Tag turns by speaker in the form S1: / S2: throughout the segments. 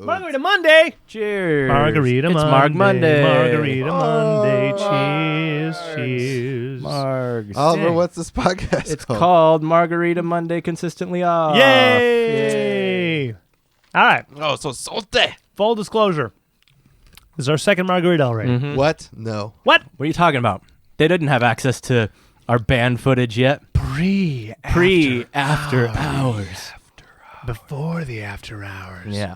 S1: Margarita Monday. Cheers.
S2: Margarita
S1: it's
S2: Monday.
S1: Marg Monday.
S2: Margarita Monday. Cheers. Cheers.
S1: Margs.
S3: Oliver, what's this podcast
S1: It's called Margarita Monday Consistently Off.
S2: Yay! All right.
S3: Oh, so salty.
S2: Full disclosure. This is our second margarita already.
S1: Mhm.
S3: What? No.
S2: What?
S1: What are you talking about? They didn't have access to our band footage yet. After hours.
S2: Before the after hours.
S1: Yeah.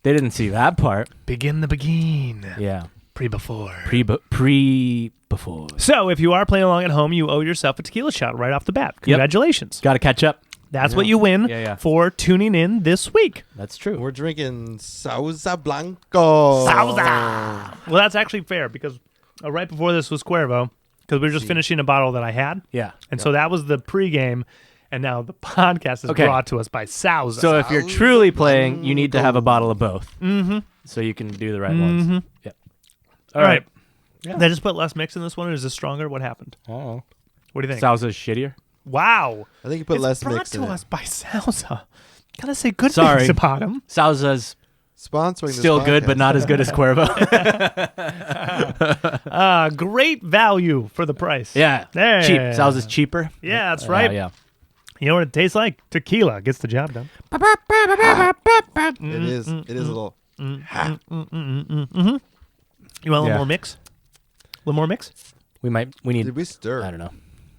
S1: They didn't see that part.
S2: Begin the begin.
S1: Yeah.
S2: Pre-before.
S1: Pre-before.
S2: So if you are playing along at home, you owe yourself a tequila shot right off the bat. Congratulations.
S1: Got to catch up.
S2: That's what you win for tuning in this week.
S1: That's true.
S3: We're drinking Sauza Blanco.
S2: Sauza. Well, that's actually fair because right before this was Cuervo because we were just finishing a bottle that I had.
S1: Yeah.
S2: And so that was the pregame, and now the podcast is brought to us by Sauza.
S1: So if you're truly playing, you need to have a bottle of both.
S2: Mm-hmm.
S1: So you can do the right ones. Yeah.
S2: All right. Yeah. Did I just put less mix in this one, or is this stronger? What happened?
S1: Oh.
S2: What do you think?
S1: Sauza's shittier.
S2: Wow.
S3: I think you put less mix in
S2: brought to
S3: it.
S2: us by Sauza. Gotta say good
S1: Sorry.
S2: things about him.
S1: Sauza's
S3: Sponsoring this
S1: still good, but
S3: podcast.
S1: not as good as Cuervo.
S2: Great value for the price.
S1: Yeah.
S2: There.
S1: Cheap. Sauza's cheaper.
S2: Yeah, that's right.
S1: Yeah.
S2: You know what it tastes like? Tequila gets the job done.
S3: It is. It is a little.
S2: You want a little more mix? A little more mix?
S1: We need.
S3: Did we stir?
S1: I don't know.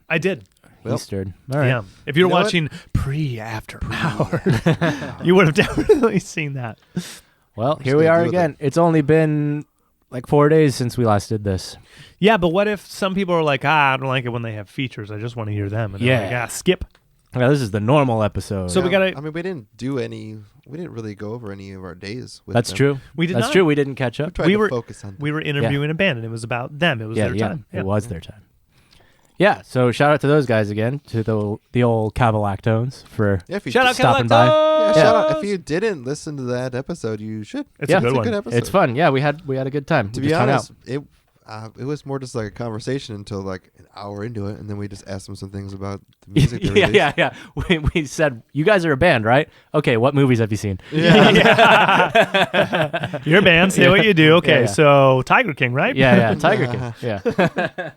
S2: I did.
S1: We stirred. All right.
S2: Yeah. If you're
S3: You know what?
S2: watching after hours, you would have definitely seen that.
S1: Well,
S3: just
S1: here we
S3: gonna
S1: are
S3: deal with
S1: again. It's only been like 4 days since we last did this.
S2: Yeah, but what if some people are like, I don't like it when they have features. I just want to hear them. And they're like, skip.
S1: Yeah, this is the normal episode.
S2: So we gotta.
S3: I mean, we didn't do any. We didn't really go over any of our days. With
S1: That's
S3: them.
S1: true.
S2: We did
S1: That's
S2: not.
S1: true. We didn't catch up.
S3: We were focused on.
S2: We were interviewing a band, and it was about them. It was their time.
S1: It was their time. Yeah, so shout out to those guys again, to the old Cavalactones for
S3: Yeah, if you
S2: Shout out
S1: stopping
S2: Cavalactones!
S1: by.
S3: Yeah, shout out. If you didn't listen to that episode, you should.
S2: It's a good one.
S3: episode.
S1: It's fun. Yeah, we had a good time.
S3: To
S1: We
S3: be
S1: just hung
S3: honest,
S1: out.
S3: it was more just like a conversation until like an hour into it, and then we just asked them some things about the music. They released.
S1: yeah. We said, you guys are a band, right? Okay, what movies have you seen?
S3: Yeah.
S2: Your band, say what you do. Okay,
S1: Yeah.
S2: so Tiger King, right?
S1: Yeah, Tiger King. Yeah.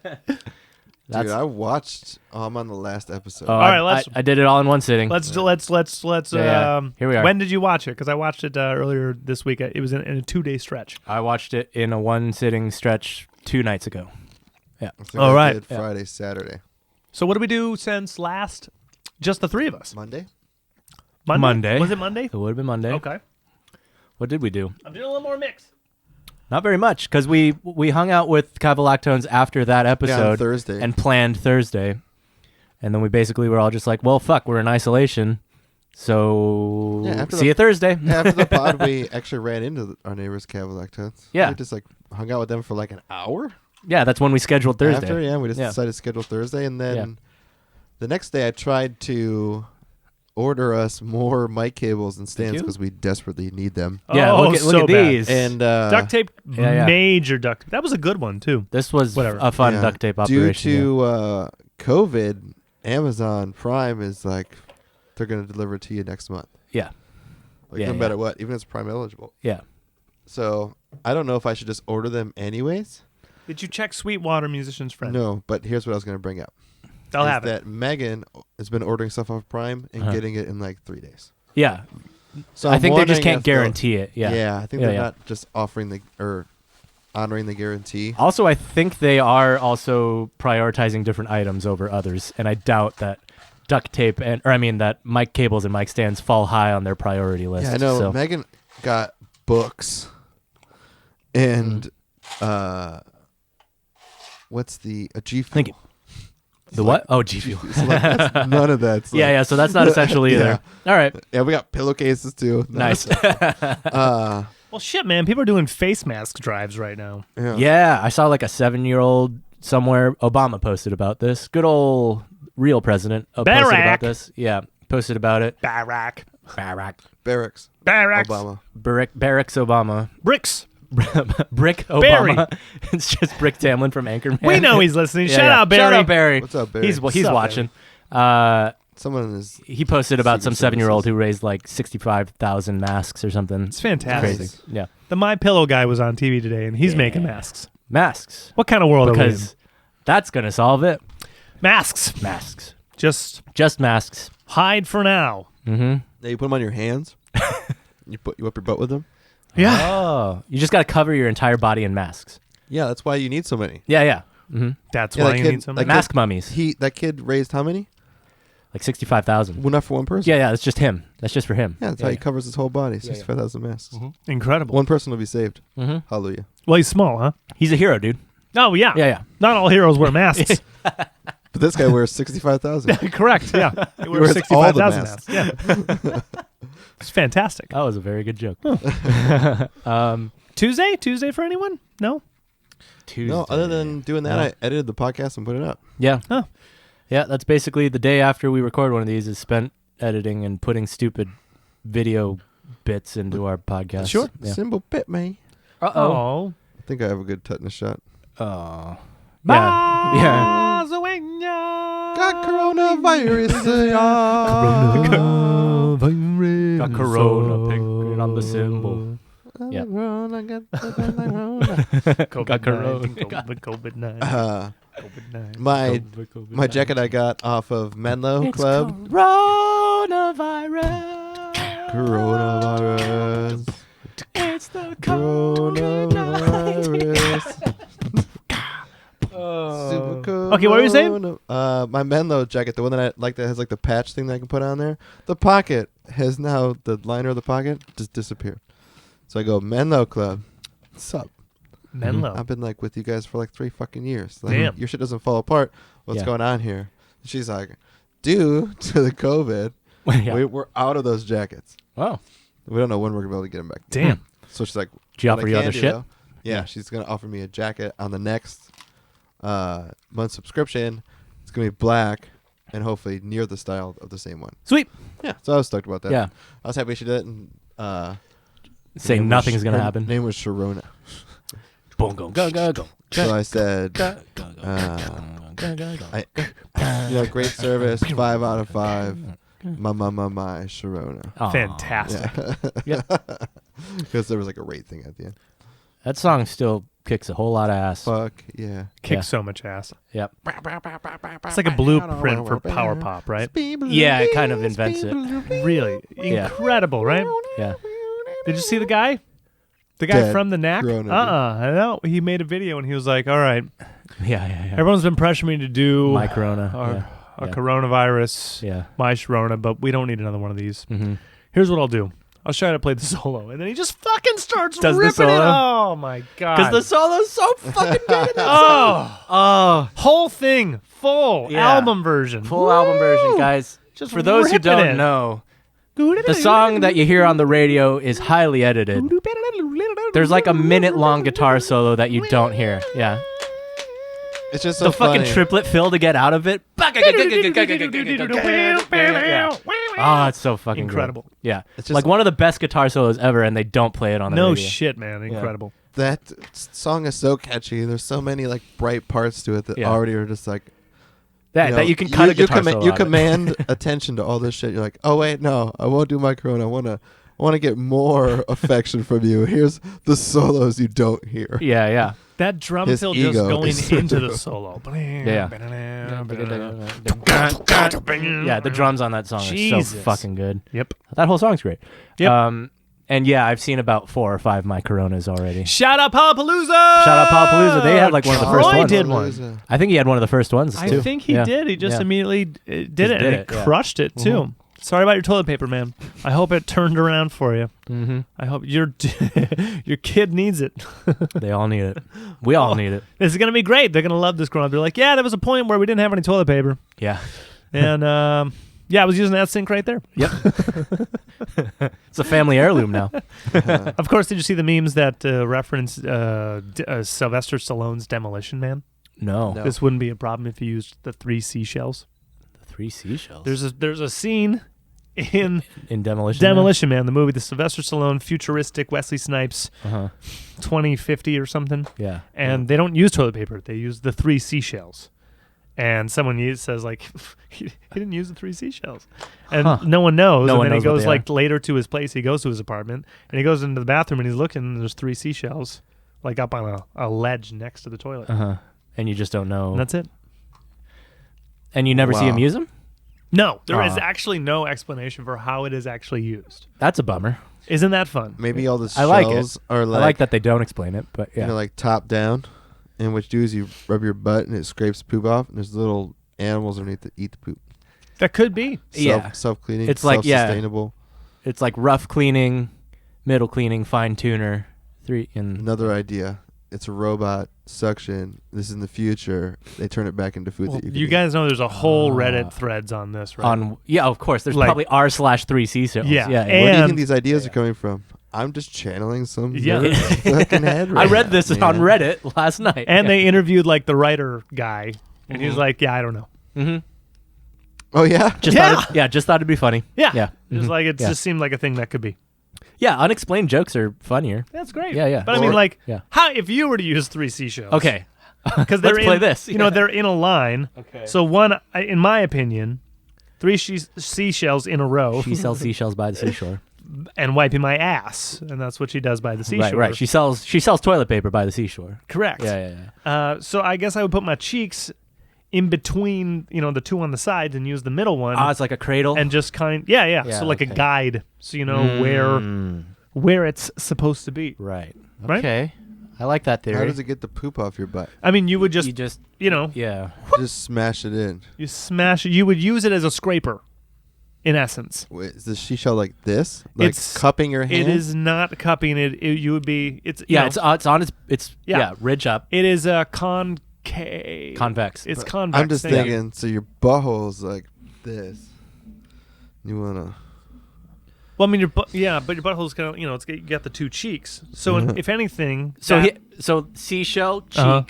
S3: Dude, I watched. I'm on the last episode.
S1: Oh,
S2: All right, let's-
S1: I did it all in one sitting.
S2: Let's.
S1: Yeah. Here we are.
S2: When did you watch it? Because I watched it earlier this week. It was in a 2-day stretch.
S1: I watched it in a one sitting stretch 2 nights ago. Yeah.
S3: I think
S2: All
S3: I
S2: right.
S3: did Friday, Saturday,
S2: So what did we do since last? Just the three of us.
S3: Monday.
S1: Monday.
S2: Was it Monday?
S1: It would have been Monday.
S2: Okay.
S1: What did we do?
S2: I'm doing a little more mix.
S1: Not very much, because we hung out with Cavalactones after that episode
S3: Thursday.
S1: and planned Thursday. And then we basically were all just like, well, fuck, we're in isolation. So see you Thursday.
S3: After the pod, we actually ran into our neighbors, Cavalactones.
S1: Yeah.
S3: We just like hung out with them for like an hour.
S1: Yeah, that's when we scheduled Thursday.
S3: After, we just decided to schedule Thursday, and then the next day I tried to order us more mic cables and stands because we desperately need them.
S1: Yeah,
S2: Oh,
S1: look
S2: so
S1: at
S2: bad.
S1: these.
S3: And
S2: Duct tape,
S1: Yeah.
S2: major duct. That was a good one too.
S1: This was
S2: Whatever.
S1: a fun
S3: yeah,
S1: duct tape
S3: due
S1: operation.
S3: to COVID, Amazon Prime is like they're going to deliver it to you next month.
S1: Yeah.
S3: Like
S1: Yeah,
S3: no
S1: yeah.
S3: matter what, even if it's Prime eligible.
S1: Yeah.
S3: So I don't know if I should just order them anyways.
S2: Did you check Sweetwater Musician's Friend?
S3: No, but here's what I was going to bring up.
S2: I'll
S3: is
S2: have it.
S3: that Megan has been ordering stuff off Prime and getting it in like 3 days.
S1: Yeah.
S3: So
S1: I
S3: I'm
S1: think they just
S3: wondering
S1: can't
S3: if they'll-
S1: guarantee it. Yeah.
S3: Yeah, I think
S1: Yeah,
S3: they're
S1: yeah.
S3: not just offering or honoring the guarantee.
S1: Also, I think they are also prioritizing different items over others, and I doubt that duct tape that mic cables and mic stands fall high on their priority list.
S3: Yeah, I know.
S1: So.
S3: Megan got books and what's a G Fuel?
S1: Thank you. The what? Oh, G Fuel.
S3: It's like, that's none of that. It's like-
S1: Yeah. So that's not essential either. All right.
S3: Yeah, we got pillowcases too.
S1: Nice.
S2: Well, shit, man. People are doing face mask drives right now.
S1: Yeah, I saw like a 7-year-old somewhere. Obama posted about this. Good old real president posted about this. Yeah, posted about it.
S2: Barack.
S3: Barracks.
S1: Barack
S3: Obama.
S1: Obama.
S2: Bricks.
S1: Brick
S2: Barry.
S1: Obama. It's just Brick Tamlin from Anchorman.
S2: We know he's listening.
S1: Yeah,
S2: Shout
S1: yeah.
S2: out, Barry.
S1: Shout out, Barry.
S3: What's up, Barry?
S1: He's
S2: What's up,
S1: watching.
S3: Someone is.
S1: He posted about some
S3: Secret
S1: 7-year-old
S3: services.
S1: who raised like 65,000 masks or something.
S2: It's fantastic.
S1: Crazy. Yeah.
S2: The My Pillow guy was on TV today, and he's making masks.
S1: Masks.
S2: What kind of world are we in?
S1: Because that's going to solve it.
S2: Masks.
S1: Masks.
S2: Just
S1: masks.
S2: hide for now.
S1: Mm-hmm.
S3: Yeah, you put them on your hands. you whip your butt with them.
S2: Yeah.
S1: Oh. You just got to cover your entire body in masks.
S3: Yeah, that's why you need so many.
S1: Yeah. Mm-hmm.
S2: That's
S3: Yeah,
S2: why
S3: that
S2: you
S3: kid-
S2: need some.
S3: like
S1: Mask mummies.
S3: That kid raised how many?
S1: Like 65,000.
S3: Well, not for one person.
S1: Yeah. That's just him. That's just for him.
S3: Yeah, that's how he covers his whole body. 65,000 masks.
S2: Incredible.
S3: One person will be saved.
S1: Mm-hmm.
S3: Hallelujah.
S2: Well, he's small, huh?
S1: He's a hero, dude.
S2: Oh, yeah.
S1: Yeah.
S2: Not all heroes wear masks.
S3: But this guy wears 65,000.
S2: Correct, yeah. He
S3: wears all the
S2: 65,000 masks. Yeah. It's fantastic.
S1: That was a very good joke.
S2: Tuesday for anyone? No?
S1: Tuesday.
S3: No, other than doing that,
S1: No.
S3: I edited the podcast and put it up.
S1: Yeah.
S2: Oh.
S1: Yeah, that's basically the day after we record one of these is spent editing and putting stupid video bits into our podcast.
S2: Sure.
S1: Yeah.
S3: Symbol bit me.
S2: Oh.
S3: I think I have a good tetanus shot.
S1: Oh. Yeah. Yeah.
S3: Got coronavirus.
S1: Got corona picking on the symbol. Yeah. Got corona.
S2: COVID-19.
S3: My jacket I got off of Menlo
S1: It's
S3: Club.
S1: coronavirus.
S3: Coronavirus.
S1: It's the
S3: Coronavirus.
S2: Okay, what were you saying?
S3: My Menlo jacket, the one that I like that has like the patch thing that I can put on there. The pocket has now the liner of the pocket just disappeared. So I go Menlo Club. What's up?
S2: Menlo.
S3: I've been like with you guys for like 3 fucking years. Like,
S2: Damn.
S3: your shit doesn't fall apart. What's
S1: Yeah.
S3: going on here? And she's like, due to the COVID,
S1: Yeah.
S3: we're out of those jackets.
S1: Oh.
S3: We don't know when we're gonna be able to get them back.
S2: Damn.
S3: So she's like,
S1: Did you
S3: what
S1: offer
S3: I
S1: you
S3: can
S1: other
S3: do,
S1: shit?
S3: though- Yeah, she's gonna offer me a jacket on the next month subscription. It's gonna be black and hopefully near the style of the same one.
S2: Sweet.
S3: Yeah, so I was stoked about that.
S1: Yeah.
S3: I was happy she did it. And
S1: Saying
S3: name was
S1: nothing's going to
S3: her
S1: happen.
S3: Name was Sharona.
S1: Boom, go, go, go, go.
S3: So I said, great service, 5 out of 5. My Sharona.
S1: Aw.
S2: Fantastic.
S3: Yeah. Because there was like a rate thing at the end.
S1: That song still kicks a whole lot of ass.
S3: Fuck yeah.
S2: Kicks
S1: Yeah.
S2: so much ass.
S1: Yep.
S2: It's like a blueprint for power pop, right?
S1: Yeah, it kind of invents it.
S2: Really.
S1: Yeah.
S2: Incredible, right?
S1: Yeah.
S2: Did you see the guy? The guy
S3: Dead.
S2: from the Knack?
S3: Corona, dude.
S2: I know. He made a video and he was like, all right,
S1: Yeah.
S2: everyone's been pressuring me to do
S1: My Corona.
S2: a
S1: Yeah.
S2: coronavirus,
S1: Yeah.
S2: my Sharona, but we don't need another one of these.
S1: Mm-hmm.
S2: Here's what I'll do. I'll try to play the solo. And then he just fucking starts
S1: Does the
S2: ripping it.
S1: solo?
S2: Oh, my God.
S1: Because the solo's so fucking good in that
S2: Oh,
S1: Oh.
S2: whole thing, full
S1: Yeah.
S2: album version.
S1: Full album version, guys.
S2: Just
S1: For those who
S2: ripping
S1: don't
S2: it.
S1: know, the song that you hear on the radio is highly edited. There's like a minute-long guitar solo that you don't hear. Yeah.
S3: It's just so
S1: The fucking
S3: funny.
S1: triplet fill to get out of it. Oh, it's so fucking
S2: Incredible.
S1: good. Yeah.
S3: It's just
S1: Like one of the best guitar solos ever, and they don't play it on the
S2: No
S1: radio.
S2: shit, man. Incredible.
S3: That song is so catchy. There's so many like bright parts to it that
S1: Yeah.
S3: already are just like
S1: That you can cut a guitar solo
S3: you
S1: out of it.
S3: command attention to all this shit. You're like, oh wait, no, I won't do my Corona. I want to get more affection from you. Here's the solos you don't hear.
S1: Yeah.
S2: That drum
S3: His
S2: fill just
S3: ego
S2: going
S3: is-
S2: into the solo.
S1: Yeah, the drums on that song are so
S2: Jesus.
S1: fucking good.
S2: Yep.
S1: That whole song's great.
S2: Yep.
S1: And yeah, I've seen about 4 or 5 My Coronas already.
S2: Shout out Palapalooza!
S1: Shout out Palapalooza. They had like one of the first
S2: Troy
S1: ones.
S2: did one.
S1: I think he had one of the first ones
S2: I
S1: too.
S2: think he
S1: Yeah.
S2: did. He just
S1: Yeah.
S2: immediately did
S1: Just
S2: it,
S1: did
S2: and
S1: it,
S2: he
S1: yeah.
S2: crushed it too.
S1: Mhm.
S2: Sorry about your toilet paper, man. I hope it turned around for you.
S1: Mm-hmm.
S2: I hope your kid needs it.
S1: They all need it. We all need it.
S2: This is gonna be great. They're gonna love this growing up. They're like, yeah, there was a point where we didn't have any toilet paper,
S1: Yeah.
S2: and yeah, I was using that sink right there.
S1: Yep. It's a family heirloom now.
S2: Of course, did you see the memes that reference Sylvester Stallone's Demolition Man?
S1: No.
S3: No.
S2: This wouldn't be a problem if you used the 3 seashells.
S1: The 3 seashells.
S2: There's a scene in
S1: in Demolition.
S2: Demolition Man, the movie, the Sylvester Stallone futuristic Wesley Snipes
S1: Uh-huh.
S2: 2050 or something,
S1: Yeah.
S2: and they don't use toilet paper. They use the 3 seashells. And someone says like, he didn't use the 3 seashells, and no one knows.
S1: No
S2: and
S1: one
S2: then
S1: knows
S2: he
S1: what
S2: goes
S1: they
S2: like later to his place. He goes to his apartment and he goes into the bathroom and he's looking. And there's 3 seashells like up on a ledge next to the toilet.
S1: And you just don't know.
S2: And that's it.
S1: And you never see him
S3: Wow.
S1: use them?
S2: No, there is actually no explanation for how it is actually used.
S1: That's a bummer.
S2: Isn't that fun?
S3: Maybe all the
S1: I like
S3: shells are
S1: I
S3: like,
S1: like that they don't explain it, but yeah.
S3: you know, like top down. And what you do is you rub your butt and it scrapes poop off, and there's little animals underneath that eat the poop.
S2: That could be.
S1: Yeah.
S3: Self-cleaning.
S1: It's like, yeah.
S3: Self-sustainable.
S1: It's like rough cleaning, middle cleaning, fine tuner, 3 and
S3: Another idea. It's a robot suction. This is in the future. They turn it back into food
S2: Well,
S3: that you can
S2: you
S3: eat.
S2: guys know there's a whole Reddit threads on this, right?
S1: on of course. There's
S2: Like-
S1: probably r/3 seashells.
S2: Yeah.
S1: yeah.
S2: And-
S3: Where do you think
S2: And-
S3: these ideas are coming from? I'm just channeling some
S2: Yeah.
S3: nerd's fucking head
S1: I
S3: right
S1: read
S3: now,
S1: this
S3: man.
S1: on Reddit last night.
S2: And they interviewed like the writer guy, and he's like, "Yeah, I don't know."
S1: mm-hmm.
S3: Oh, yeah?
S1: just
S2: Yeah.
S1: thought just thought it'd be funny.
S2: Yeah,
S1: Yeah.
S2: It's
S1: Mhm.
S2: like it
S1: Yeah.
S2: just seemed like a thing that could be.
S1: Yeah, unexplained jokes are funnier.
S2: That's great.
S1: Yeah, yeah.
S2: But I mean,
S3: Or-
S2: like,
S1: yeah.
S2: how if you were to use 3 seashells?
S1: Okay.
S2: because they're
S1: Let's play
S2: in,
S1: this.
S2: You know, they're in a line.
S1: Okay.
S2: So one, in my opinion, 3 seashells in a row,
S1: She sells seashells by the seashore.
S2: and wiping my ass, and that's what she does by the seashore.
S1: Right. She sells toilet paper by the seashore.
S2: Correct.
S1: Yeah.
S2: So I guess I would put my cheeks in between, the 2 on the sides, and use the middle one,
S1: Oh, it's like a cradle.
S2: and just Yeah.
S1: Yeah,
S2: So like a
S1: okay.
S2: guide, so you know where it's supposed to be.
S1: Right.
S2: Right?
S1: Okay. I like that theory.
S3: How does it get the poop off your butt?
S2: I mean, you would just,
S1: You just
S2: yeah,
S3: Just smash it in.
S2: you smash it. You would use it as a scraper, in essence.
S3: Wait, is the seashell like this? Like
S2: It's-
S3: cupping your hand?
S2: It is not cupping it. You would be. It's you
S1: yeah.
S2: know,
S1: It's on its
S2: Yeah.
S1: ridge up,
S2: It is a concave.
S1: convex.
S2: It's convex.
S3: I'm just
S2: thing.
S3: thinking, so your butthole's like this. You want to...
S2: Well, I mean, but your butthole's kind of, it's you got the 2 cheeks. So if anything,
S1: So
S2: that-
S1: so seashell cheek,
S2: Uh-huh.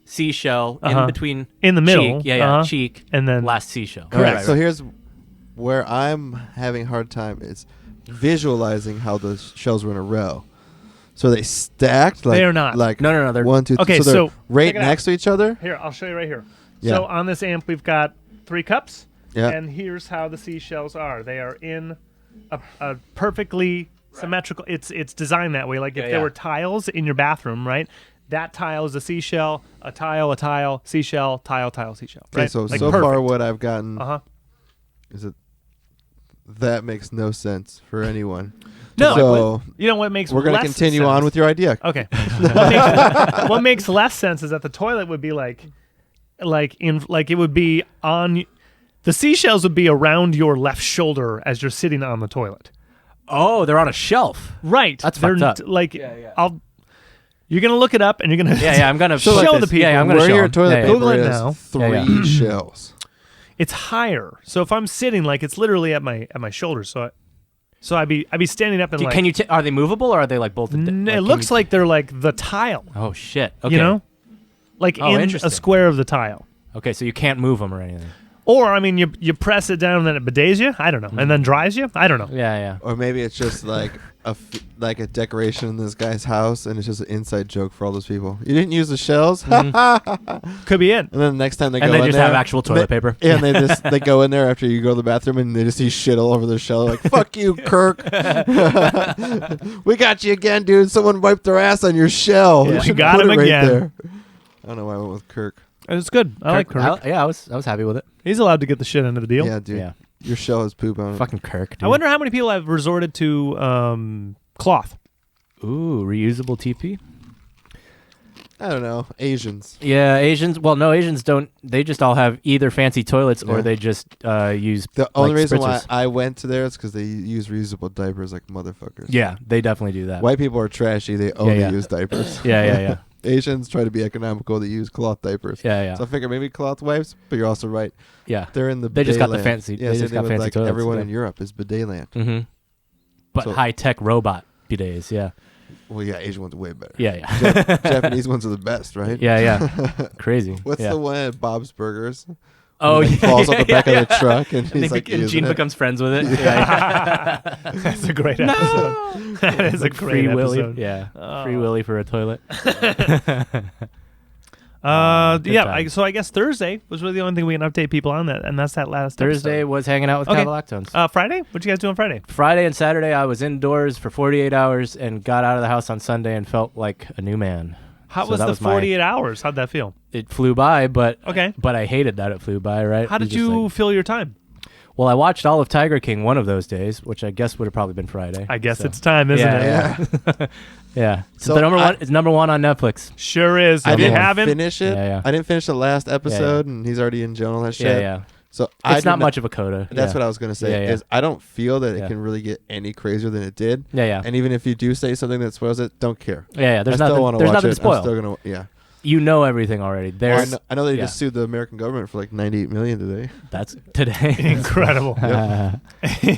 S1: seashell
S2: Uh-huh.
S1: in between
S2: in the middle,
S1: cheek, yeah,
S2: uh-huh,
S1: cheek,
S2: and then
S1: last seashell.
S3: Correct.
S1: Right,
S3: So
S1: right.
S3: here's where I'm having a hard time is visualizing how the shells were in a row. So they stacked like
S2: They are not.
S3: like
S1: No, they're
S3: 1, 2, 3.
S2: Okay,
S3: so they're
S2: so
S3: right
S2: check it out.
S3: next to each other.
S2: Here, I'll show you right here.
S3: Yeah.
S2: So on this amp, we've got 3 cups,
S3: Yeah.
S2: and here's how the seashells are. They are in a perfectly symmetrical. It's designed that way. Like if
S1: Yeah,
S2: there
S1: yeah.
S2: were tiles in your bathroom, right? That tile is a seashell, a tile, seashell, tile, seashell.
S3: Okay,
S2: Right?
S3: so
S2: Like
S3: so
S2: perfect.
S3: far what I've gotten
S2: Uh huh.
S3: is that makes no sense for anyone.
S2: No.
S3: So
S2: You know what makes
S3: we're going to
S2: less
S3: continue
S2: sense?
S3: on with your idea.
S2: Okay. What makes less sense is that the toilet would be like it would be on. The seashells would be around your left shoulder as you're sitting on the toilet.
S1: Oh, they're on a shelf.
S2: Right.
S1: That's
S2: They're
S1: fucked up.
S2: Like
S1: Yeah.
S2: you're gonna look it up and you're gonna
S1: Yeah, I'm gonna
S2: show
S1: put
S2: the
S1: this-
S2: people
S1: Yeah, I'm gonna
S3: Where
S1: show
S3: your
S1: 'em.
S3: toilet
S1: Yeah, yeah.
S3: paper
S2: Google it
S3: is
S2: now.
S3: 3
S1: Yeah,
S3: shells.
S2: It's higher. So if I'm sitting, like it's literally at my shoulders. So I'd be standing up and like.
S1: Can you? Are they movable or are they like bolted?
S2: It looks like they're like the tile.
S1: Oh shit! Okay.
S2: You know, like
S1: Oh,
S2: in
S1: interesting.
S2: a square of the tile.
S1: Okay, so you can't move them or anything.
S2: Or I mean, you press it down and then it bidets you. I don't know, and then dries you. I don't know.
S1: Yeah.
S3: Or maybe it's just like like a decoration in this guy's house, and it's just an inside joke for all those people. You didn't use the shells,
S2: Could be it.
S3: and then the next time they
S1: And
S3: go
S1: they
S3: in
S1: just
S3: there,
S1: have actual toilet paper.
S3: Yeah, and they go in there after you go to the bathroom, and they just see shit all over their shell. Like, fuck you, Kirk. We got you again, dude. Someone wiped their ass on your shell.
S2: Yeah.
S3: You should
S2: Got
S3: put
S2: him
S3: it right
S2: again.
S3: there. I don't know why I went with Kirk.
S2: It's good. I like Kirk.
S1: I was happy with it.
S2: He's allowed to get the shit into the deal.
S3: Yeah, dude.
S1: Yeah.
S3: Your shell has poop on it.
S1: Fucking Kirk. Dude.
S2: I wonder how many people have resorted to cloth.
S1: Ooh, reusable TP.
S3: I don't know. Asians.
S1: Yeah, Asians. Well, no, Asians don't. They just all have either fancy toilets or
S3: Yeah.
S1: they just use.
S3: The only reason why
S1: spritzers.
S3: I went to there is because they use reusable diapers like motherfuckers.
S1: Yeah, they definitely do that.
S3: White people are trashy. They only
S1: yeah.
S3: use diapers.
S1: Yeah.
S3: Asians try to be economical. They use cloth diapers.
S1: Yeah.
S3: So I figure maybe cloth wipes, but you're also right.
S1: Yeah.
S3: They're in the
S1: They just
S3: bidet
S1: got the
S3: land.
S1: fancy-
S3: Yeah,
S1: they
S3: same
S1: just
S3: thing
S1: got
S3: with
S1: fancy
S3: like
S1: toilets,
S3: everyone
S1: yeah.
S3: in Europe is bidet land.
S1: Mm-hmm. But
S3: So-
S1: high-tech robot bidets, yeah.
S3: Well, yeah, Asian ones are way better.
S1: Yeah.
S3: Japanese ones are the best, right?
S1: Yeah. Crazy.
S3: What's
S1: yeah.
S3: the one at Bob's Burgers?
S1: Oh,
S3: He, like,
S1: yeah.
S3: falls off the back
S1: yeah,
S3: of the truck, and
S1: And,
S3: he's like,
S1: and
S3: using
S1: Gene
S3: it.
S1: becomes friends with it. Yeah.
S2: That's a great episode. That is a great
S1: Free Willy.
S2: episode.
S1: Yeah.
S2: Oh.
S1: Free Willy for a toilet. Good
S2: Yeah.
S1: time.
S2: So I guess Thursday was really the only thing we can update people on that, and that's that last
S1: Thursday
S2: episode.
S1: was hanging out with
S2: Okay.
S1: Cavalactones.
S2: Friday? What'd you guys do on Friday?
S1: Friday and Saturday, I was indoors for 48 hours and got out of the house on Sunday and felt like a new man.
S2: How
S1: So
S2: was
S1: that
S2: the
S1: was my-
S2: 48 hours? How'd that feel?
S1: It flew by, but
S2: Okay.
S1: but I hated that it flew by. Right?
S2: How did
S1: just
S2: you
S1: like-
S2: fill your time?
S1: well, I watched all of Tiger King one of those days, which I guess would have probably been Friday.
S2: I guess
S1: So-
S2: it's time, isn't it?
S3: Yeah.
S1: yeah.
S3: So
S1: the number
S3: I-
S1: one. It's number one on Netflix.
S2: Sure is.
S3: I
S2: If you
S3: didn't
S2: haven't,
S3: finish it.
S1: Yeah, yeah.
S3: I didn't finish the last episode, and he's already in jail and all that shit.
S1: Yeah, yeah.
S3: So I
S1: It's
S3: did
S1: not much of a coda.
S3: That's
S1: yeah.
S3: what I was gonna say.
S1: Yeah, yeah.
S3: Is I don't feel that
S1: Yeah.
S3: it can really get any crazier than it did.
S1: Yeah, yeah.
S3: And even if you do say something that spoils it, don't care.
S1: Yeah, yeah. There's
S3: I still
S1: nothing.
S3: want to
S1: There's
S3: watch
S1: nothing
S3: it.
S1: to spoil.
S3: I'm still gonna. Yeah.
S1: You know everything already.
S3: Well,
S1: There's
S3: I know they
S1: yeah.
S3: just sued the American government for like 98 million today.
S1: that's today.
S2: incredible.
S3: Yep.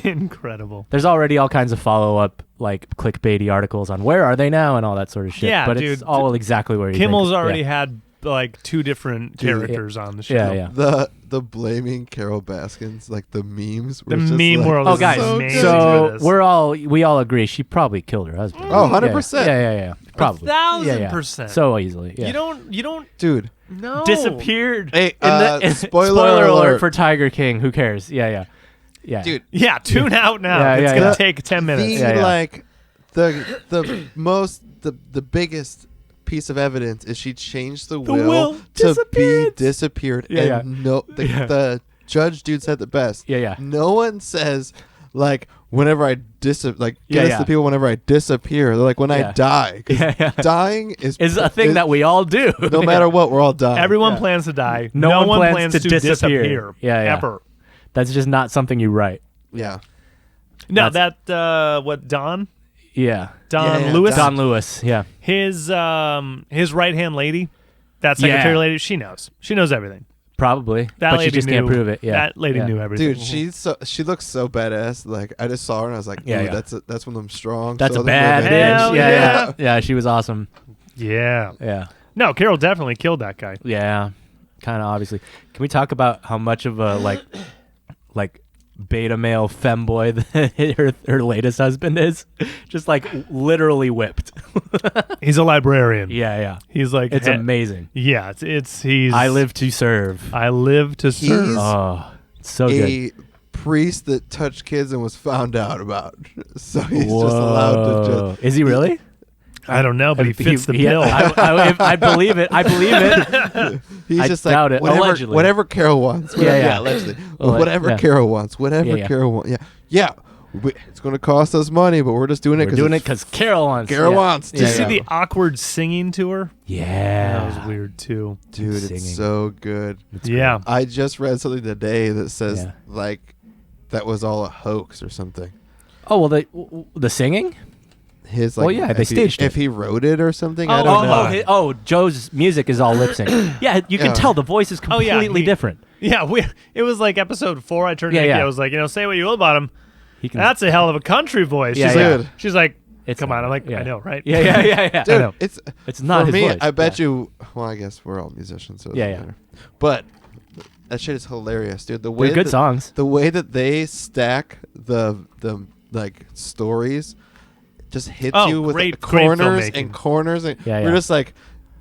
S2: Incredible.
S1: There's already all kinds of follow-up, like clickbaity articles on where are they now and all that sort of shit.
S2: Yeah,
S1: but
S2: dude.
S1: it's all exactly where you
S2: Kimmel's
S1: think.
S2: already
S1: Yeah.
S2: had like two different
S3: Dude,
S2: characters on the show.
S1: Yeah, yeah.
S3: The blaming Carol Baskins, like the memes.
S2: The
S3: were just
S2: meme
S3: like,
S2: world
S1: Oh,
S2: is
S1: guys.
S2: amazing
S1: So
S2: for this.
S1: we all agree she probably killed her husband.
S3: Oh,
S1: Yeah,
S3: 100%.
S1: Yeah. Probably.
S2: 1,000%.
S1: So easily. Yeah.
S2: You don't
S3: Dude.
S2: no
S1: disappeared.
S3: Hey,
S1: in
S3: spoiler
S1: alert
S3: alert.
S1: for Tiger King. Who cares? Yeah.
S3: Dude,
S2: Yeah, tune out now.
S1: Yeah,
S2: it's
S1: yeah,
S2: gonna
S1: yeah.
S2: take 10 minutes.
S3: the
S1: Yeah, yeah.
S3: like the biggest piece of evidence is she changed the
S2: will
S3: to
S2: disappeared.
S3: be disappeared.
S1: Yeah,
S3: and
S1: yeah.
S3: no, the judge dude said the best.
S1: Yeah.
S3: No one says like whenever I give
S1: Yeah,
S3: us
S1: yeah.
S3: the people whenever I disappear. They're like when I
S1: Yeah.
S3: die. 'Cause
S1: Yeah.
S3: dying is
S1: a thing that we all do.
S3: no matter what, we're all dying.
S2: Everyone
S1: Yeah.
S2: plans to die.
S1: No one
S2: one
S1: plans
S2: plans
S1: to
S2: to
S1: disappear.
S2: disappear.
S1: Yeah.
S2: Ever.
S1: That's just not something you write.
S3: Yeah.
S2: No, that what Don
S1: Yeah.
S3: Yeah,
S2: Lewis,
S1: Don Lewis. Yeah.
S2: his right hand lady, that secretary
S1: Yeah.
S2: lady, she knows everything.
S1: Probably.
S2: That
S1: but
S2: lady
S1: she just
S2: knew,
S1: can't prove it. Yeah.
S2: that lady
S1: Yeah.
S2: knew everything.
S3: Dude, she looks so badass. Like I just saw her and I was like,
S1: Yeah,
S3: ooh,
S1: yeah.
S3: that's one of them strong.
S1: That's a
S3: Southern
S1: bad
S3: women.
S2: Hell
S1: bitch. Yeah.
S2: yeah.
S1: Yeah. She was awesome.
S2: Yeah.
S1: Yeah.
S2: No, Carol definitely killed that guy.
S1: Yeah. Kind of obviously. Can we talk about how much of a like beta male femboy that her latest husband is? Just like literally whipped.
S2: He's a librarian.
S1: Yeah.
S2: He's like
S1: It's amazing.
S2: Yeah, he's
S1: I live to serve.
S2: I live to serve.
S3: He's
S1: Oh, it's so good.
S3: a priest that touched kids and was found out about. So he's just allowed to
S1: Whoa.
S3: just.
S1: Is he really?
S2: I don't know, but he fits the
S1: He-
S2: bill.
S1: I believe it. I believe it.
S3: He's
S1: I
S3: just
S1: doubt
S3: like
S1: it. Allegedly.
S3: whatever Carol wants.
S1: Yeah,
S3: Whatever,
S1: yeah.
S3: allegedly.
S1: Alleg-
S3: Whatever
S1: yeah.
S3: Carol wants. Whatever
S1: Yeah.
S3: Carol wants. Yeah. It's going to cost us money, but we're just doing it
S1: We're doing it
S3: because
S1: because Carol wants.
S3: Carol
S1: yeah.
S3: wants.
S2: Did you
S1: Yeah,
S2: see
S1: yeah.
S2: the awkward singing to her?
S1: Yeah.
S2: That was weird too.
S3: Dude,
S1: Singing.
S3: it's so good.
S2: Yeah.
S3: I just read something today that says
S1: Yeah.
S3: like that was all a hoax or something.
S1: Oh well, the singing.
S3: His like,
S1: Well, yeah, they
S3: if he-
S1: staged it.
S3: If he wrote it or something, I don't know.
S1: Oh, Joe's music is all lip sync. Yeah, you can
S3: Yeah.
S1: tell the voice is
S2: Oh, yeah,
S1: completely
S2: he-
S1: different.
S2: Yeah, it was like episode 4. I turned
S1: Yeah,
S2: to Nikki.
S1: yeah.
S2: I was like, say what you will about him.
S1: He can.
S2: That's a hell of a country voice.
S1: Yeah,
S2: she's
S3: yeah.
S2: like, she's like,
S1: It's
S2: come
S1: not-
S2: on. I'm like,
S1: yeah.
S2: I know, right?
S1: Yeah. I
S3: Dude,
S1: know.
S3: it's
S1: not
S3: for
S1: his
S3: me.
S1: voice.
S3: I bet
S1: Yeah.
S3: you. Well, I guess we're all musicians, so it
S1: Yeah,
S3: doesn't
S1: yeah.
S3: matter. But that shit is hilarious, dude. The way
S1: They're good
S3: that,
S1: songs.
S3: The way that they stack the like stories just hits
S2: Oh,
S3: you with
S2: great
S3: corners
S2: filmmaking.
S3: and corners, and
S1: Yeah,
S3: we're
S1: yeah.
S3: just like,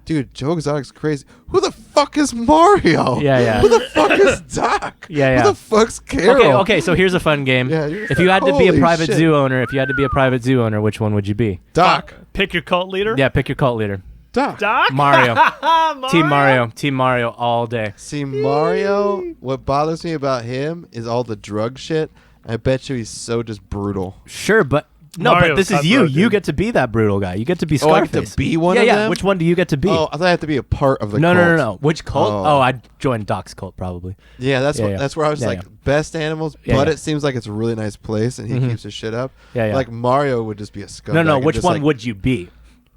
S3: dude, Joe Exotic's crazy. Who the fuck is Mario?
S1: Yeah.
S3: Who the fuck is Doc?
S1: Yeah.
S3: Who the fuck's Carol?
S1: Okay. So here's a fun game.
S3: Yeah, you're
S1: if you had to be a
S3: holy
S1: private
S3: shit.
S1: zoo owner, which one would you be?
S3: Doc.
S2: Pick your cult leader.
S1: Yeah, pick your cult leader.
S3: Doc.
S2: Doc?
S1: Mario.
S2: Mario.
S1: Team Mario all day.
S3: See, Mario, what bothers me about him is all the drug shit. I bet you he's so just brutal.
S1: Sure, but no,
S2: Mario's
S1: but this is you.
S2: cutthroat,
S1: You
S2: dude.
S1: get to be that brutal guy. You get to be
S3: Oh, I
S1: Scarface.
S3: get to be one
S1: yeah,
S3: of
S1: yeah.
S3: them?
S1: Which one do you get to be?
S3: Oh, I thought I had to be a part of the
S1: no,
S3: cult.
S1: no. Which cult?
S3: Oh.
S1: Oh, I'd join Doc's cult probably.
S3: Yeah, that's
S1: Yeah,
S3: what.
S1: yeah.
S3: That's where I was
S1: Yeah,
S3: like,
S1: yeah.
S3: best animals,
S1: Yeah,
S3: but
S1: yeah.
S3: it seems like it's a really nice place, and he
S1: Mhm.
S3: keeps his shit up.
S1: Yeah, yeah.
S3: Like Mario would just be a scumbag.
S1: No.
S3: and
S1: Which
S3: just,
S1: one
S3: like-
S1: would you be?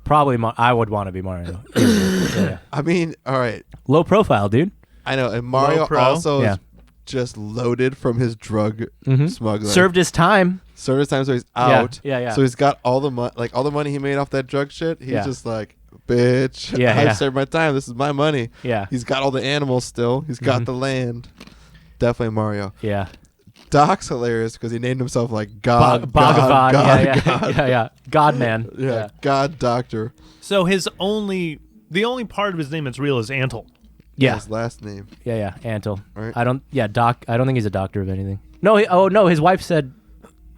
S1: Probably I would want to be Mario. Yeah.
S3: I mean, all right,
S1: Low profile, dude.
S3: I know, and Mario
S2: pro.
S3: also
S1: Yeah.
S3: is just loaded from his drug
S1: Mhm.
S3: smuggling.
S1: Served his time.
S3: Served his time, so he's out.
S1: Yeah.
S3: So he's got all the money, like all the money he made off that drug shit. He's
S1: Yeah.
S3: just like, bitch.
S1: Yeah,
S3: I've
S1: yeah.
S3: served my time. This is my money.
S1: Yeah.
S3: He's got all the animals still. He's got
S1: Mhm.
S3: the land. Definitely Mario.
S1: Yeah.
S3: Doc's hilarious because he named himself like God.
S1: Bhagavan.
S3: God,
S1: yeah.
S3: God.
S1: Yeah. God man.
S3: Yeah, God Doctor.
S2: So his only The only part of his name that's real is Antle.
S1: Yeah.
S3: His last name.
S1: Yeah. Antle.
S3: Right.
S1: I don't think he's a doctor of anything. No. No. His wife said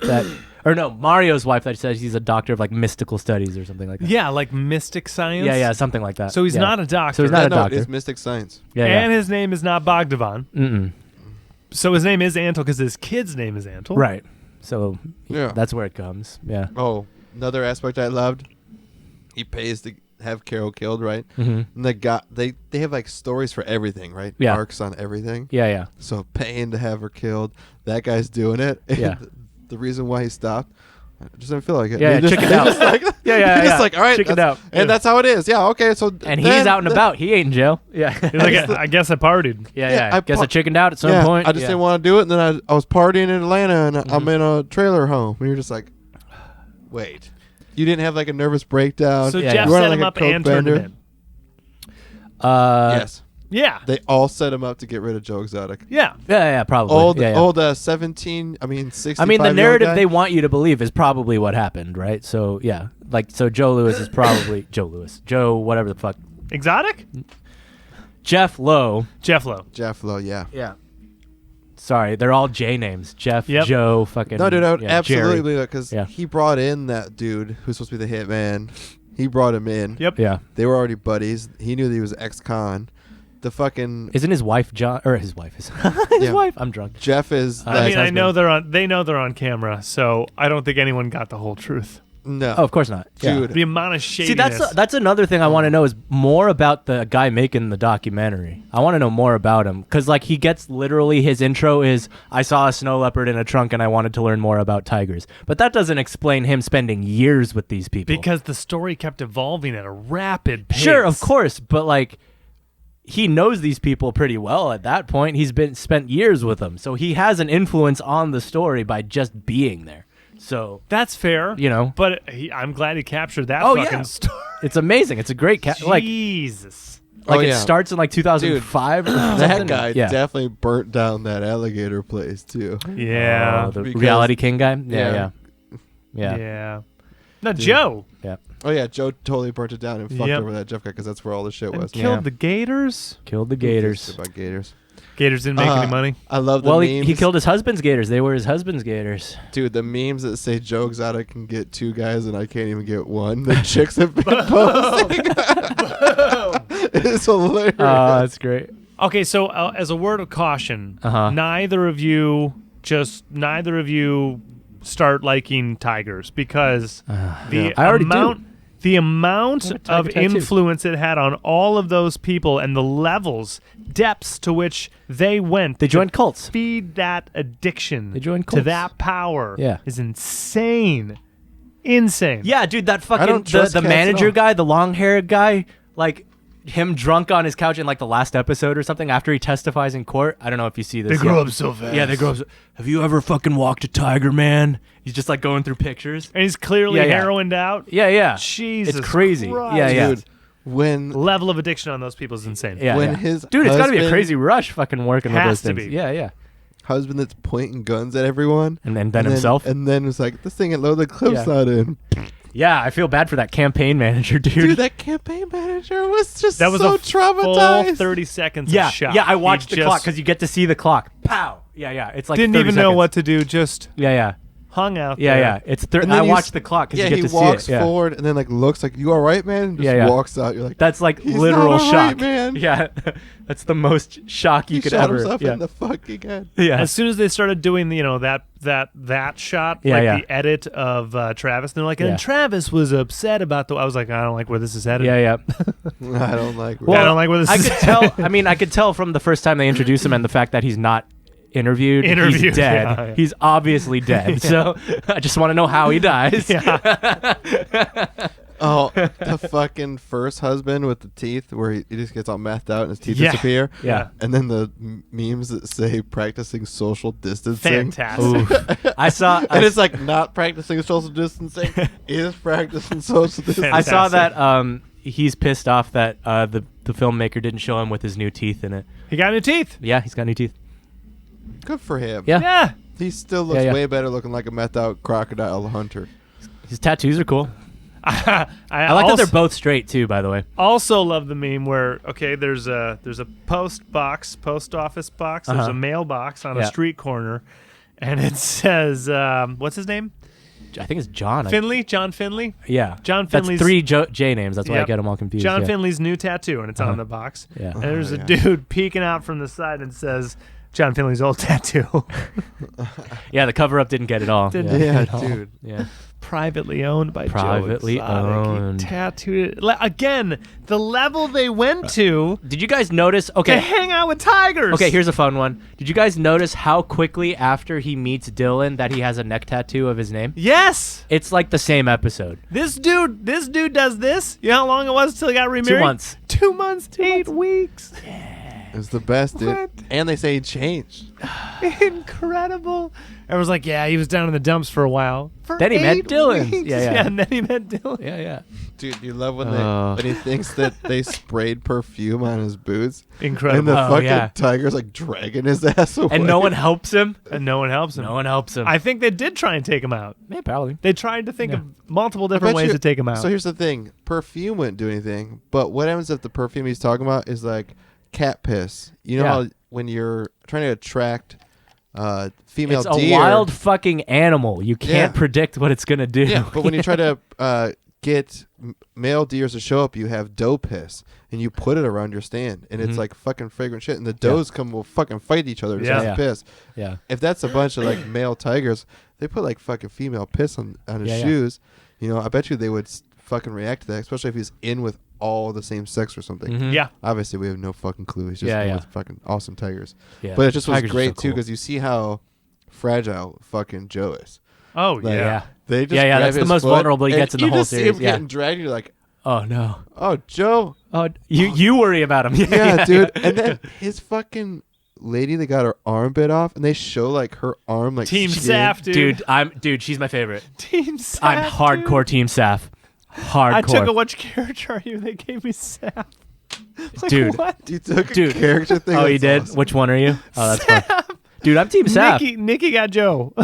S1: that, or no, Mario's wife that says he's a doctor of like mystical studies or something like that.
S2: Yeah, like mystic science.
S1: Yeah. Something like that.
S2: So he's
S1: Yeah.
S2: not a doctor.
S1: So he's not a
S3: No,
S1: doctor.
S3: it's Mystic Science.
S1: Yeah.
S2: And his name is not Bogdavan.
S1: Mm-mm.
S2: So his name is Antle because his kid's name is Antle.
S1: Right. So
S3: Yeah.
S1: that's where it comes. Yeah.
S3: Oh, another aspect I loved. He pays to have Carol killed, right?
S1: Mm-hmm.
S3: And they have like stories for everything, right?
S1: Yeah.
S3: Arcs on everything.
S1: Yeah.
S3: So paying to have her killed. That guy's doing it.
S1: Yeah.
S3: And the reason why he stopped, I just didn't feel like it.
S1: Yeah,
S3: He just-
S1: chickened
S3: he
S1: out.
S3: just like,
S1: Yeah.
S3: he's just like, all right,
S1: Chickened
S3: that's-
S1: out.
S3: and that's how it is. Yeah, okay. So
S1: And he's out and about. He ain't in jail. Yeah.
S2: He's like, I guess I partied.
S1: Yeah.
S3: I
S1: Guess I chickened out at some
S3: Yeah,
S1: point.
S3: I just didn't want to do it, and then I was partying in Atlanta, and I'm in a trailer home, and you're just like, wait, you didn't have like a nervous breakdown.
S2: So
S1: Yeah,
S2: Jeff
S3: you weren't
S2: set
S3: like
S2: him
S3: a
S2: up
S3: coke
S2: and turned him
S3: bender?
S2: in.
S3: Yes,
S2: Yeah.
S3: they all set him up to get rid of Joe Exotic.
S2: Yeah.
S1: Yeah, probably.
S3: Old,
S1: Yeah.
S3: 17. I mean, 65.
S1: I mean, the
S3: year old
S1: narrative
S3: guy.
S1: they want you to believe is probably what happened, right? So yeah, like so Joe Lewis is probably Joe whatever the fuck,
S2: Exotic?
S1: Jeff Lowe.
S2: Jeff Lowe.
S3: Jeff Lowe. Yeah.
S1: Yeah. Sorry, they're all J names. Jeff,
S2: Yep.
S1: Joe, fucking.
S3: No, dude, I would
S1: yeah,
S3: absolutely
S1: Jerry.
S3: believe it because
S1: Yeah.
S3: he brought in that dude who's supposed to be the hitman. He brought him in.
S2: Yep.
S1: Yeah.
S3: They were already buddies. He knew that he was ex-con. The fucking
S1: Isn't his wife John or his wife is his
S3: Yeah.
S1: wife? I'm drunk.
S3: Jeff is.
S1: I
S2: I
S3: like,
S2: mean, I
S1: husband.
S2: know they know they're on camera, so I don't think anyone got the whole truth.
S3: no,
S1: Oh, of course not. Yeah.
S3: dude.
S2: The amount of
S1: See,
S2: shadiness.
S1: that's another thing I want to know is more about the guy making the documentary. I want to know more about him because like he gets literally his intro is I saw a snow leopard in a trunk and I wanted to learn more about tigers, but that doesn't explain him spending years with these people.
S2: because the story kept evolving at a rapid pace.
S1: Sure, of course, but like he knows these people pretty well at that point. He's been spent years with them, so he has an influence on the story by just being there. So
S2: That's fair.
S1: you know,
S2: But I'm glad he captured that
S1: Oh,
S2: fucking
S1: yeah.
S2: story.
S1: it's amazing. It's a great like
S2: Jesus.
S3: Oh,
S1: it
S3: yeah.
S1: starts in like 2005. or
S3: That
S1: something.
S3: guy
S1: yeah.
S3: definitely burnt down that alligator place too.
S2: Yeah.
S1: Oh, the
S3: Because-
S1: reality king guy.
S3: Yeah.
S1: Yeah.
S2: No, Joe.
S3: Oh yeah, Joe totally burnt it down and fucked
S2: Yep.
S3: over that Jeff guy because that's where all the shit
S2: And
S3: was.
S2: killed
S1: Yeah.
S2: the gators.
S1: Killed the
S3: Who gives
S1: gators.
S3: about gators.
S2: Gators didn't make any money.
S3: I love the
S1: Well,
S3: memes.
S1: he killed his husband's gators. They were his husband's gators.
S3: Dude, the memes that say Joe Exotic can get 2 guys and I can't even get 1. The chicks have been posting. It's hilarious.
S1: Oh, that's great.
S2: Okay, so as a word of caution,
S1: Uh-huh.
S2: neither of you start liking tigers because the
S1: I already
S2: amount
S1: do.
S2: the amount
S1: I have a tiger
S2: of
S1: tattoo.
S2: influence it had on all of those people and the depths to which they went
S1: They
S2: to
S1: joined cults.
S2: feed that addiction
S1: They joined
S2: to
S1: cults.
S2: that power
S1: Yeah.
S2: is insane. Insane.
S1: Yeah, dude, that
S3: I
S1: fucking
S3: don't trust
S1: the
S3: cats at
S1: manager
S3: all.
S1: guy, the long-haired guy, like him drunk on his couch in like the last episode or something after he testifies in court. I don't know if you see this.
S2: They grow
S1: Yeah.
S2: up so fast.
S1: Yeah, they grow up. Have you ever fucking walked a tiger, man? He's just like going through pictures.
S2: And he's clearly
S1: Yeah, yeah.
S2: heroined out.
S1: Yeah.
S2: Jesus
S1: It's crazy.
S2: Christ.
S1: Yeah.
S3: Dude, when
S2: Level of addiction on those people is insane.
S1: Yeah,
S3: when
S1: yeah.
S3: his
S1: Dude, it's got to be a
S3: husband-
S1: crazy rush fucking working with
S2: Has
S1: those
S2: to
S1: things.
S2: be.
S1: Yeah.
S3: husband that's pointing guns at everyone.
S1: And then himself.
S3: And then it's like, this thing at Load the Clip's
S1: Yeah.
S3: not in.
S1: Yeah, I feel bad for that campaign manager, dude.
S3: Dude, that campaign manager was just
S2: That was
S3: so
S2: a full
S3: traumatized.
S2: 30 seconds
S1: yeah,
S2: of shot.
S1: yeah. I watched
S2: He
S1: the clock
S2: just
S1: because you get to see the clock. Pow. Yeah. It's like
S2: didn't
S1: 30
S2: even know
S1: seconds.
S2: what to do, just
S1: Yeah.
S2: hung out
S1: Yeah,
S2: there.
S1: yeah. It's
S3: And then
S1: I
S3: you
S1: watched
S3: s-
S1: the clock because
S3: Yeah,
S1: you
S3: he
S1: get to
S3: walks
S1: see it. Yeah.
S3: forward and then like looks like, you all right, man? And just
S1: Yeah.
S3: walks out. You're like,
S1: That's like
S3: He's
S1: literal
S3: not all
S1: shock,
S3: right, man.
S1: Yeah, that's the most shock you
S3: he
S1: could
S3: shot
S1: ever.
S3: himself
S1: Yeah.
S3: in the fucking head.
S1: Yeah.
S2: As soon as they started doing, that shot,
S1: Yeah,
S2: like
S1: yeah.
S2: the edit of Travis, and they're like,
S1: Yeah.
S2: and Travis was upset about I was like, I don't like where this is headed.
S1: Yeah.
S3: I don't like
S2: Well, I don't like where this
S1: I
S2: is
S1: could tell. I mean, I could tell from the first time they introduced him and the fact that he's not interviewed.
S2: Interviewed,
S1: He's dead.
S2: yeah.
S1: He's obviously dead. So I just want to know how he dies.
S3: Oh, the fucking first husband with the teeth where he just gets all methed out and his teeth
S2: Yeah.
S3: disappear.
S1: Yeah.
S3: And then the memes that say practicing social distancing.
S2: Fantastic.
S1: Ooh. I saw.
S3: And it's like not practicing social distancing is practicing social distancing.
S1: I saw
S2: Fantastic.
S1: that. He's pissed off that the filmmaker didn't show him with his new teeth in it.
S2: He got new teeth.
S1: Yeah, he's got new teeth.
S3: Good for him.
S1: Yeah.
S2: Yeah.
S3: He still looks
S1: Yeah.
S3: way better looking like a methed out crocodile hunter.
S1: His tattoos are cool. I like that they're both straight too. By the way.
S2: Also love the meme where there's a post office box. There's a mailbox on a street corner, and it says what's his name?
S1: I think it's John.
S2: John Finley.
S1: Yeah.
S2: John Finley's.
S1: That's 3 J names. That's why I get them all confused.
S2: John Finley's new tattoo, and it's on the box.
S1: Yeah.
S2: And there's a dude peeking out from the side and says John Finley's old tattoo.
S1: Yeah, the cover up didn't get it all.
S3: Dude.
S1: Yeah.
S2: Privately owned by
S1: Privately
S2: Joe Exotic.
S1: owned.
S2: He tattooed it. Again, the level they went to
S1: Did you guys notice? Okay.
S2: to hang out with tigers.
S1: Okay, here's a fun one. Did you guys notice how quickly after he meets Dylan that he has a neck tattoo of his name?
S2: Yes.
S1: It's like the same episode.
S2: This dude does this. You know how long it was till he got remarried?
S1: 2 months.
S2: 2 months, 8 weeks.
S3: It was the best, dude.
S2: What?
S3: And they say he changed.
S2: Incredible. Everyone's like, yeah, he was down in the dumps for a while.
S1: Then he met
S2: 8
S1: Dylan.
S2: weeks.
S1: Yeah.
S2: And then he met Dylan.
S1: Yeah.
S3: Dude, you love when he thinks that they sprayed perfume on his boots.
S2: Incredible.
S3: And the
S1: Oh,
S3: fucking
S1: yeah.
S3: tiger's like dragging his ass away.
S1: And no one helps him.
S2: And no one helps him.
S1: No one helps him.
S2: I think they did try and take him out.
S1: Yeah, probably.
S2: They tried to think
S1: Yeah.
S2: of multiple
S3: I
S2: different
S3: bet
S2: ways
S3: you-
S2: to take him out.
S3: So here's the thing. Perfume wouldn't do anything. But what happens if the perfume he's talking about is like cat piss? You know how when you're trying to attract female
S1: It's a
S3: deer.
S1: wild fucking animal. You can't predict what it's gonna do.
S3: Yeah, but when you try to get male deers to show up, you have doe piss, and you put it around your stand, and it's like fucking fragrant shit, and the does will fucking fight each other to
S2: Yeah.
S3: piss.
S1: Yeah.
S3: If that's a bunch of like male tigers, they put like fucking female piss on his
S1: Yeah.
S3: shoes. You know, I bet you they would fucking react to that, especially if he's in with all the same sex or something.
S1: Mhm.
S2: yeah.
S3: Obviously, we have no fucking clue. He's just
S1: Yeah,
S3: in
S1: yeah.
S3: with fucking awesome tigers.
S1: Yeah.
S3: But it just was
S1: Tigers are
S3: great
S1: so
S3: too
S1: cool.
S3: because you see how fragile fucking Joe is.
S2: Oh,
S3: Like,
S2: yeah.
S3: They just
S1: Yeah,
S3: grab
S1: that's the
S3: his
S1: most
S3: foot,
S1: vulnerable he
S3: and
S1: gets in the
S3: you
S1: whole
S3: just see
S1: series,
S3: him
S1: yeah.
S3: getting dragged. You're like,
S1: Oh no.
S3: oh, Joe.
S1: Oh, you worry about him.
S3: Yeah, dude. And then his fucking lady that got her arm bit off, and they show like her arm like
S2: Team
S3: skin.
S2: Saff, dude.
S1: Dude, she's my favorite.
S2: Team Saff.
S1: I'm hardcore Team Saff. Hardcore.
S2: I took a which character are you? They gave me Saff. Like,
S1: Dude.
S2: What?
S3: You took a
S1: Dude.
S3: character thing.
S1: Oh, you
S3: that's
S1: did?
S3: awesome.
S1: Which one are you? Oh, that's fun. Dude, I'm Team Saff.
S2: Nikki got Joe.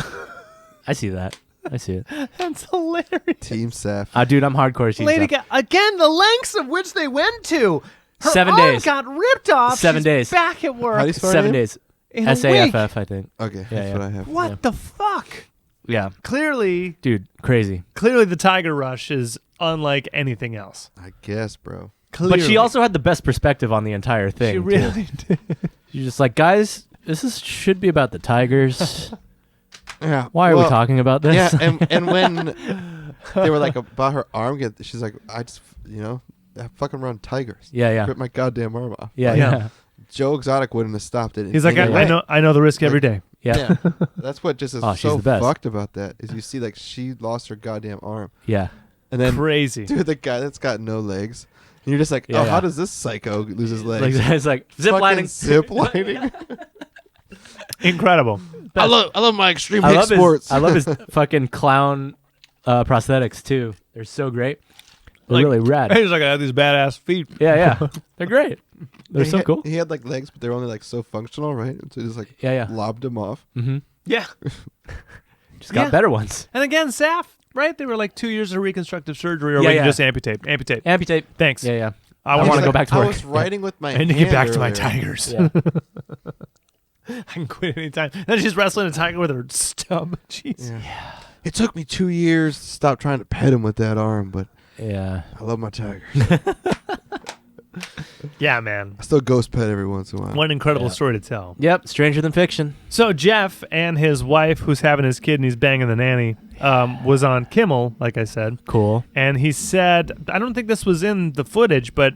S1: I see that. I see it.
S2: That's hilarious.
S3: Team Saff.
S1: Dude, I'm hardcore Team
S2: Lady
S1: Saff.
S2: got again the lengths of which they went to. Her
S1: 7
S2: arm
S1: days.
S2: got ripped off.
S1: 7
S2: She's
S1: days.
S2: Back at work.
S3: How do you spell her
S1: 7
S3: name?
S1: days.
S2: In a week.
S1: SAFF, I think.
S3: Okay, that's
S1: yeah.
S3: what I have.
S2: What
S1: Yeah.
S2: the fuck?
S1: Yeah.
S2: Clearly,
S1: Crazy.
S2: the Tiger Rush is unlike anything else.
S3: I guess, bro.
S1: But she also had the best perspective on the entire thing.
S2: She
S1: too.
S2: really did.
S1: She's just like, guys, should be about the Tigers.
S3: Yeah.
S1: Why are we talking about this?
S3: Yeah, and when they were like about her arm, she's like, I just, I fucking run tigers.
S1: Yeah.
S3: Rip my goddamn arm off.
S1: Yeah.
S3: Joe Exotic wouldn't have stopped it.
S2: He's like,
S3: anyway.
S2: I know the risk every day.
S1: Yeah.
S3: That's what just is
S1: Oh, she's
S3: so
S1: the best.
S3: fucked about that is you see like she lost her goddamn arm,
S1: Yeah.
S3: and then
S2: Crazy.
S3: dude, the guy that's got no legs, and you're just like,
S1: Yeah,
S3: how does this psycho lose his
S1: Like,
S3: legs?
S1: it's like zip
S3: Fucking
S1: lining.
S3: zip lining.
S2: Incredible.
S3: I love my extreme
S1: I
S3: big
S1: love
S3: sports.
S1: I love his fucking clown prosthetics too. They're so great. They're really rad.
S2: He's like, I have these badass feet.
S1: Yeah. They're great. They're so cool.
S3: He had like legs, but they're only like so functional, right? So he just like
S1: Yeah.
S3: lobbed him off.
S1: Mm-hmm.
S2: Yeah.
S1: Just got
S2: Yeah.
S1: better ones.
S2: And again, Saff, right? They were like 2 years of reconstructive surgery, or
S1: Yeah,
S2: we can
S1: yeah.
S2: just amputate.
S1: Amputate.
S2: Thanks.
S1: Yeah.
S2: I
S1: wanna
S2: want
S1: go back to
S3: I
S1: work.
S3: was writing with my
S2: I need to get
S3: hand
S2: back to my
S3: earlier.
S2: tigers.
S1: Yeah.
S2: I can quit anytime. Then she's wrestling a tiger with her stub. Jeez.
S3: Yeah. It took me 2 years to stop trying to pet him with that arm, but
S1: Yeah.
S3: I love my tigers.
S2: Yeah, man.
S3: I still ghost pet every once in a while.
S2: What an incredible
S1: Yeah.
S2: story to tell.
S1: Yep. Stranger than fiction.
S2: So Jeff and his wife, who's having his kid and he's banging the nanny, was on Kimmel, like I said.
S1: Cool.
S2: And he said, I don't think this was in the footage, but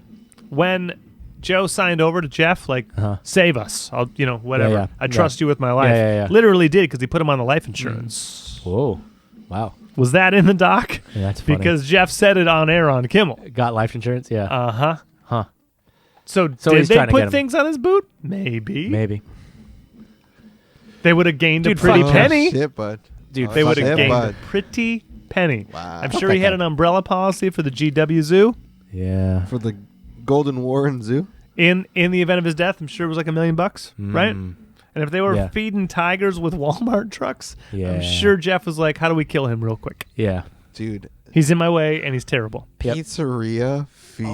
S2: when Joe signed over to Jeff, like, save us. I'll, whatever.
S1: Yeah.
S2: I trust you with my life.
S1: Yeah.
S2: Literally did, because he put him on the life insurance.
S1: Whoa. Wow.
S2: Was that in the doc?
S1: Yeah, that's funny.
S2: Because Jeff said it on air on Kimmel.
S1: Got life insurance. Yeah.
S2: Uh-huh.
S1: Huh.
S2: So
S1: So
S2: did
S1: he's
S2: they
S1: trying to get
S2: put
S1: him.
S2: things on his boot? Maybe.
S1: Maybe.
S2: They would have gained
S1: Dude,
S2: a pretty
S1: fuck
S2: penny.
S3: Shit, bud.
S1: Dude,
S2: They would have
S3: shit,
S2: gained
S3: bud.
S2: a pretty penny.
S3: Wow.
S2: I'm sure he had an umbrella policy for the GW Zoo.
S1: Yeah.
S3: For the Golden Warren Zoo.
S2: In the event of his death, I'm sure it was like $1 million, right?
S1: Mm.
S2: And if they were
S1: Yeah.
S2: feeding tigers with Walmart trucks,
S1: Yeah.
S2: I'm sure Jeff was like, how do we kill him real quick?
S1: Yeah.
S3: Dude,
S2: He's in my way, and he's terrible.
S1: Yep.
S3: Pizzeria feet.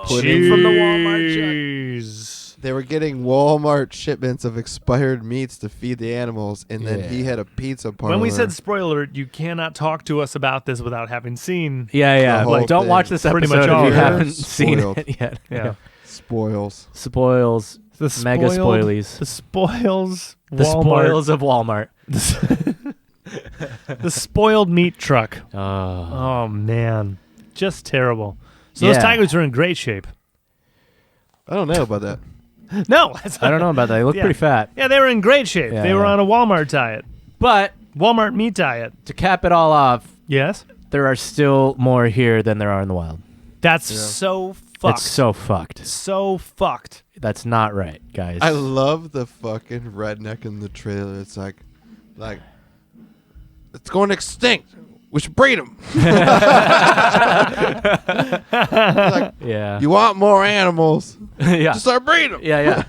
S1: Shit from the Walmart check.
S2: Jeez.
S3: They were getting Walmart shipments of expired meats to feed the animals, and then he had a pizza parlor.
S2: When we said spoiler, you cannot talk to us about this without having seen.
S1: Yeah.
S3: The
S1: Like,
S3: whole
S1: don't
S3: thing.
S1: watch this
S2: Pretty
S1: episode
S2: much
S1: if
S2: all
S1: you
S2: of it.
S1: haven't seen
S3: Spoiled.
S1: it yet.
S2: Yeah.
S3: spoils.
S1: Spoils.
S2: The
S1: Mega
S2: spoiled-
S1: spoilies.
S2: The spoils.
S1: The
S2: Walmart.
S1: spoils of Walmart.
S2: The spoiled meat truck.
S1: Oh.
S2: Oh man, just terrible. So those
S1: Yeah.
S2: tigers are in great shape.
S3: I don't know about that.
S2: No,
S1: I don't know about that. They look
S2: Yeah.
S1: pretty fat.
S2: Yeah, they were in great shape.
S1: Yeah,
S2: they were
S1: yeah.
S2: on a Walmart diet,
S1: But
S2: Walmart meat diet.
S1: to cap it all off,
S2: Yes,
S1: there are still more here than there are in the wild.
S2: that's so fucked.
S1: It's so fucked.
S2: So fucked.
S1: That's not right, guys.
S3: I love the fucking redneck in the trailer. It's like, it's going extinct. We should breed them. Like,
S1: yeah.
S3: you want more animals?
S1: yeah.
S3: Just start breeding them.
S1: Yeah.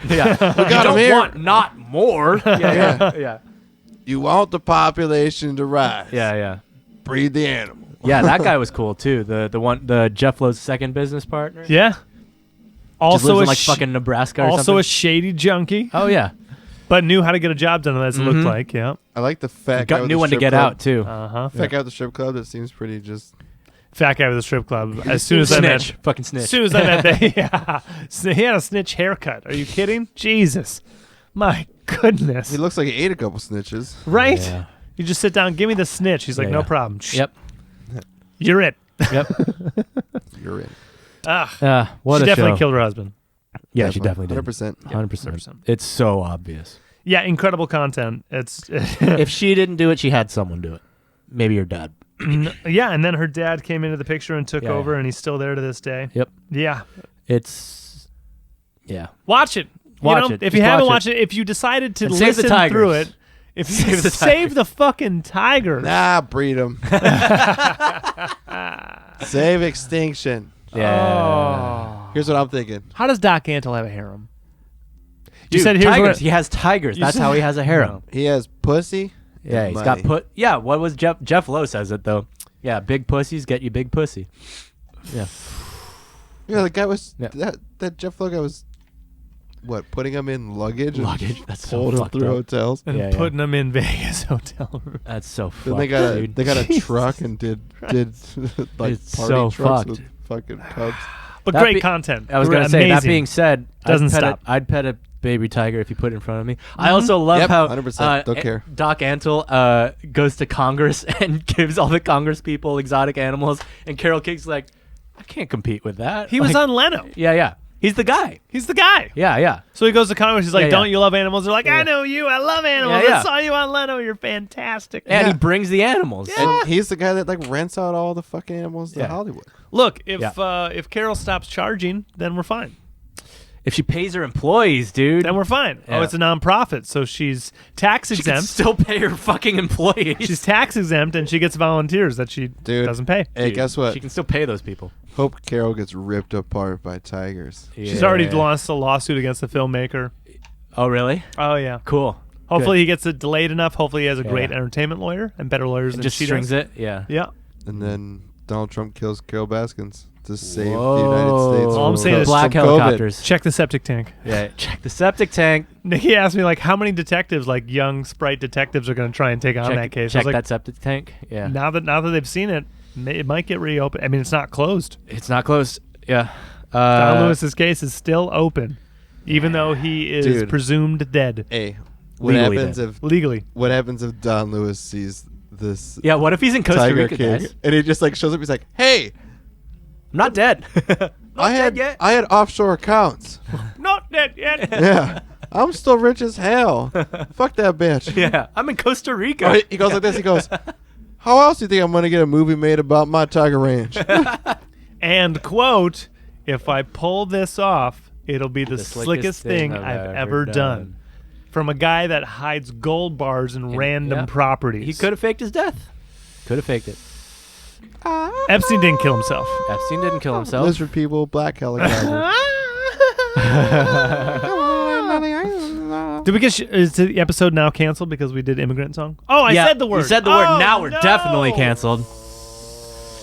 S1: Yeah.
S3: We got them here.
S1: Want not more. Yeah.
S3: You want the population to rise.
S1: Yeah.
S3: Breed the animal.
S1: Yeah, that guy was cool too. The Jeff Lowe's second business partner.
S2: Yeah.
S1: Just
S2: Also
S1: lives
S2: a
S1: in like fucking Nebraska or
S2: also
S1: something.
S2: a shady junkie,
S1: Oh yeah.
S2: but knew how to get a job done. As it looked like. Yeah.
S3: I like the fat guy
S1: Got
S3: with
S1: new
S3: the
S1: one to
S3: strip
S1: get
S3: club.
S1: out too.
S2: Huh.
S3: Fat guy with the strip club that seems pretty just...
S2: Fat guy with a strip club. As soon as I met.
S1: Snitch. Fucking snitch.
S2: As soon as I met that, yeah. So he had a snitch haircut. Are you kidding? Jesus. My goodness.
S3: He looks like he ate a couple snitches.
S2: Right?
S1: Yeah.
S2: You just sit down, give me the snitch. He's like,
S1: Yeah,
S2: no
S1: yeah.
S2: problem. Shh.
S1: Yep.
S2: You're it.
S1: Yep.
S3: You're in.
S1: What
S2: She
S1: a
S2: definitely
S1: show.
S2: killed her husband.
S1: Yeah, she definitely did.
S3: 100%.
S1: 100%. It's so obvious.
S2: Yeah, incredible content. It's
S1: If she didn't do it, she had someone do it. Maybe your dad.
S2: yeah, and then her dad came into the picture and took
S1: Yeah,
S2: over,
S1: yeah.
S2: and he's still there to this day.
S1: Yep.
S2: Yeah,
S1: It's
S2: watch it.
S1: Watch it.
S2: If
S1: Just
S2: you haven't
S1: watch
S2: watched it, if you decided to
S1: And save the
S2: listen through
S1: tigers.
S2: it, if you
S1: Save the
S2: save
S1: tigers.
S2: the fucking tigers.
S3: Nah, breed them. Save extinction.
S1: yeah.
S3: Here's what I'm thinking.
S2: How does Doc Antle have a harem?
S1: Dude,
S2: you said here's
S1: tigers.
S2: what.
S1: He has tigers.
S2: You
S1: That's
S2: said-
S1: how he has a harem.
S3: He has pussy.
S1: Yeah,
S3: and
S1: he's got
S3: money.
S1: put. Yeah, what was Jeff Lowe says it though. Yeah, big pussies get you big pussy. Yeah.
S3: Yeah, the guy was
S1: Yeah.
S3: that Jeff Lowe guy was what, putting him in luggage?
S1: Luggage.
S3: And
S1: That's so
S3: pulled him
S1: fucked
S3: through
S1: up.
S3: hotels.
S2: And
S1: Yeah, yeah.
S2: putting them in Vegas hotel room.
S1: That's so
S3: Then
S1: fucked,
S3: they got
S1: dude.
S3: a
S2: Jesus
S3: truck and did like
S1: It's
S3: party
S1: so
S3: trucks
S1: fucked.
S3: with fucking tubs.
S2: But
S1: That
S2: great
S1: be-
S2: content.
S1: I was gonna say. That
S2: Amazing.
S1: being said,
S2: Doesn't
S1: I'd pet
S2: stop.
S1: I'd pet a baby tiger if you put it in front of me. I also love
S3: Yep,
S1: how
S3: 100%. Don't care.
S1: Doc Antle goes to Congress and gives all the Congress people exotic animals, and Carol King's like, I can't compete with that.
S2: He was
S1: Like,
S2: on Leno.
S1: Yeah. He's the guy.
S2: He's the guy.
S1: Yeah.
S2: So he goes to Congress. He's like,
S1: Yeah,
S2: "Don't
S1: yeah.
S2: you love animals?" They're like,
S1: Yeah.
S2: "I know you. I love animals.
S1: Yeah, yeah.
S2: I saw you on Leno. You're fantastic."
S1: And
S3: Yeah.
S1: he brings the animals.
S2: Yeah.
S3: And he's the guy that like rents out all the fucking animals to
S1: Yeah.
S3: Hollywood.
S2: Look, if Carol stops charging, then we're fine.
S1: If she pays her employees, dude,
S2: Then we're fine.
S1: Yeah.
S2: Oh, it's a nonprofit, so she's tax
S1: she can
S2: exempt.
S1: still pay her fucking employees.
S2: She's tax exempt, and she gets volunteers that she
S3: Dude.
S2: doesn't pay.
S3: Hey, guess what?
S1: She can still pay those people.
S3: Hope Carol gets ripped apart by tigers.
S2: She's already lost a lawsuit against the filmmaker.
S1: Oh, really?
S2: Oh yeah.
S1: Cool.
S2: Hopefully he gets it delayed enough. Hopefully he has a great
S1: Yeah.
S2: entertainment lawyer and better lawyers
S1: And
S2: than
S1: just
S2: she
S1: strings
S2: does.
S1: it. Yeah.
S2: Yeah.
S3: And then Donald Trump kills Carol Baskins to save
S1: Whoa.
S3: the United States.
S2: All I'm
S3: from
S2: saying
S3: co-
S2: is
S1: black
S3: from COVID.
S1: helicopters.
S2: Check the septic tank.
S1: Yeah. Check the septic tank.
S2: Nikki asked me like how many detectives, like young sprite detectives, are going to try and take on that case. I
S1: Check
S2: was like,
S1: that septic tank. Yeah.
S2: now that they've seen it, it might get reopened. I mean, it's not closed.
S1: It's not close. Yeah.
S2: Don Lewis's case is still open, even though he is
S3: Dude.
S2: presumed dead
S3: Hey, what
S1: Legally
S3: happens
S1: dead.
S3: if
S2: legally.
S3: Don Lewis sees this
S1: Yeah. What if he's in Costa
S3: Tiger
S1: Rica,
S3: King
S1: guys?
S3: and he just like shows up? He's like, "Hey,
S1: I'm not dead.
S3: I had offshore accounts.
S2: Not dead yet.
S3: Yeah, I'm still rich as hell. Fuck that bitch."
S1: Yeah. I'm in Costa Rica.
S3: Oh, he goes like this. He goes, "How else do you think I'm gonna get a movie made about my tiger ranch?"
S2: And quote, "If I pull this off, it'll be the,
S1: The
S2: slickest thing I've ever done." From a guy that hides gold bars in random
S1: yeah.
S2: properties.
S1: He could have faked his death. Could have faked it.
S2: Epstein didn't kill himself.
S1: Epstein didn't kill himself.
S3: Lizard people, black helicopter.
S2: Did we get? Is the episode now canceled because we did immigrant song? Oh, I
S1: Yeah,
S2: said the word.
S1: You said the word.
S2: Oh,
S1: Now we're
S2: no.
S1: definitely canceled.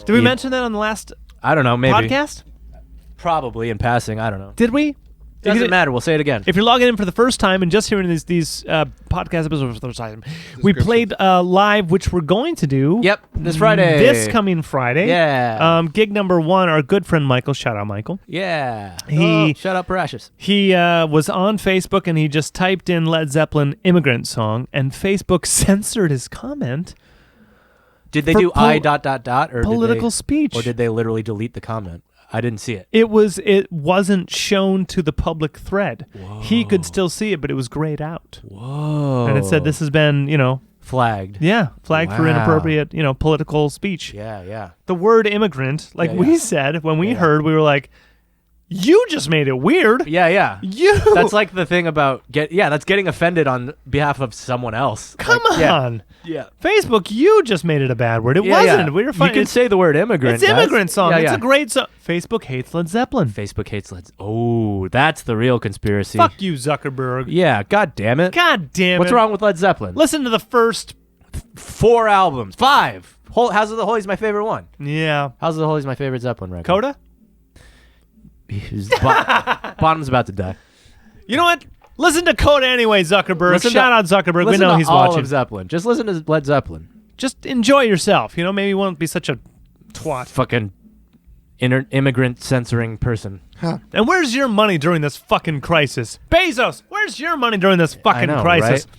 S2: Did we mention that on the last
S1: I don't know, maybe.
S2: podcast?
S1: Probably in passing. I don't know.
S2: Did we?
S1: Doesn't matter. We'll say it again.
S2: If you're logging in for the first time and just hearing these podcast episodes for the first time, we played live, which we're going to do.
S1: Yep, this Friday.
S2: This coming Friday.
S1: Yeah.
S2: Gig number 1, our good friend Michael. Shout out, Michael.
S1: Yeah.
S2: Shut
S1: up, Precious.
S2: He was on Facebook and he just typed in Led Zeppelin Immigrant Song, and Facebook censored his comment.
S1: Did they
S2: For
S1: do or
S2: political speech?
S1: Or did they literally delete the comment? I didn't see it.
S2: It wasn't shown to the public thread. Whoa. He could still see it, but it was grayed out.
S1: Whoa.
S2: And it said this has been,
S1: flagged.
S2: Yeah, flagged for inappropriate, political speech.
S1: Yeah.
S2: The word immigrant, like we said, when we heard, we were like, you just made it weird.
S1: Yeah.
S2: You.
S1: That's like the thing about that's getting offended on behalf of someone else.
S2: Come on.
S1: Yeah.
S2: Facebook, you just made it a bad word. It wasn't. We were fine.
S1: You can say the word immigrant.
S2: It's immigrant song.
S1: Yeah,
S2: it's a great song. Facebook hates Led Zeppelin.
S1: Facebook hates Led Zeppelin. Oh, that's the real conspiracy.
S2: Fuck you, Zuckerberg.
S1: Yeah, god damn it.
S2: What's
S1: wrong with Led Zeppelin?
S2: Listen to the first
S1: 4 albums. 5. House of the Holy is my favorite one.
S2: Yeah.
S1: House of the Holy is my favorite Zeppelin record.
S2: Coda?
S1: Bottom's about to die.
S2: You know what? Listen to Coda anyway, Zuckerberg. Shout out Zuckerberg. We know
S1: to
S2: he's
S1: all
S2: watching.
S1: Of Zeppelin. Just listen to Led Zeppelin.
S2: Just enjoy yourself. Maybe you won't be such a twat.
S1: Fucking immigrant censoring person.
S3: Huh.
S2: And where's your money during this fucking crisis? Bezos, where's your money during this fucking crisis?
S1: Right?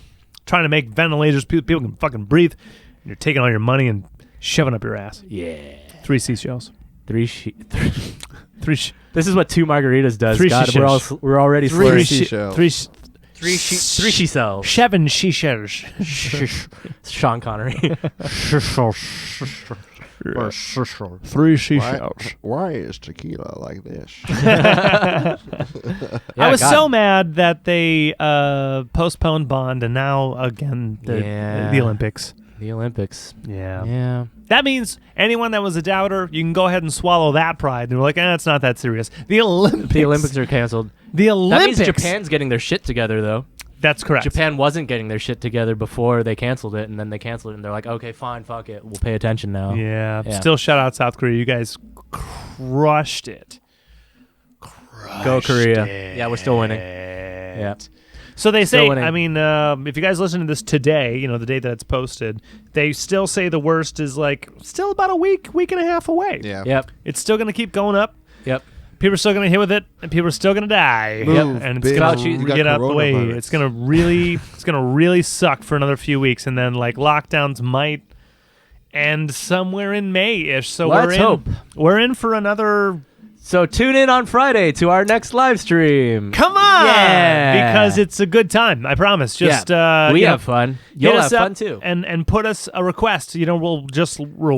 S2: Trying to make ventilators, people can fucking breathe. And you're taking all your money and shoving up your ass.
S1: Yeah.
S2: 3 seashells.
S1: 3
S2: 3
S1: This is what 2 margaritas does.
S2: 3
S1: God, we're already
S3: 3
S1: slurring.
S3: seashells.
S2: 3
S1: she sells.
S2: 7 seashells.
S1: Sean Connery.
S2: 3 seashells.
S3: Why is tequila like this?
S2: I was so mad that they postponed Bond and now again the Olympics.
S1: The Olympics.
S2: Yeah. That means anyone that was a doubter, you can go ahead and swallow that pride. And we're like, it's not that serious. The Olympics
S1: are canceled.
S2: The Olympics.
S1: That means Japan's getting their shit together, though.
S2: That's correct.
S1: Japan wasn't getting their shit together before they canceled it, and then they canceled it, and they're like, okay, fine, fuck it. We'll pay attention now.
S2: Yeah. Still shout out South Korea. You guys crushed it.
S1: Go Korea. Yeah, we're still winning. Yeah.
S2: So they say, if you guys listen to this today, the day that it's posted, they still say the worst is still about a week and a half away.
S3: Yeah.
S1: Yep.
S2: It's still going to keep going up.
S1: Yep.
S2: People are still going to hit with it, and people are still going to die.
S3: Move,
S2: and it's going to get out the way.
S3: coronavirus.
S2: It's going to really suck for another few weeks, and then lockdowns might end somewhere in May-ish. So
S1: Let's hope.
S2: We're in for another.
S1: So tune in on Friday to our next live stream.
S2: Come on,
S1: Yeah.
S2: because it's a good time. I promise. Just
S1: we have fun. You'll have fun too.
S2: and put us a request. We'll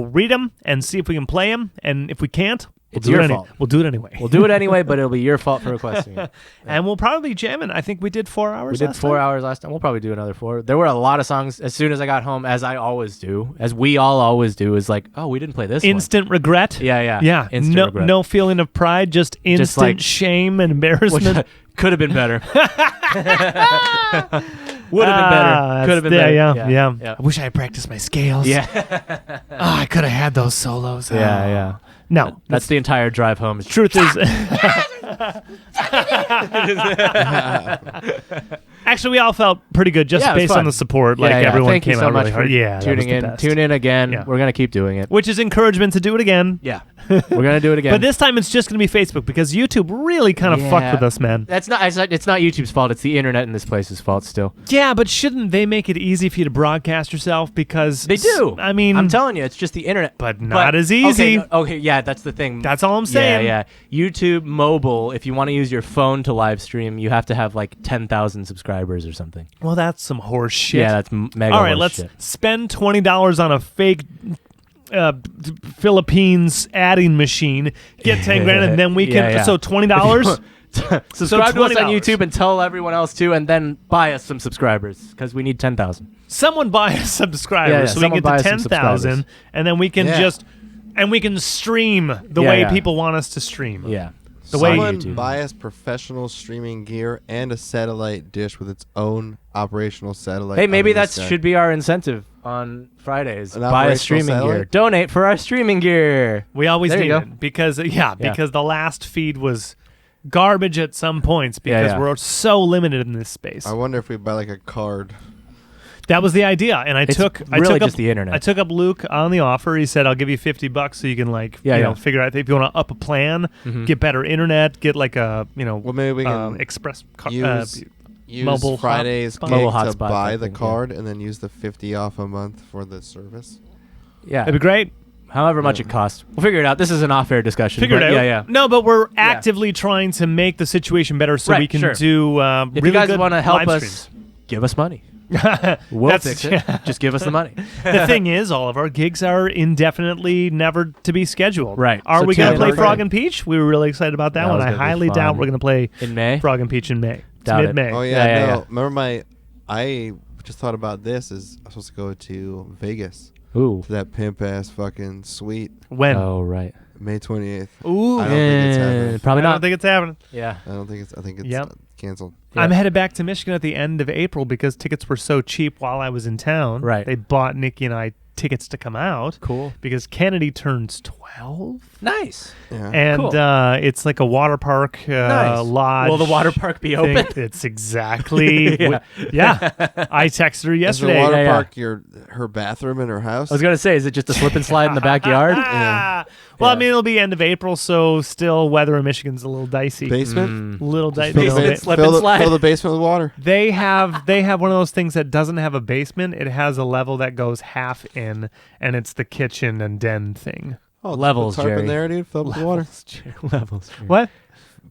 S2: read them and see if we can play them, and if we can't.
S1: It's your fault.
S2: We'll do it anyway.
S1: We'll do it anyway, but it'll be your fault for requesting it.
S2: And we'll probably jam it. I think we did 4 hours.
S1: We did 4 hours last time. We'll probably do another 4. There were a lot of songs as soon as I got home, as I always do, as we all always do, is like, oh, we didn't play this
S2: Instant regret.
S1: Yeah. Instant regret.
S2: No feeling of pride, just instant shame and embarrassment.
S1: Could have been better. Would have been better. Could have been better.
S2: Yeah. I wish I had practiced my scales.
S1: Yeah.
S2: I could have had those solos.
S1: Yeah.
S2: No,
S1: that's the entire drive home.
S2: Truth is, actually, we all felt pretty good just based on the support. Everyone
S1: Thank
S2: came
S1: you so
S2: out
S1: much
S2: really
S1: for
S2: hard. Yeah,
S1: tuning in. Tune in again.
S2: Yeah.
S1: We're gonna keep doing it.
S2: Which is encouragement to do it again.
S1: Yeah, we're gonna do it again.
S2: But this time it's just gonna be Facebook because YouTube really kind of fucked with us, man.
S1: It's not YouTube's fault. It's the internet in this place's fault still.
S2: Yeah, but shouldn't they make it easy for you to broadcast yourself? Because
S1: they do.
S2: I mean,
S1: I'm telling you, it's just the internet,
S2: but not as easy.
S1: Okay, yeah, that's the thing.
S2: That's all I'm saying.
S1: Yeah. YouTube mobile. If you want to use your phone to live stream, you have to have 10,000 subscribers or something.
S2: Well, that's some horse shit.
S1: Yeah, that's mega.
S2: All right,
S1: horse
S2: let's
S1: shit.
S2: spend $20 on a fake Philippines adding machine. Get 10 grand, and then we can.
S1: Yeah.
S2: So $20.
S1: Subscribe to us on YouTube and tell everyone else too, and then buy us some subscribers because we need 10,000.
S2: Someone buy us subscribers so we can get to 10,000, and then we can we can stream the way people want us to stream.
S1: Yeah.
S3: Someone buy us professional streaming gear and a satellite dish with its own operational satellite.
S1: Hey, maybe that should be our incentive on Fridays.
S3: An
S1: Buy a
S3: operational
S1: streaming gear.
S3: satellite?
S1: Donate for our streaming gear.
S2: We always
S1: There
S2: do
S1: you go.
S2: it because the last feed was garbage at some points because
S1: yeah.
S2: we're so limited in this space.
S3: I wonder if we buy like a card.
S2: That was the idea, and I
S1: It's
S2: took
S1: really
S2: up
S1: just the internet.
S2: I took up Luke on the offer. He said, "I'll give you $50 so you can figure out if you want to up a plan, get better internet, get like a
S3: Well, maybe we can
S2: express
S3: use
S2: mobile
S3: Friday's
S2: hotspot.
S3: gig
S1: Mobile
S3: to
S1: hotspot,
S3: buy
S1: I
S3: the
S1: think, yeah.
S3: card and then use the 50 off a month for the service.
S1: Yeah.
S2: That'd be great.
S1: However much it costs. We'll figure it out. This is an off-air discussion.
S2: Figure it
S1: but
S2: out.
S1: Yeah, yeah.
S2: No, but we're actively trying to make the situation better so
S1: Right,
S2: we can
S1: sure.
S2: do
S1: If
S2: really
S1: you guys
S2: good
S1: want to help
S2: live
S1: us,
S2: streams.
S1: give us money. We'll
S2: That's-
S1: fix it. Just give us the money.
S2: The thing is, all of our gigs are indefinitely never to be scheduled.
S1: Right.
S2: Are
S1: So
S2: we going to
S3: tune
S2: play
S3: in.
S2: Frog and Peach? We were really excited about that
S1: That
S2: one.
S1: was
S2: I
S1: gonna be
S2: highly
S1: fun.
S2: doubt we're going to play
S1: In May?
S2: Frog and Peach in May. It's
S1: Doubt it.
S2: mid-May.
S3: Oh
S1: Yeah, yeah, yeah.
S3: Remember I just thought about this. I'm supposed to go to Vegas
S1: Ooh.
S3: to that pimp ass fucking suite,
S2: When?
S1: Oh, right.
S3: May 28th.
S2: Ooh.
S3: I don't think it's happening.
S1: Probably
S2: I
S1: not.
S2: don't think it's happening.
S1: Yeah.
S3: I think it's
S2: Yep.
S3: canceled.
S1: Yeah.
S2: I'm headed back to Michigan at the end of April because tickets were so cheap while I was in town.
S1: Right.
S2: They bought Nikki and I tickets to come out
S1: Cool.
S2: because Kennedy turns 12.
S1: Nice.
S3: Yeah.
S2: And
S1: Cool.
S2: it's like a water park
S1: Nice.
S2: lodge.
S1: Will the water park be
S2: thing.
S1: open?
S2: It's exactly.
S1: Yeah.
S2: Yeah. I texted her
S3: Is the
S2: yesterday.
S3: water
S1: Yeah, yeah.
S3: park her bathroom in her house?
S1: I was going to say, is it just a slip and slide in the backyard?
S2: Ah. Well, I
S1: Yeah.
S2: mean, it'll be end of April, so still weather in Michigan's a little dicey.
S3: Basement?
S2: Little
S3: Fill
S2: dicey.
S3: the,
S1: Slip and slide.
S3: fill the basement with water.
S2: They have one of those things that doesn't have a basement. It has a level that goes half in, and it's the kitchen and den thing.
S3: Oh, just
S1: Levels,
S3: put a tarp
S1: Jerry.
S3: in there, dude. Fill it with water.
S1: Levels.
S2: What?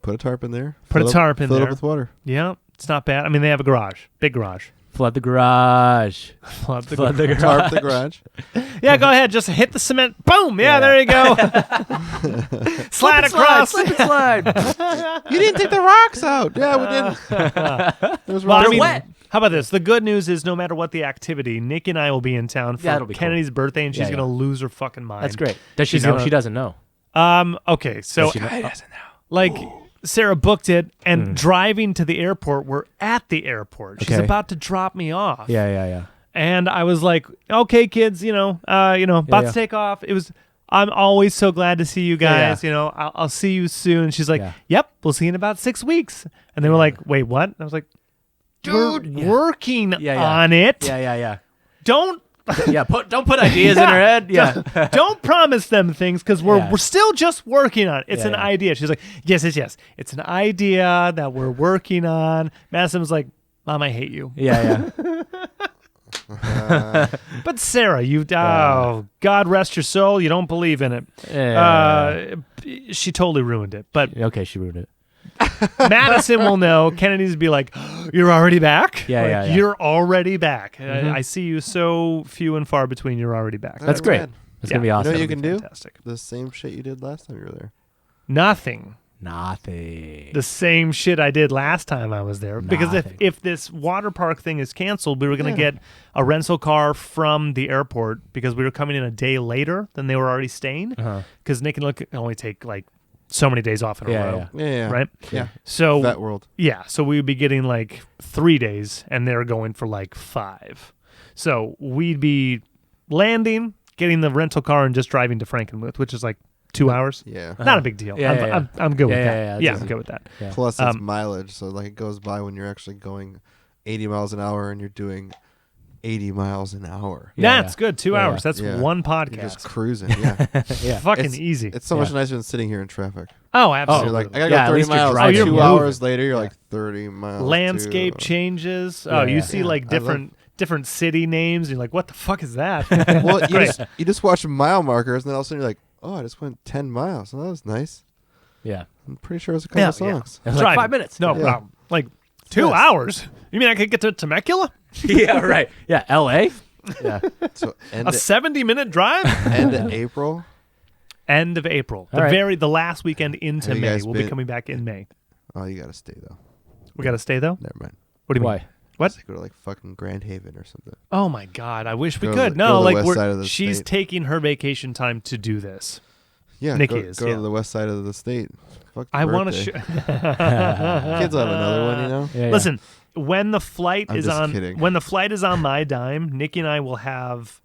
S3: Put a tarp in there.
S2: Put a
S3: Fill it-
S2: tarp in
S3: fill
S2: there.
S3: it up with water.
S2: Yeah, it's not bad. I mean, they have a garage, big garage.
S1: Flood the garage.
S2: Flood the
S1: Flood the garage.
S3: Tarp the garage.
S2: Yeah, go ahead. Just hit the cement. Boom. Yeah,
S1: Yeah.
S2: there you go. Slide across.
S1: Slip and slide.
S3: You didn't take the rocks out. Yeah, we didn't. It was
S2: Well, I
S3: rocks.
S2: mean,
S1: wet.
S2: How about this? The good news is no matter what the activity, Nick and I will be in town for
S1: That'll be cool.
S2: Kennedy's birthday, and she's
S1: Yeah,
S2: going to lose her fucking mind.
S1: That's great. Does she
S2: She's
S1: know?
S2: gonna-
S1: She doesn't know.
S2: Okay, so
S1: Does she know?
S2: like Sarah booked it, and driving to the airport, we're at the airport. She's
S1: Okay.
S2: about to drop me off.
S1: Yeah, yeah, yeah.
S2: And I was like, "Okay, kids, about
S1: Yeah.
S2: to take off." It was. I'm always so glad to see you
S1: Yeah,
S2: guys. I'll see you soon. She's like,
S1: Yeah.
S2: "Yep, we'll see you in about 6 weeks." And they were like, "Wait, what?" And I was like, "Dude,
S1: Yeah.
S2: working
S1: Yeah, yeah.
S2: on it.
S1: Yeah, yeah, yeah.
S2: Don't
S1: Yeah, don't put ideas in her head. Yeah.
S2: don't promise them things because we're
S1: Yeah.
S2: still just working on it. It's
S1: Yeah,
S2: an
S1: yeah.
S2: idea." She's like, yes. It's an idea that we're working on. Madison was like, "Mom, I hate you."
S1: Yeah, yeah.
S2: But Sarah, God rest your soul. You don't believe in it.
S1: Yeah.
S2: She totally ruined it. But
S1: Okay, she ruined it.
S2: Madison will know. Kennedy's be like, "You're already back?
S1: Yeah,
S2: Like,
S1: yeah, yeah.
S2: You're already back.
S1: Mhm.
S2: I see you so few and far between. You're already back."
S1: That's great.
S3: rad.
S1: That's going to be awesome.
S3: You know what you
S2: That'll
S3: can
S2: be
S3: do?
S2: fantastic.
S3: The same shit you did last time you were there.
S2: Nothing.
S1: Nothing.
S2: The same shit I did last time I was there. Because
S1: Nothing.
S2: if this water park thing is canceled, we were going to
S3: Yeah.
S2: get a rental car from the airport because we were coming in a day later than they were already staying.
S1: Uh-huh.
S2: Because Nick and Luke can only take like so many days off in a
S1: Yeah,
S2: row.
S1: yeah.
S3: Yeah.
S2: Right?
S3: Yeah.
S2: So
S3: Vet world.
S2: yeah, so we would be getting like 3 days, and they're going for like 5. So we'd be landing, getting the rental car, and just driving to Frankenmuth, which is like 2 hours.
S3: Yeah.
S2: Not a big deal.
S1: Yeah,
S2: I'm,
S1: yeah, yeah.
S2: I'm good with
S1: Yeah,
S2: that.
S1: yeah, yeah,
S2: Yeah,
S1: that's
S2: I'm
S1: easy.
S2: good with that.
S1: Yeah.
S3: Plus it's
S2: Um,
S3: mileage, so like it goes by when you're actually going 80 miles an hour and you're doing 80 miles an hour.
S1: Yeah,
S2: That's good. 2
S1: Yeah,
S2: hours. That's
S3: Yeah.
S2: one
S3: You're
S2: podcast.
S3: just cruising. Yeah.
S1: Yeah.
S2: Fucking
S3: It's-
S2: easy.
S3: It's so much
S1: Yeah.
S3: nicer than sitting here in traffic.
S2: Oh,
S3: You're
S2: absolutely.
S3: like, I gotta
S1: Yeah, at
S3: go 30
S1: least you're
S3: miles.
S1: driving.
S2: Oh, you're
S3: 2
S2: moving.
S3: hours later, you're like 30 miles.
S2: Landscape
S3: to-
S2: changes.
S1: Yeah,
S2: Oh, you
S1: yeah.
S2: see
S3: Yeah,
S2: like
S3: I love-
S2: different city names. You're like, what the fuck is that?
S3: Well,
S2: Great.
S3: you just watch mile markers, and then all of a sudden you're like, oh, I just went 10 miles. Oh, that was nice.
S1: Yeah.
S3: I'm pretty sure it was a couple
S2: Yeah,
S3: of songs.
S1: It was like
S2: Driving.
S1: 5 minutes.
S2: No
S3: Yeah.
S2: problem. Like 2
S3: Yes.
S2: hours. You mean I could get to Temecula?
S1: Yeah, right. Yeah, L.A.? Yeah.
S3: So end
S2: A
S3: of
S2: 70-minute drive?
S3: end of April.
S2: End of April.
S1: All right.
S2: The last weekend into
S3: Have you
S2: May.
S3: guys
S2: We'll be
S3: been-
S2: coming back in May.
S3: Oh, you gotta stay though.
S2: We got to stay though?
S3: Never mind.
S2: What do you mean?
S1: Why?
S2: What?
S3: Just go to like fucking Grand Haven or something.
S2: Oh my god, I wish we
S3: Go to
S2: could.
S3: the-
S2: No,
S3: go to the
S2: like
S3: west side of the
S2: she's
S3: state.
S2: taking her vacation time to do this.
S3: Yeah,
S2: Nikki
S3: go,
S2: is,
S3: go
S2: yeah.
S3: to the west side of the state. Fuck the
S2: I want to
S3: birthday. Kids will have another one, you know.
S1: Yeah, yeah.
S2: Listen, when the flight
S3: I'm
S2: is
S3: just
S2: on
S3: kidding.
S2: when the flight is on my dime, Nikki and I will have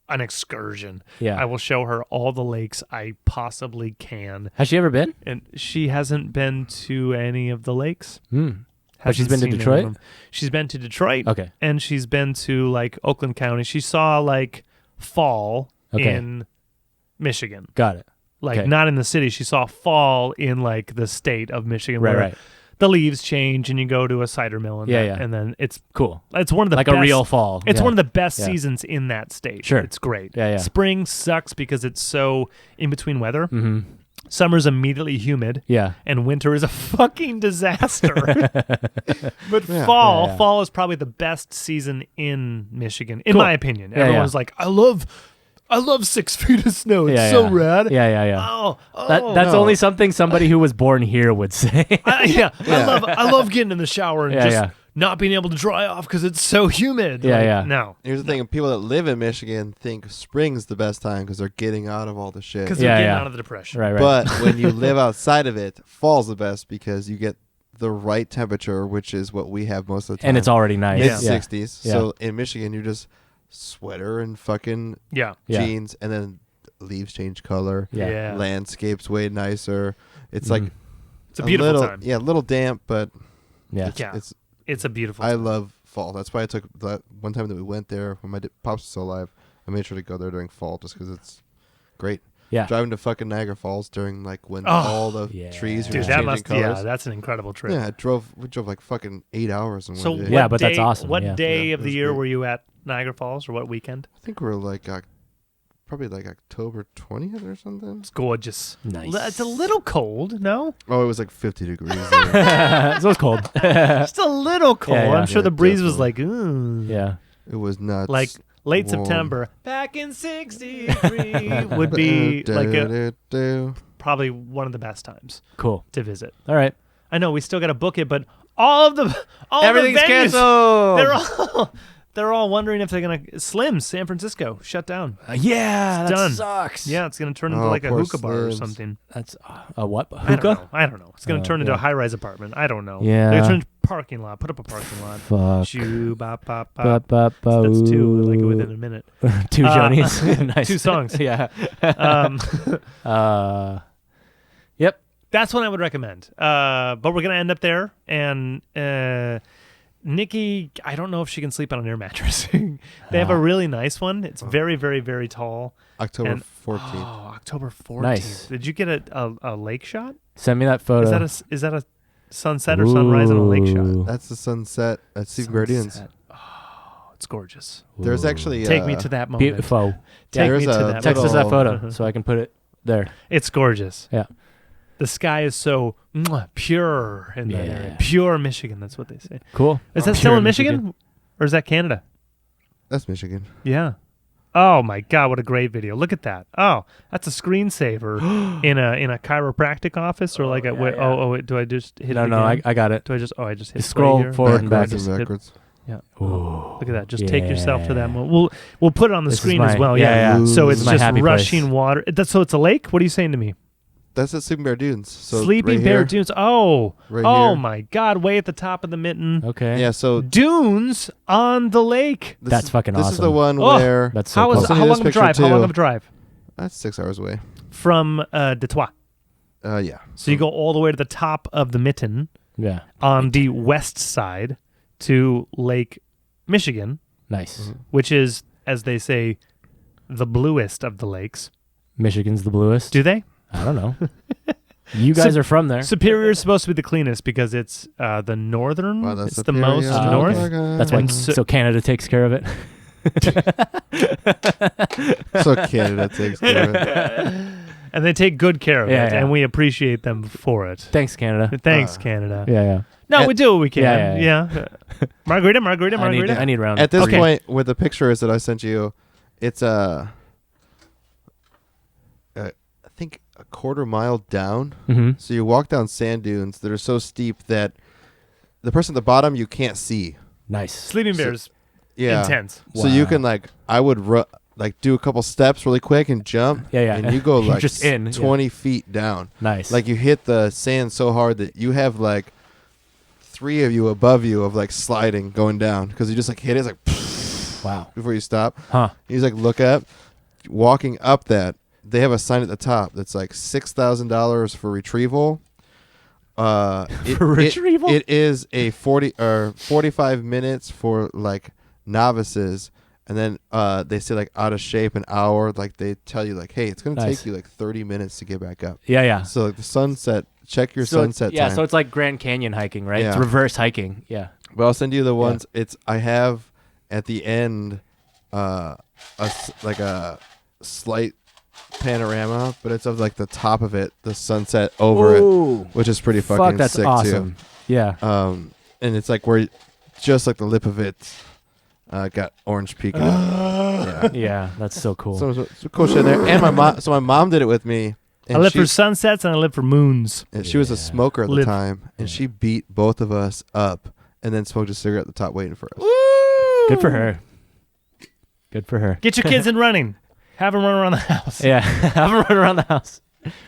S2: an excursion.
S1: Yeah.
S2: I will show her all the lakes I possibly can.
S1: Has she ever been?
S2: And she hasn't been to any of the lakes.
S1: But she's been to
S2: Hasn't seen any of
S1: Detroit?
S2: them. She's been to Detroit.
S1: Okay.
S2: And she's been to like Oakland County. She saw like fall in Michigan.
S1: Got it.
S2: Like
S1: Okay.
S2: not in the city. She saw fall in like the state of Michigan.
S1: Right,
S2: where
S1: right.
S2: The leaves change and you go to a cider mill and
S1: Yeah,
S2: that,
S1: yeah.
S2: and then it's
S1: Cool.
S2: one of the
S1: Like
S2: best,
S1: a real fall.
S2: It's
S1: Yeah.
S2: one of the best
S1: Yeah.
S2: seasons in that state.
S1: Sure.
S2: It's great.
S1: Yeah, yeah.
S2: Spring sucks because it's so in between weather.
S1: Mm-hmm.
S2: Summer's immediately humid.
S1: Yeah.
S2: And winter is a fucking disaster. But
S3: Yeah.
S2: fall,
S1: Yeah, yeah.
S2: fall is probably the best season in Michigan, in
S1: Cool.
S2: my opinion.
S1: Yeah,
S2: Everyone's
S1: yeah.
S2: like, I love 6 feet of snow. It's
S1: Yeah,
S2: so
S1: yeah.
S2: rad.
S1: Yeah, yeah, yeah.
S2: Oh,
S1: That's
S3: No.
S1: only something somebody who was born here would say.
S2: I love getting in the shower and
S1: Yeah,
S2: just
S1: yeah.
S2: not being able to dry off because it's so humid.
S1: Yeah,
S2: Like,
S1: yeah.
S2: No,
S3: Here's the thing: people that live in Michigan think spring's the best time because they're getting out of all the shit.
S2: because
S1: Yeah,
S2: they're getting
S1: yeah.
S2: out of the depression.
S1: Right, right.
S3: But when you live outside of it, fall's the best because you get the right temperature, which is what we have most of the time.
S1: and it's already nice.
S3: mid
S2: Yeah.
S3: 60s.
S1: Yeah.
S3: So in Michigan, you're just sweater and fucking
S2: Yeah.
S1: Yeah.
S3: jeans, and then leaves change color.
S1: Yeah.
S2: Yeah.
S3: Landscape's way nicer. It's like
S2: It's a beautiful
S3: little,
S2: time.
S3: Yeah, a little damp, but
S1: Yeah.
S2: Yeah.
S3: it's.
S2: It's a beautiful
S3: I
S2: time.
S3: love fall. That's why I took that one time that we went there when my pops was still alive. I made sure to go there during fall just because it's great.
S1: Yeah.
S3: Driving to fucking Niagara Falls during like when
S2: Oh,
S3: all the
S1: yeah.
S3: trees are
S2: Dude,
S3: just
S2: that
S3: changing
S2: must
S3: colors.
S2: yeah, that's an incredible trip.
S3: Yeah, we drove like fucking 8 hours in
S2: So
S3: one day.
S1: Yeah,
S2: what
S1: but that's
S2: day-
S1: awesome,
S2: What
S1: yeah.
S2: day
S3: Yeah,
S2: of
S3: it
S2: the
S3: was
S2: year
S3: great.
S2: were you at Niagara Falls, or what weekend?
S3: I think we're like probably like October 20th or something.
S2: It's gorgeous.
S1: Nice.
S2: It's a little cold, no?
S3: Oh, it was like 50 degrees there.
S1: So it's cold.
S2: Just a little cold.
S1: Yeah, yeah.
S2: I'm sure the
S3: Yeah,
S2: breeze was like,
S3: definitely.
S2: ooh.
S1: Yeah.
S3: It was nuts.
S2: Like late
S3: warm.
S2: September, back in 63 would be like probably one of the best times
S1: Cool.
S2: to visit.
S1: All right.
S2: I know we still got to book it, but
S1: Everything's
S2: the venues,
S1: canceled.
S2: they're all wondering if they're gonna Slim's San Francisco shut down.
S1: Yeah,
S2: It's
S1: that
S2: done.
S1: sucks.
S2: Yeah, it's gonna turn into
S3: Oh,
S2: like a
S3: poor
S2: hookah bar or
S3: Slim's.
S2: something.
S1: That's a what?
S2: I
S1: Hookah?
S2: don't know. It's gonna turn into
S1: yeah.
S2: a high-rise apartment. I don't know.
S1: Yeah.
S2: They're gonna turn into a parking lot. Put up a parking lot.
S1: Fuck.
S2: Shoo, bop, bop,
S1: Ba,
S2: bop.
S1: ba, ba,
S2: So that's two,
S1: ooh.
S2: like within a minute.
S1: Two Jonies. Nice.
S2: 2 songs.
S1: Yeah.
S2: Um,
S1: Yep.
S2: that's what I would recommend. But we're gonna end up there, and Nikki, I don't know if she can sleep on an air mattress. They have a really nice one. It's very, very, very tall.
S3: October
S2: And-
S3: 14th.
S2: Oh, October 14th.
S1: Nice.
S2: Did you get a lake shot?
S1: Send me that photo.
S2: Is that a sunset or sunrise on a lake shot?
S1: Ooh.
S3: That's the sunset at Stephen Guardian's.
S1: Sunset.
S2: Oh, it's gorgeous.
S3: There's
S1: Ooh.
S3: actually
S2: Take me to that moment.
S1: Beautiful.
S2: Take
S3: there's
S2: me to
S3: a
S2: that
S1: Text us
S2: moment.
S1: that photo so I can put it there.
S2: It's gorgeous.
S1: Yeah.
S2: The sky is so pure in that
S1: Yeah.
S2: area. Pure Michigan, that's what they say.
S1: Cool.
S2: Is that
S1: Pure
S2: still in Michigan? Or is that Canada?
S3: That's Michigan.
S2: Yeah. Oh my God, what a great video. Look at that. Oh, that's a screensaver in a chiropractic office or like a
S1: yeah, yeah.
S2: do I just hit
S1: No,
S2: it
S1: no,
S2: again?
S1: I got it.
S2: Do I just I just hit
S1: Scroll
S2: play here?
S1: forward and
S3: Backwards
S1: backwards.
S3: and
S2: Hit-
S3: backwards.
S2: Yeah.
S1: Ooh.
S2: Look at that. Just take yourself to that
S1: Yeah.
S2: moment. We'll put it on the
S1: This is
S2: screen
S1: my-
S2: as well.
S1: yeah,
S3: yeah.
S2: So
S3: This
S2: it's
S3: is
S1: my
S2: just
S1: happy
S2: rushing
S1: place.
S2: water. So it's a lake? What are you saying to me?
S3: That's at Sleeping Bear Dunes. So
S2: Sleeping
S3: right
S2: Bear
S3: here,
S2: Dunes. Oh.
S3: Right
S2: Oh
S3: here.
S2: my God. Way at the top of the mitten.
S1: Okay.
S3: Yeah, so
S2: Dunes on the lake.
S3: this
S1: That's
S3: is,
S1: fucking
S3: This is the
S1: awesome.
S3: one
S2: Oh,
S3: where
S1: That's so
S2: How
S1: cool.
S2: is
S3: send
S2: how
S3: you
S2: long
S3: this
S2: of a
S3: picture
S2: drive? How long
S3: too.
S2: of a drive?
S3: that's 6 hours away.
S2: From Detroit.
S3: Yeah.
S2: So you go all the way to the top of the mitten
S1: Yeah.
S2: on the west side to Lake Michigan,
S1: Nice.
S2: which is, as they say, the bluest of the lakes.
S1: Michigan's the bluest.
S2: Do they?
S1: I don't know. You guys are from there.
S2: Superior is supposed to be the cleanest because it's the northern.
S3: Wow, that's
S2: it's the most
S1: Superior.
S2: north.
S3: Okay.
S1: That's why.
S2: And
S1: So Canada takes care of it.
S3: So Canada takes care of it.
S2: And they take good care of
S1: Yeah,
S2: it,
S1: yeah.
S2: and we appreciate them for it.
S1: Thanks, Canada.
S2: Thanks, Canada.
S1: Yeah, yeah.
S2: No, we do what we can.
S1: Yeah,
S2: Yeah. Margarita.
S1: I need round.
S3: At this
S1: Okay.
S3: point, where the picture is that I sent you, it's I think a quarter mile down.
S1: Mm-hmm.
S3: So you walk down sand dunes that are so steep that the person at the bottom you can't see.
S1: Nice.
S2: Sleeping
S3: So-
S2: Bears.
S3: Yeah.
S2: Intense.
S3: So you
S1: Wow.
S3: can I would do a couple steps really quick and jump.
S1: Yeah, yeah.
S3: And you go
S1: You're just in, yeah.
S3: 20 feet down.
S1: Nice.
S3: Like you hit the sand so hard that you have 3 of you above you of like sliding going down because you just like hit it. It's like
S1: Wow.
S3: before you stop.
S1: Huh.
S3: You just like look up, walking up that. They have a sign at the top that's like $6,000 for retrieval.
S1: For retrieval?
S3: It is a 45 minutes for like novices, and then they say like out of shape an hour. Like they tell you like, hey, it's gonna
S1: Nice.
S3: take you like 30 minutes to get back up.
S1: Yeah.
S3: So like the sunset, check your
S1: So
S3: sunset
S1: yeah,
S3: time.
S1: so it's like Grand Canyon hiking, right? It's
S3: Yeah.
S1: reverse hiking. Yeah.
S3: But I'll send you the ones. I have at the end like a slight panorama, but it's of like the top of it, the sunset over
S1: Ooh.
S3: it, which is pretty
S1: Fuck,
S3: fucking
S1: that's
S3: sick
S1: awesome. Yeah.
S3: too. And it's like where just like the lip of it got orange peeking up. Yeah.
S1: Yeah, that's so cool.
S3: So cool shit there. And my mom did it with me. And
S2: I live
S3: she,
S2: for sunsets and I live for moons.
S3: and she was a smoker at the
S2: Live.
S3: time, and she beat both of us up and then smoked a cigarette at the top waiting for us.
S1: Good for her. Good for her.
S2: Get your kids in running. Have them run around the house.
S1: Yeah. Have them run around the house.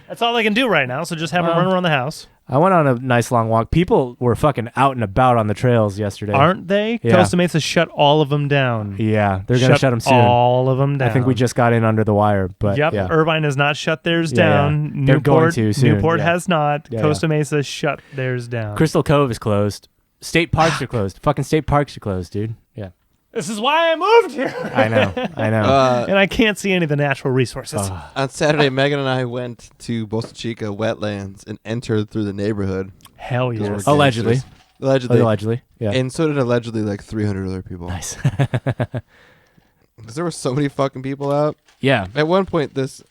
S2: That's all they can do right now, so just have them run around the house.
S1: I went on a nice long walk. People were fucking out and about on the trails yesterday.
S2: Aren't they?
S1: Yeah.
S2: Costa Mesa shut all of them down.
S1: Yeah, they're going to shut them soon.
S2: all of them down.
S1: I think we just got in under the wire, but
S2: Yep,
S1: yeah.
S2: Irvine has not shut theirs
S1: Yeah,
S2: down.
S1: yeah. They're going to soon,
S2: Newport
S1: yeah.
S2: has not.
S1: Yeah,
S2: Costa Mesa shut theirs down.
S1: Crystal Cove is closed. State parks are closed. Fucking state parks are closed, dude. Yeah.
S2: This is why I moved here.
S1: I know.
S2: And I can't see any of the natural resources.
S3: On Saturday, Megan and I went to Bolsa Chica Wetlands and entered through the neighborhood.
S2: Hell
S3: Those were
S2: yes.
S1: Allegedly.
S3: Allegedly.
S1: Allegedly. Yeah.
S3: And so did allegedly like 300 other people.
S1: Nice.
S3: 'Cause there were so many fucking people out.
S1: Yeah.
S3: At one point, this...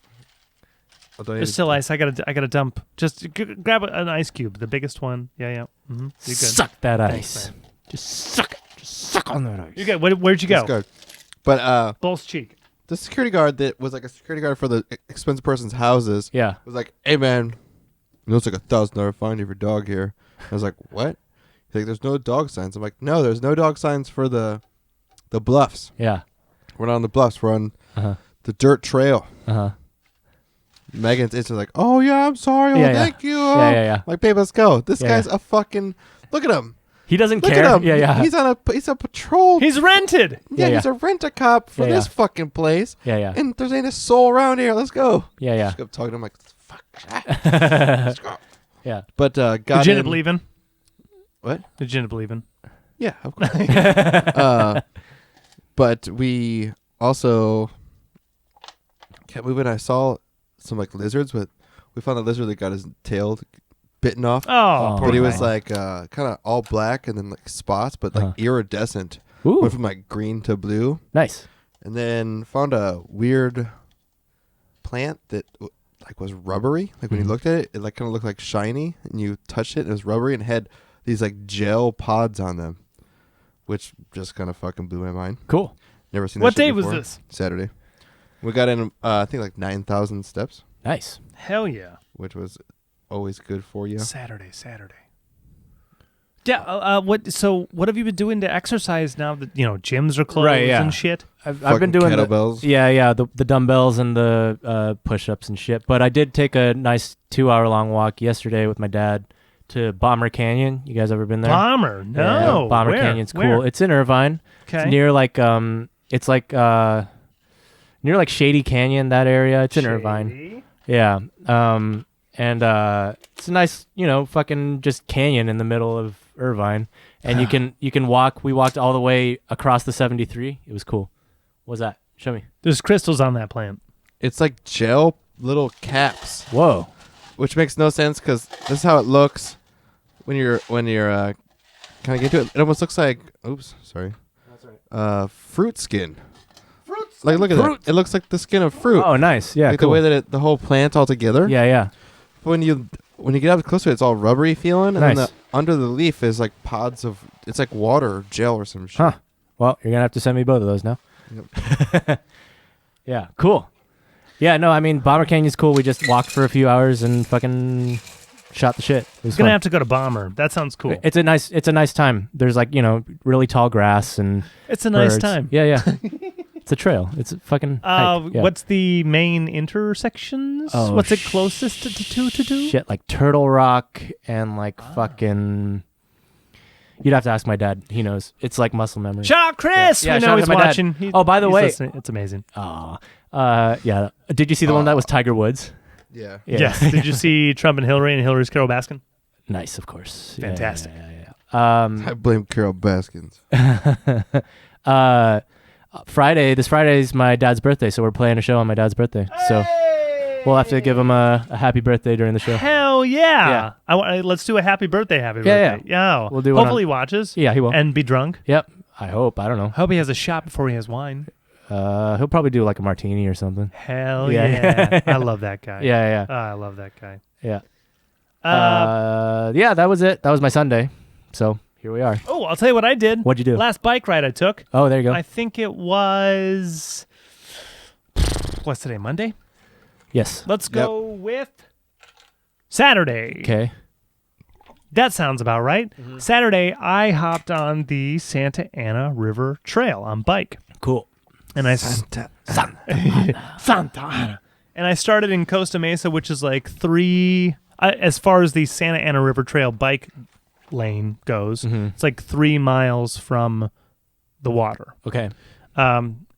S3: Oh, do I need
S2: There's
S3: to-
S2: still ice. I gotta dump. Just grab an ice cube, the biggest one. Yeah. Mm-hmm. You're good.
S1: Suck that
S2: Thanks,
S1: ice.
S2: man.
S1: Just suck it. Just suck on that ice.
S2: You good? Where'd you
S3: This
S2: go?
S3: guard. But
S2: Bolsa Chica.
S3: the security guard that was like a security guard for the expensive person's houses
S1: Yeah.
S3: was like, hey, man, you know it's like $1,000 fine if your dog here. I was like, what? He's like, there's no dog signs. I'm like, no, there's no dog signs for the bluffs.
S1: Yeah.
S3: We're not on the bluffs. We're on
S1: Uh-huh.
S3: the dirt trail.
S1: Uh-huh.
S3: Megan's instantly like, oh, yeah, I'm sorry. Oh,
S1: Yeah, yeah.
S3: thank you.
S1: Yeah.
S3: Like, babe, let's go. This
S1: Yeah,
S3: guy's
S1: yeah.
S3: a fucking... Look at him.
S1: He doesn't
S3: Look
S1: care.
S3: at him.
S1: Yeah.
S3: He's a patrol.
S2: He's rented.
S3: yeah,
S1: Yeah,
S3: he's a rent-a-cop for
S1: Yeah,
S3: this
S1: yeah.
S3: fucking place.
S1: Yeah.
S3: And there's ain't a soul around here. Let's go.
S1: Yeah.
S3: Just kept talking to him like, fuck. Let's go.
S1: Yeah.
S3: But got
S2: Did you end
S3: in.
S2: up leaving?
S3: What?
S2: Did you end up leaving?
S3: Yeah, of course. But we also kept moving. I saw some like lizards, but we found a lizard that got his tail bitten off.
S2: Oh, poor
S3: But he was
S2: guy.
S3: like kind of all black and then like spots, but like
S1: Uh-huh.
S3: iridescent.
S1: Ooh.
S3: Went from like green to blue.
S1: Nice.
S3: And then found a weird plant that like was rubbery. Like when you
S1: Mhm.
S3: looked at it, it like kind of looked like shiny, and you touched it, and it was rubbery and had these like gel pods on them, which just kind of fucking blew my mind.
S1: Cool.
S3: Never seen.
S2: What
S3: that shit
S2: day was
S3: before.
S2: this?
S3: Saturday. We got in, I think like 9,000 steps,
S1: Nice.
S2: Hell yeah.
S3: which was always good for you.
S2: Saturday. Yeah. What have you been doing to exercise now that gyms are closed
S1: Right, yeah.
S2: and shit?
S1: I've
S3: Fucking
S1: been doing
S3: kettlebells.
S1: the dumbbells and the push-ups and shit. But I did take a nice 2-hour-long walk yesterday with my dad to Bommer Canyon. You guys ever been there?
S2: Bomber.
S1: Yeah,
S2: No.
S1: Bomber
S2: Where?
S1: Canyon's cool.
S2: Where?
S1: It's in Irvine.
S2: Okay.
S1: It's near like it's like near like Shady Canyon, that area. It's in Irvine.
S2: Shady.
S1: Yeah. And it's a nice, fucking just canyon in the middle of Irvine. And you can walk. We walked all the way across the 73. It was cool. What was that? Show me.
S2: There's crystals on that plant.
S3: It's like gel little caps,
S1: Whoa.
S3: which makes no sense because this is how it looks when you're kind of get to it. It almost looks like
S1: That's right.
S3: fruit skin. Like look at that. It looks like the skin of fruit.
S1: Oh, nice. Yeah,
S3: like
S1: cool.
S3: the way that the whole plant all together.
S1: Yeah.
S3: When you get up closer, it's all rubbery feeling, and
S1: Nice.
S3: then under the leaf is like pods of. It's like water or gel or some shit.
S1: Huh. Well, you're gonna have to send me both of those now.
S3: Yep.
S1: Yeah, cool. Yeah, no, I mean Bomber Canyon's cool. We just walked for a few hours and fucking shot the shit. It was
S2: He's gonna
S1: fun.
S2: have to go to Bomber. That sounds cool.
S1: It's a nice time. There's like really tall grass and
S2: It's a nice
S1: birds.
S2: time.
S1: Yeah. It's a trail. It's a fucking hike. Yeah.
S2: What's the main intersections?
S1: Oh,
S2: What's it closest to do?
S1: Shit, like Turtle Rock and like fucking You'd have to ask my dad. He knows. It's like muscle memory.
S2: Shout out Chris.
S1: Yeah,
S2: We
S1: shout
S2: know
S1: out
S2: he's
S1: to my dad.
S2: watching.
S1: Oh, by the
S2: He's
S1: way,
S2: listening. It's amazing.
S1: yeah. Did you see the one that was Tiger Woods?
S3: Yeah.
S2: Yes. Did you see Trump and Hillary and Hillary's Carol Baskin?
S1: Nice, of course. Yeah,
S2: Fantastic.
S1: Yeah.
S3: I blame Carol Baskins.
S1: This Friday is my dad's birthday, so we're playing a show on my dad's birthday. So we'll have to give him a happy birthday during the show.
S2: Hell yeah! Let's do a happy birthday, birthday. Yeah.
S1: We'll do one
S2: Hopefully he watches.
S1: Yeah, he will.
S2: And be drunk.
S1: Yep. I hope. I don't know.
S2: Hope he has a shot before he has wine.
S1: He'll probably do like a martini or something.
S2: Hell
S1: Yeah.
S2: yeah! I love that guy.
S1: Yeah.
S2: I love that guy.
S1: Yeah. Yeah, that was it. That was my Sunday. So here we are.
S2: Oh, I'll tell you what I did.
S1: What'd you do?
S2: Last bike ride I took.
S1: Oh, there you go.
S2: I think it was. What's today? Monday?
S1: Yes.
S2: Let's go with Saturday.
S1: Okay.
S2: That sounds about right.
S1: Mm-hmm.
S2: Saturday, I hopped on the Santa Ana River Trail on bike.
S1: Cool.
S2: And I
S3: Santa
S2: Ana. And I started in Costa Mesa, which is like as far as the Santa Ana River Trail bike lane goes, it's like 3 miles from the water.
S1: Okay.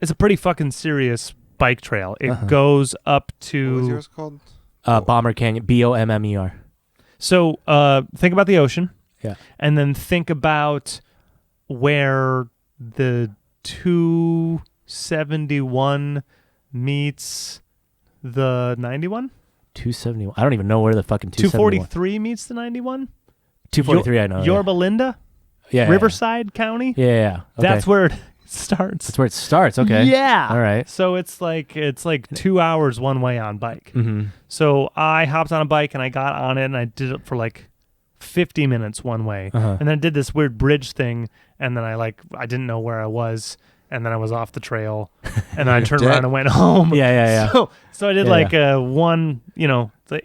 S2: It's a pretty fucking serious bike trail. It goes up to...
S3: What was yours called?
S1: Bommer Canyon. Bommer.
S2: So think about the ocean.
S1: Yeah.
S2: And then think about where the 271 meets the 91.
S1: 271. I don't even know where the fucking 271.
S2: 243 meets the 91.
S1: 243. I know.
S2: Yorba Linda,
S1: Yeah.
S2: Riverside County.
S1: Yeah. Okay.
S2: That's where it starts.
S1: That's where it starts. Okay.
S2: Yeah.
S1: All right.
S2: So it's like 2 hours one way on bike.
S1: Mm-hmm.
S2: So I hopped on a bike and I got on it and I did it for like 50 minutes one way. And then I did this weird bridge thing and then I didn't know where I was and then I was off the trail and then I turned around and went home.
S1: Yeah.
S2: So I did one,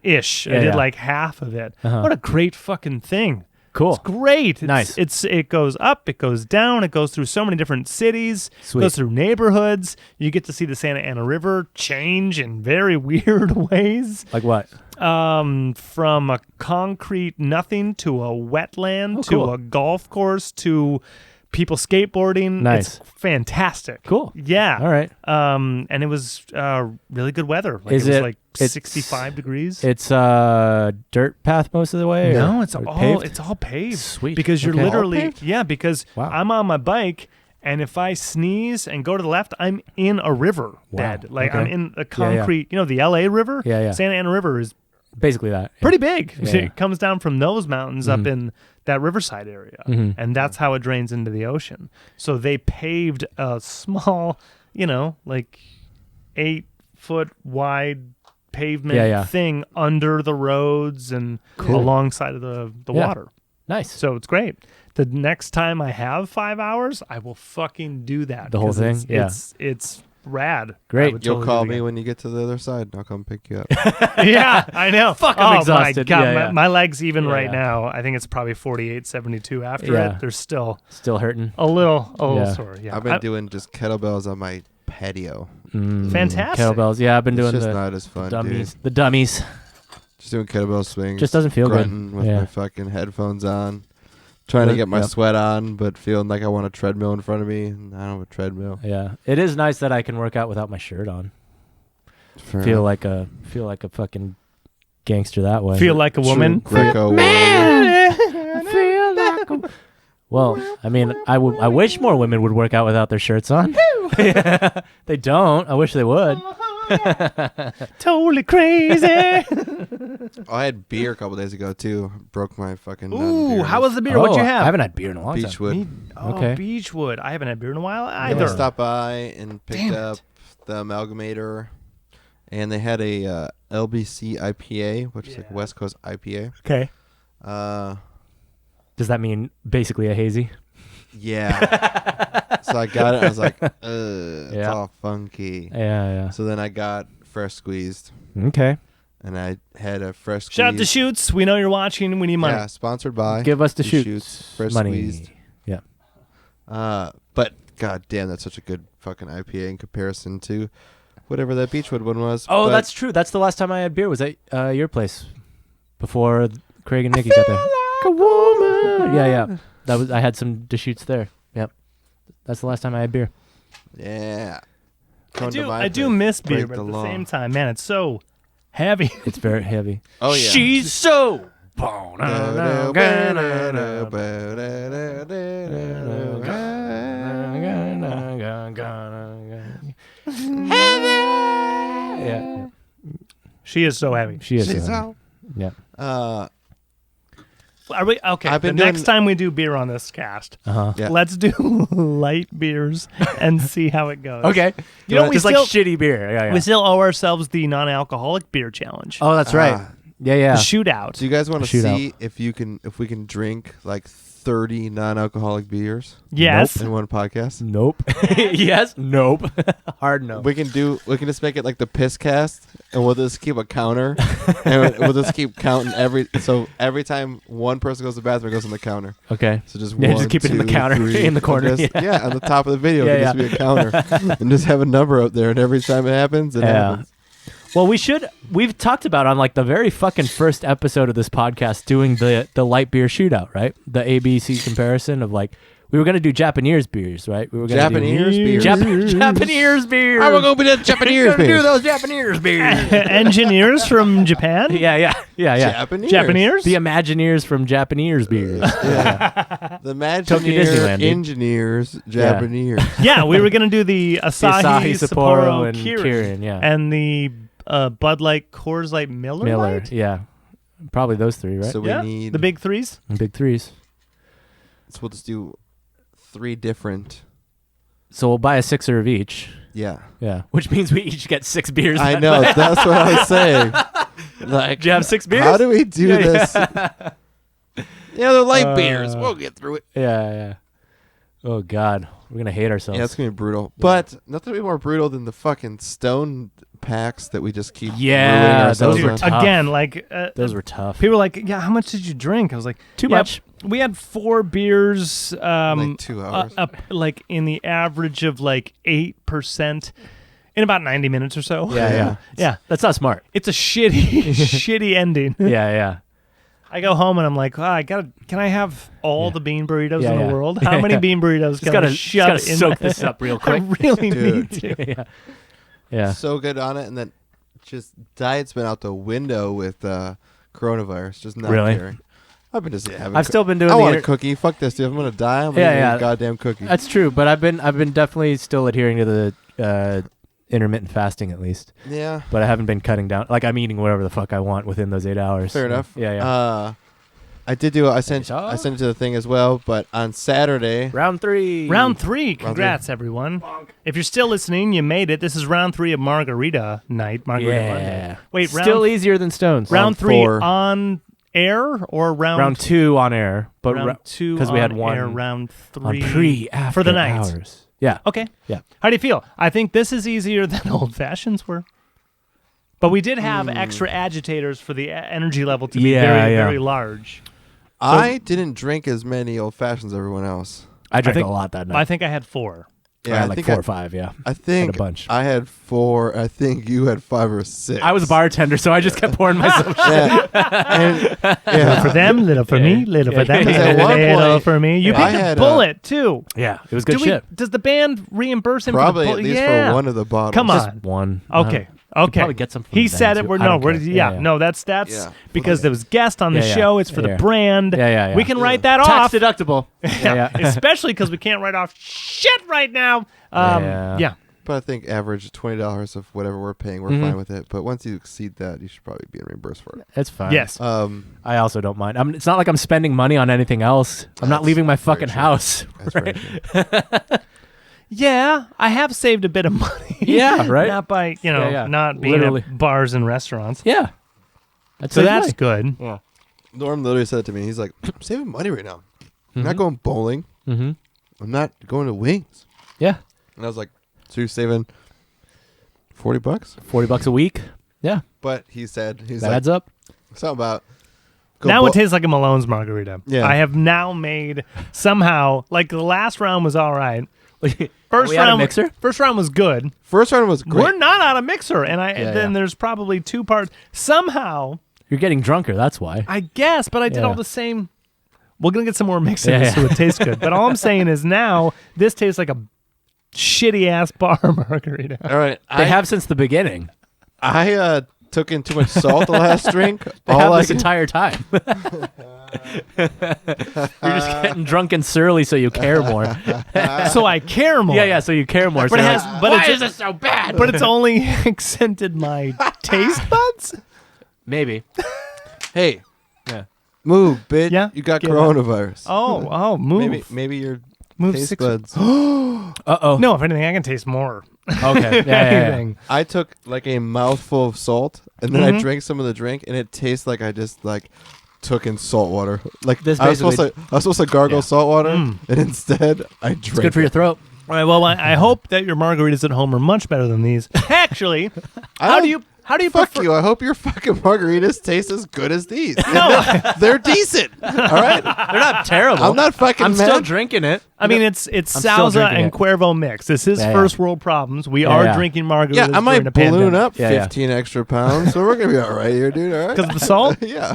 S2: ish. I did like half of it. What a great fucking thing.
S1: Cool.
S2: It's great.
S1: Nice.
S2: It goes up, it goes down, it goes through so many different cities,
S1: Sweet.
S2: It goes through neighborhoods. You get to see the Santa Ana River change in very weird ways.
S1: Like what?
S2: From a concrete nothing to a wetland to
S1: cool.
S2: a golf course to people skateboarding.
S1: Nice.
S2: It's fantastic.
S1: Cool.
S2: Yeah.
S1: All right.
S2: And it was really good weather. Like,
S1: Is
S2: it was
S1: it-
S2: like
S1: it's-
S2: 65 degrees.
S1: It's dirt path most of the way?
S2: No,
S1: or
S2: it's all
S1: paved?
S2: it's all paved.
S1: Sweet.
S2: Because you're
S1: Okay.
S2: literally
S3: All paved?
S2: because
S1: Wow.
S2: I'm on my bike and if I sneeze and go to the left, I'm in a river
S1: Wow.
S2: dead. Like
S1: Okay.
S2: I'm in a concrete, the LA River?
S1: Yeah.
S2: Santa Ana River is
S1: Basically that. Yeah.
S2: pretty big.
S1: Yeah.
S2: It comes down from those mountains up in that riverside area. And that's how it drains into the ocean. So they paved a small, like 8-foot wide pavement thing under the roads and
S1: Cool.
S2: alongside of the
S1: Yeah.
S2: water.
S1: Nice.
S2: So it's great. The next time I have 5 hours, I will fucking do that.
S1: The whole
S2: 'cause
S1: thing? Yeah.
S2: It's rad.
S1: Great.
S2: I would
S3: You'll
S2: totally
S3: call
S2: do it
S3: me when you get to the other side, and I'll come pick you up.
S2: again. Yeah, I know.
S1: Fuck, I'm exhausted.
S2: My God,
S1: Yeah.
S2: My legs even
S1: Yeah,
S2: right
S1: yeah.
S2: now. I think it's probably 48.72 after
S1: Yeah.
S2: it. They're still
S1: Still hurting.
S2: a little
S1: Yeah.
S2: sore. Yeah,
S3: I've been doing just kettlebells on my patio.
S2: Fantastic.
S1: Kettlebells. Yeah, I've been
S3: It's
S1: doing
S3: just
S1: the
S3: not as fun,
S1: dummies.
S3: dude.
S1: The dummies.
S3: Just doing kettlebell swings.
S1: Just doesn't feel good.
S3: grunting with
S1: Yeah.
S3: my fucking headphones on. Trying to get my
S1: Yep.
S3: sweat on, but feeling like I want a treadmill in front of me, and I don't have a treadmill.
S1: Yeah. It is nice that I can work out without my shirt on.
S3: Fair
S1: Feel
S3: enough.
S1: like a fucking gangster that way.
S2: Feel like a woman.
S3: True Greco warrior.
S1: Well, I mean, I wish more women would work out without their shirts on. They don't. I wish they would.
S2: Totally crazy.
S3: I had beer a couple days ago too. Broke my fucking.
S2: Ooh, how was the beer? What'd you have?
S1: I haven't had beer in a long time.
S3: Beechwood?
S1: Okay.
S2: Beechwood. I haven't had beer in a while
S3: I
S2: either.
S3: stopped by and picked
S2: Damn it.
S3: up the Amalgamator, and they had a LBC IPA, which is like
S2: Yeah.
S3: West Coast IPA.
S2: Okay.
S1: Does that mean basically a hazy?
S3: Yeah. So I got it. I was like, it's
S1: Yeah.
S3: all funky.
S1: Yeah.
S3: So then I got fresh squeezed,
S1: Okay.
S3: and I had a fresh squeezed.
S2: Shout out to Shoots. We know you're watching. We need money.
S3: Yeah, sponsored by.
S1: Give us the
S3: the
S1: shoots.
S3: fresh
S1: money.
S3: squeezed.
S1: Yeah.
S3: But god damn, that's such a good fucking IPA in comparison to whatever that Beechwood one was.
S1: Oh,
S3: But
S1: that's true. That's the last time I had beer was at your place before Craig and Nikki got there. like a woman. Yeah. I had some Deschutes there. Yep. That's the last time I had beer.
S3: Yeah.
S2: I do miss beer, but at the same time, man, it's so heavy.
S1: It's very heavy.
S3: Oh yeah.
S1: She's so. Yeah.
S2: She is so heavy.
S1: She is.
S3: She's
S1: so
S3: out.
S1: heavy. Yeah.
S2: Are we okay?
S3: I've been
S2: next time we do beer on this cast,
S3: Yeah.
S2: let's do light beers and see how it goes.
S1: Okay.
S2: You know, we
S1: just
S2: still,
S1: like shitty beer. Yeah.
S2: we still owe ourselves the non-alcoholic beer challenge.
S1: Oh, that's right. Yeah.
S2: The shootout.
S3: Do you guys want to
S1: Shootout.
S3: see if we can drink like 30 non-alcoholic beers
S2: Yes.
S3: in one podcast?
S1: Nope. Yes. Nope. Hard no.
S3: We can just make it like the piss cast, and we'll just keep a counter, and we'll just keep counting every time one person goes to the bathroom, it goes on the counter.
S1: Okay.
S3: So just
S1: Just keep it in the
S3: 2,
S1: counter
S3: 3,
S1: in the corner.
S3: and just-
S1: Yeah.
S3: on the top of the video,
S1: Yeah,
S3: just be a counter, and just have a number up there, and every time it happens, it happens.
S1: Well, we've talked about on like the very fucking first episode of this podcast doing the light beer shootout, right? The ABC comparison of like, we were going to do Japanese beers, right? We were going
S3: Japanese beers.
S1: Japanese beers.
S3: How are we going to be the Japanese
S1: We're gonna do
S3: beers?
S1: those Japanese beers.
S2: Engineers from Japan?
S1: Yeah.
S3: Japanese.
S1: The Imagineers from Japanese beers.
S3: Yeah. The
S1: Tokyo Disneyland,
S3: Imagineer
S1: dude.
S3: engineers, Japanese.
S2: Yeah, we were going to do the Asahi, Sapporo,
S1: and
S2: Kirin.
S1: Kirin, yeah.
S2: And the Bud Light, Coors Light, Miller Lite?
S1: yeah. Probably those three, right?
S3: So we need
S2: the big threes.
S1: The big threes.
S3: So we'll just do 3 different.
S1: So we'll buy a sixer of each.
S3: Yeah.
S1: Yeah. Which means we each get 6 beers.
S3: I know. That's what I was saying. Like,
S1: Do you have 6 beers?
S3: how do we do this? They're light beers.
S1: Uh,
S3: We'll get through it.
S1: Yeah. Oh, God. We're going to hate ourselves.
S3: Yeah, it's going to be brutal. But nothing will be more brutal than the fucking stone packs that we just keep ruining ourselves
S1: those were
S3: on.
S1: tough.
S2: Again, like
S1: Those were tough.
S2: people were like, yeah, how much did you drink? I was like,
S1: Too
S2: yeah,
S1: much.
S2: We had 4 beers,
S3: Like 2 hours.
S2: like in the average of like 8% in about 90 minutes or so.
S1: Yeah.
S2: Yeah.
S1: That's not smart.
S2: It's a shitty ending.
S1: Yeah.
S2: I go home and I'm like, can I have all the bean burritos
S1: Yeah,
S2: in the
S1: yeah.
S2: world? How many bean burritos
S1: Just
S2: can
S1: gotta,
S2: I shove
S1: gotta
S2: in
S1: soak
S2: my-
S1: this up real
S2: I
S1: quick.
S2: really
S3: Dude.
S2: need to.
S1: Yeah.
S3: So good on it. And then just diet's been out the window with coronavirus. Just not
S1: Really?
S3: caring. I've been just having
S1: I've still been doing
S3: I
S1: the
S3: want a
S1: inter-
S3: cookie. Fuck this, dude. I'm going to die. I'm going to eat a goddamn cookie.
S1: That's true, but I've been definitely still adhering to the intermittent fasting at least.
S3: Yeah.
S1: But I haven't been cutting down. Like I'm eating whatever the fuck I want within those 8 hours.
S3: Fair enough.
S1: Yeah.
S3: I did do. I sent it to the thing as well. But on Saturday,
S1: Round 3.
S2: Round 3. Congrats, everyone. If you're still listening, you made it. This is round 3 of Margarita night. Margarita Monday.
S1: Yeah.
S2: Wait,
S1: still easier than Stones.
S2: round 3
S3: 4.
S2: on air or
S1: Round 2 on air, but
S2: round 2
S1: because we had
S2: on
S1: one
S2: air, round 3
S1: on after
S2: for the night.
S1: hours. Yeah.
S2: Okay.
S1: Yeah.
S2: How do you feel? I think this is easier than old fashions were. But we did have extra agitators for the energy level to be very, very large.
S3: I didn't drink as many old fashions as everyone else.
S1: I drank
S2: think-
S1: a lot that night.
S2: I think I had 4.
S1: I
S3: Yeah,
S1: had
S3: I
S1: like
S3: think
S1: 4 or 5. Yeah.
S3: I think
S1: Had a bunch.
S3: I had 4. I think you had 5 or 6.
S1: I was a bartender, so I just kept pouring myself.
S3: Yeah.
S2: Little for them, little for me, little for them,
S3: Because at one
S2: little
S3: point,
S2: for me. You
S3: I
S2: picked a
S3: had,
S2: bullet too.
S1: Yeah, it was good shit.
S2: Does the band reimburse him
S3: Probably
S2: for the
S3: at
S2: bullet?
S3: least
S2: Yeah.
S3: for one of the bottles.
S2: Come on.
S1: Just one.
S2: Okay. Okay.
S1: probably get some from
S2: he
S1: them,
S2: said it.
S1: too.
S2: We're
S1: I don't
S2: we're
S1: care.
S2: yeah.
S1: Yeah.
S2: No, that's
S3: Yeah.
S2: because there was guest on the
S1: Yeah, yeah.
S2: show. It's for the
S1: Yeah.
S2: brand.
S1: Yeah.
S2: We can
S3: Yeah.
S2: write that
S1: Tax
S2: off.
S1: deductible. Yeah.
S2: Especially because we can't write off shit right now. Yeah.
S3: But I think average $20 of whatever we're paying, we're fine with it. But once you exceed that, you should probably be reimbursed for it.
S1: It's fine.
S2: Yes.
S1: I also don't mind. It's not like I'm spending money on anything else. I'm not
S3: That's
S1: leaving my
S3: very
S1: fucking
S3: true.
S1: house.
S3: That's very true.
S2: Yeah, I have saved a bit of money.
S1: Yeah, right?
S2: Not by,
S1: Yeah.
S2: not being
S1: Literally.
S2: at bars and restaurants.
S1: Yeah.
S2: So that's good.
S1: Yeah.
S3: Norm literally said it to me. He's like, I'm saving money right now. I'm not going bowling.
S1: Mm-hmm.
S3: I'm not going to wings.
S1: Yeah.
S3: And I was like, so you're saving $40?
S1: $40 a week. Yeah.
S3: But he said, he's
S1: That
S3: like,
S1: adds up.
S3: something about.
S2: Now it tastes like a Malone's margarita.
S3: Yeah.
S2: I have now made somehow, like the last round was all right. First
S1: we had a
S2: round,
S1: mixer?
S2: First round was good.
S3: First round was great.
S2: We're not out of mixer, and then
S1: yeah.
S2: there's probably 2 parts. Somehow,
S1: You're getting drunker. That's why.
S2: I guess, but I did
S1: Yeah.
S2: all the same We're going to get some more mix in this so it tastes good. But all I'm saying is now this tastes like a shitty-ass bar margarita.
S3: All right.
S1: They have since the beginning.
S3: I took in too much salt the last drink.
S1: They have this entire time. You're just getting drunk and surly so you care more.
S2: So I care more.
S1: Yeah, so you care more.
S2: But,
S1: so
S2: why
S1: is it so bad?
S2: But it's only accented my taste buds?
S1: Maybe.
S3: Hey.
S1: Yeah.
S3: Move, bitch.
S2: Yeah,
S3: You got
S2: get
S3: coronavirus.
S2: Oh, move.
S3: Maybe your
S2: Move
S3: taste
S2: 6
S3: buds.
S1: Uh-oh.
S2: No, if anything, I can taste more.
S1: Okay. Yeah.
S2: Anything.
S3: I took like a mouthful of salt, and then I drank some of the drink, and it tastes like I just like took in salt water. Like
S1: This
S3: I was supposed to gargle salt water, and instead I drank.
S1: It's good for your throat.
S2: All right, well, I hope that your margaritas at home are much better than these. Actually, how do you
S3: Fuck
S2: prefer?
S3: you. I hope your fucking margaritas taste as good as these.
S2: No,
S3: They're decent. All right?
S1: They're not terrible.
S3: I'm not fucking
S1: I'm
S3: mad.
S1: still drinking it.
S2: I mean it's
S1: I'm still
S2: Sauza
S1: drinking
S2: and
S1: it.
S2: Cuervo mix. This is
S1: Yeah,
S2: first world problems. We
S1: Yeah,
S2: are
S1: yeah.
S2: drinking margaritas.
S3: Yeah, I
S2: during
S3: might
S2: a
S3: balloon
S2: pandemic.
S3: up
S1: Yeah, yeah.
S3: 15 extra pounds, so we're going to be all right here, dude. All right?
S2: Because of the salt.
S3: Yeah.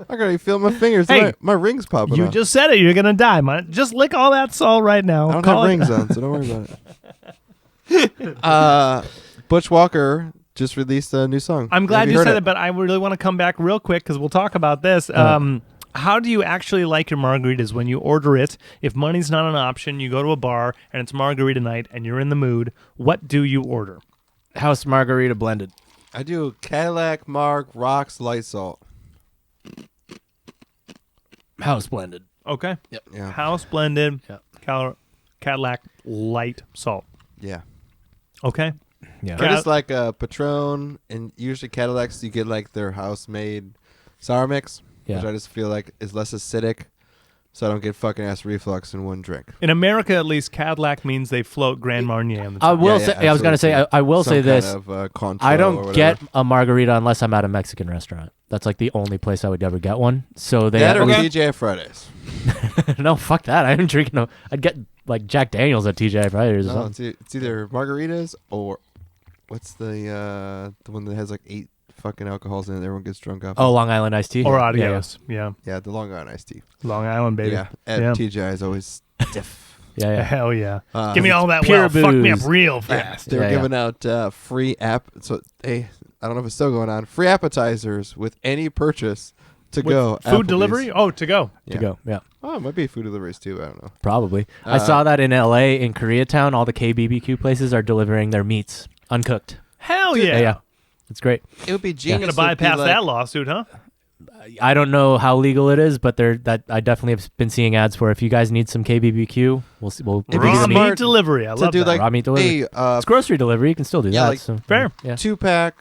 S3: I got to feel my fingers.
S2: Hey,
S3: my ring's popping
S2: You
S3: off.
S2: just said it. You're gonna die, man. Just lick all that salt right now.
S3: I don't
S2: Call
S3: have
S2: it-
S3: rings on, so don't worry about it. Butch Walker just released a new song.
S2: I'm glad
S3: Have
S2: you
S3: heard
S2: said it, but I really want to come back real quick because we'll talk about this. How do you actually like your margaritas when you order it? If money's not an option, you go to a bar and it's margarita night and you're in the mood. What do you order?
S1: House margarita blended.
S3: I do Cadillac Marg Rocks Light Salt.
S1: House blended.
S2: Okay.
S3: Yeah.
S2: House blended
S1: Yep.
S2: Cadillac light salt.
S3: Yeah.
S2: Okay.
S1: Yeah.
S3: I just like Patron, and usually Cadillacs, you get like their house-made sour mix,
S1: Yeah.
S3: which I just feel like is less acidic, so I don't get fucking ass reflux in one drink.
S2: In America, at least, Cadillac means they float Grand Marnier on the
S1: I
S2: top.
S1: will
S3: Yeah,
S1: say. I was gonna say.
S3: absolutely.
S1: I will
S3: Some
S1: say
S3: kind
S1: this.
S3: of, Cointreau
S1: I
S3: or
S1: don't
S3: whatever.
S1: get a margarita unless I'm at a Mexican restaurant. That's like the only place I would ever get one. So they
S3: that or
S1: at least-
S3: TGI Fridays.
S1: no, fuck that. I ain't drinking no. I'd get like Jack Daniels at TGI Fridays or
S3: No,
S1: something.
S3: it's either margaritas or what's the one that has like 8 fucking alcohols in it. Everyone gets drunk off.
S1: Oh, Long Island iced tea.
S2: Or
S1: Yeah,
S2: Adios. Yeah.
S3: Yeah, the Long Island iced tea.
S2: Long Island, baby.
S3: Yeah, at
S2: Yeah.
S3: TGI is always stiff.
S1: Yeah.
S2: Hell yeah.
S3: Uh,
S2: Give me all that
S1: pure
S2: well. Fuck me up
S1: booze.
S2: real fast.
S3: They were
S1: Yeah,
S3: giving out free app. So I don't know if it's still going on. Free appetizers with any purchase to
S2: With
S3: go.
S2: Food
S3: Applebee's.
S2: delivery? Oh, to go.
S1: To go. Yeah.
S3: Oh, it might be food deliveries too. I don't know.
S1: Probably. I saw that in LA in Koreatown. All the KBBQ places are delivering their meats uncooked.
S2: Hell yeah.
S1: Yeah. It's great.
S3: It would be
S2: You're
S3: genius.
S2: going to
S3: if it'd be
S2: bypass
S3: like-
S2: that lawsuit, huh?
S1: I don't know how legal it is, but I definitely have been seeing ads for if you guys need some KBBQ, we'll
S3: It'd be
S1: give you
S2: Raw
S1: the
S2: meat
S1: meat.
S3: smart
S2: delivery. I
S3: to
S2: love
S3: do
S2: that.
S3: like
S1: Raw meat delivery.
S3: hey,
S1: It's grocery delivery. You can still do
S3: yeah,
S1: that.
S3: like
S1: so,
S2: Fair.
S1: Yeah.
S3: two pack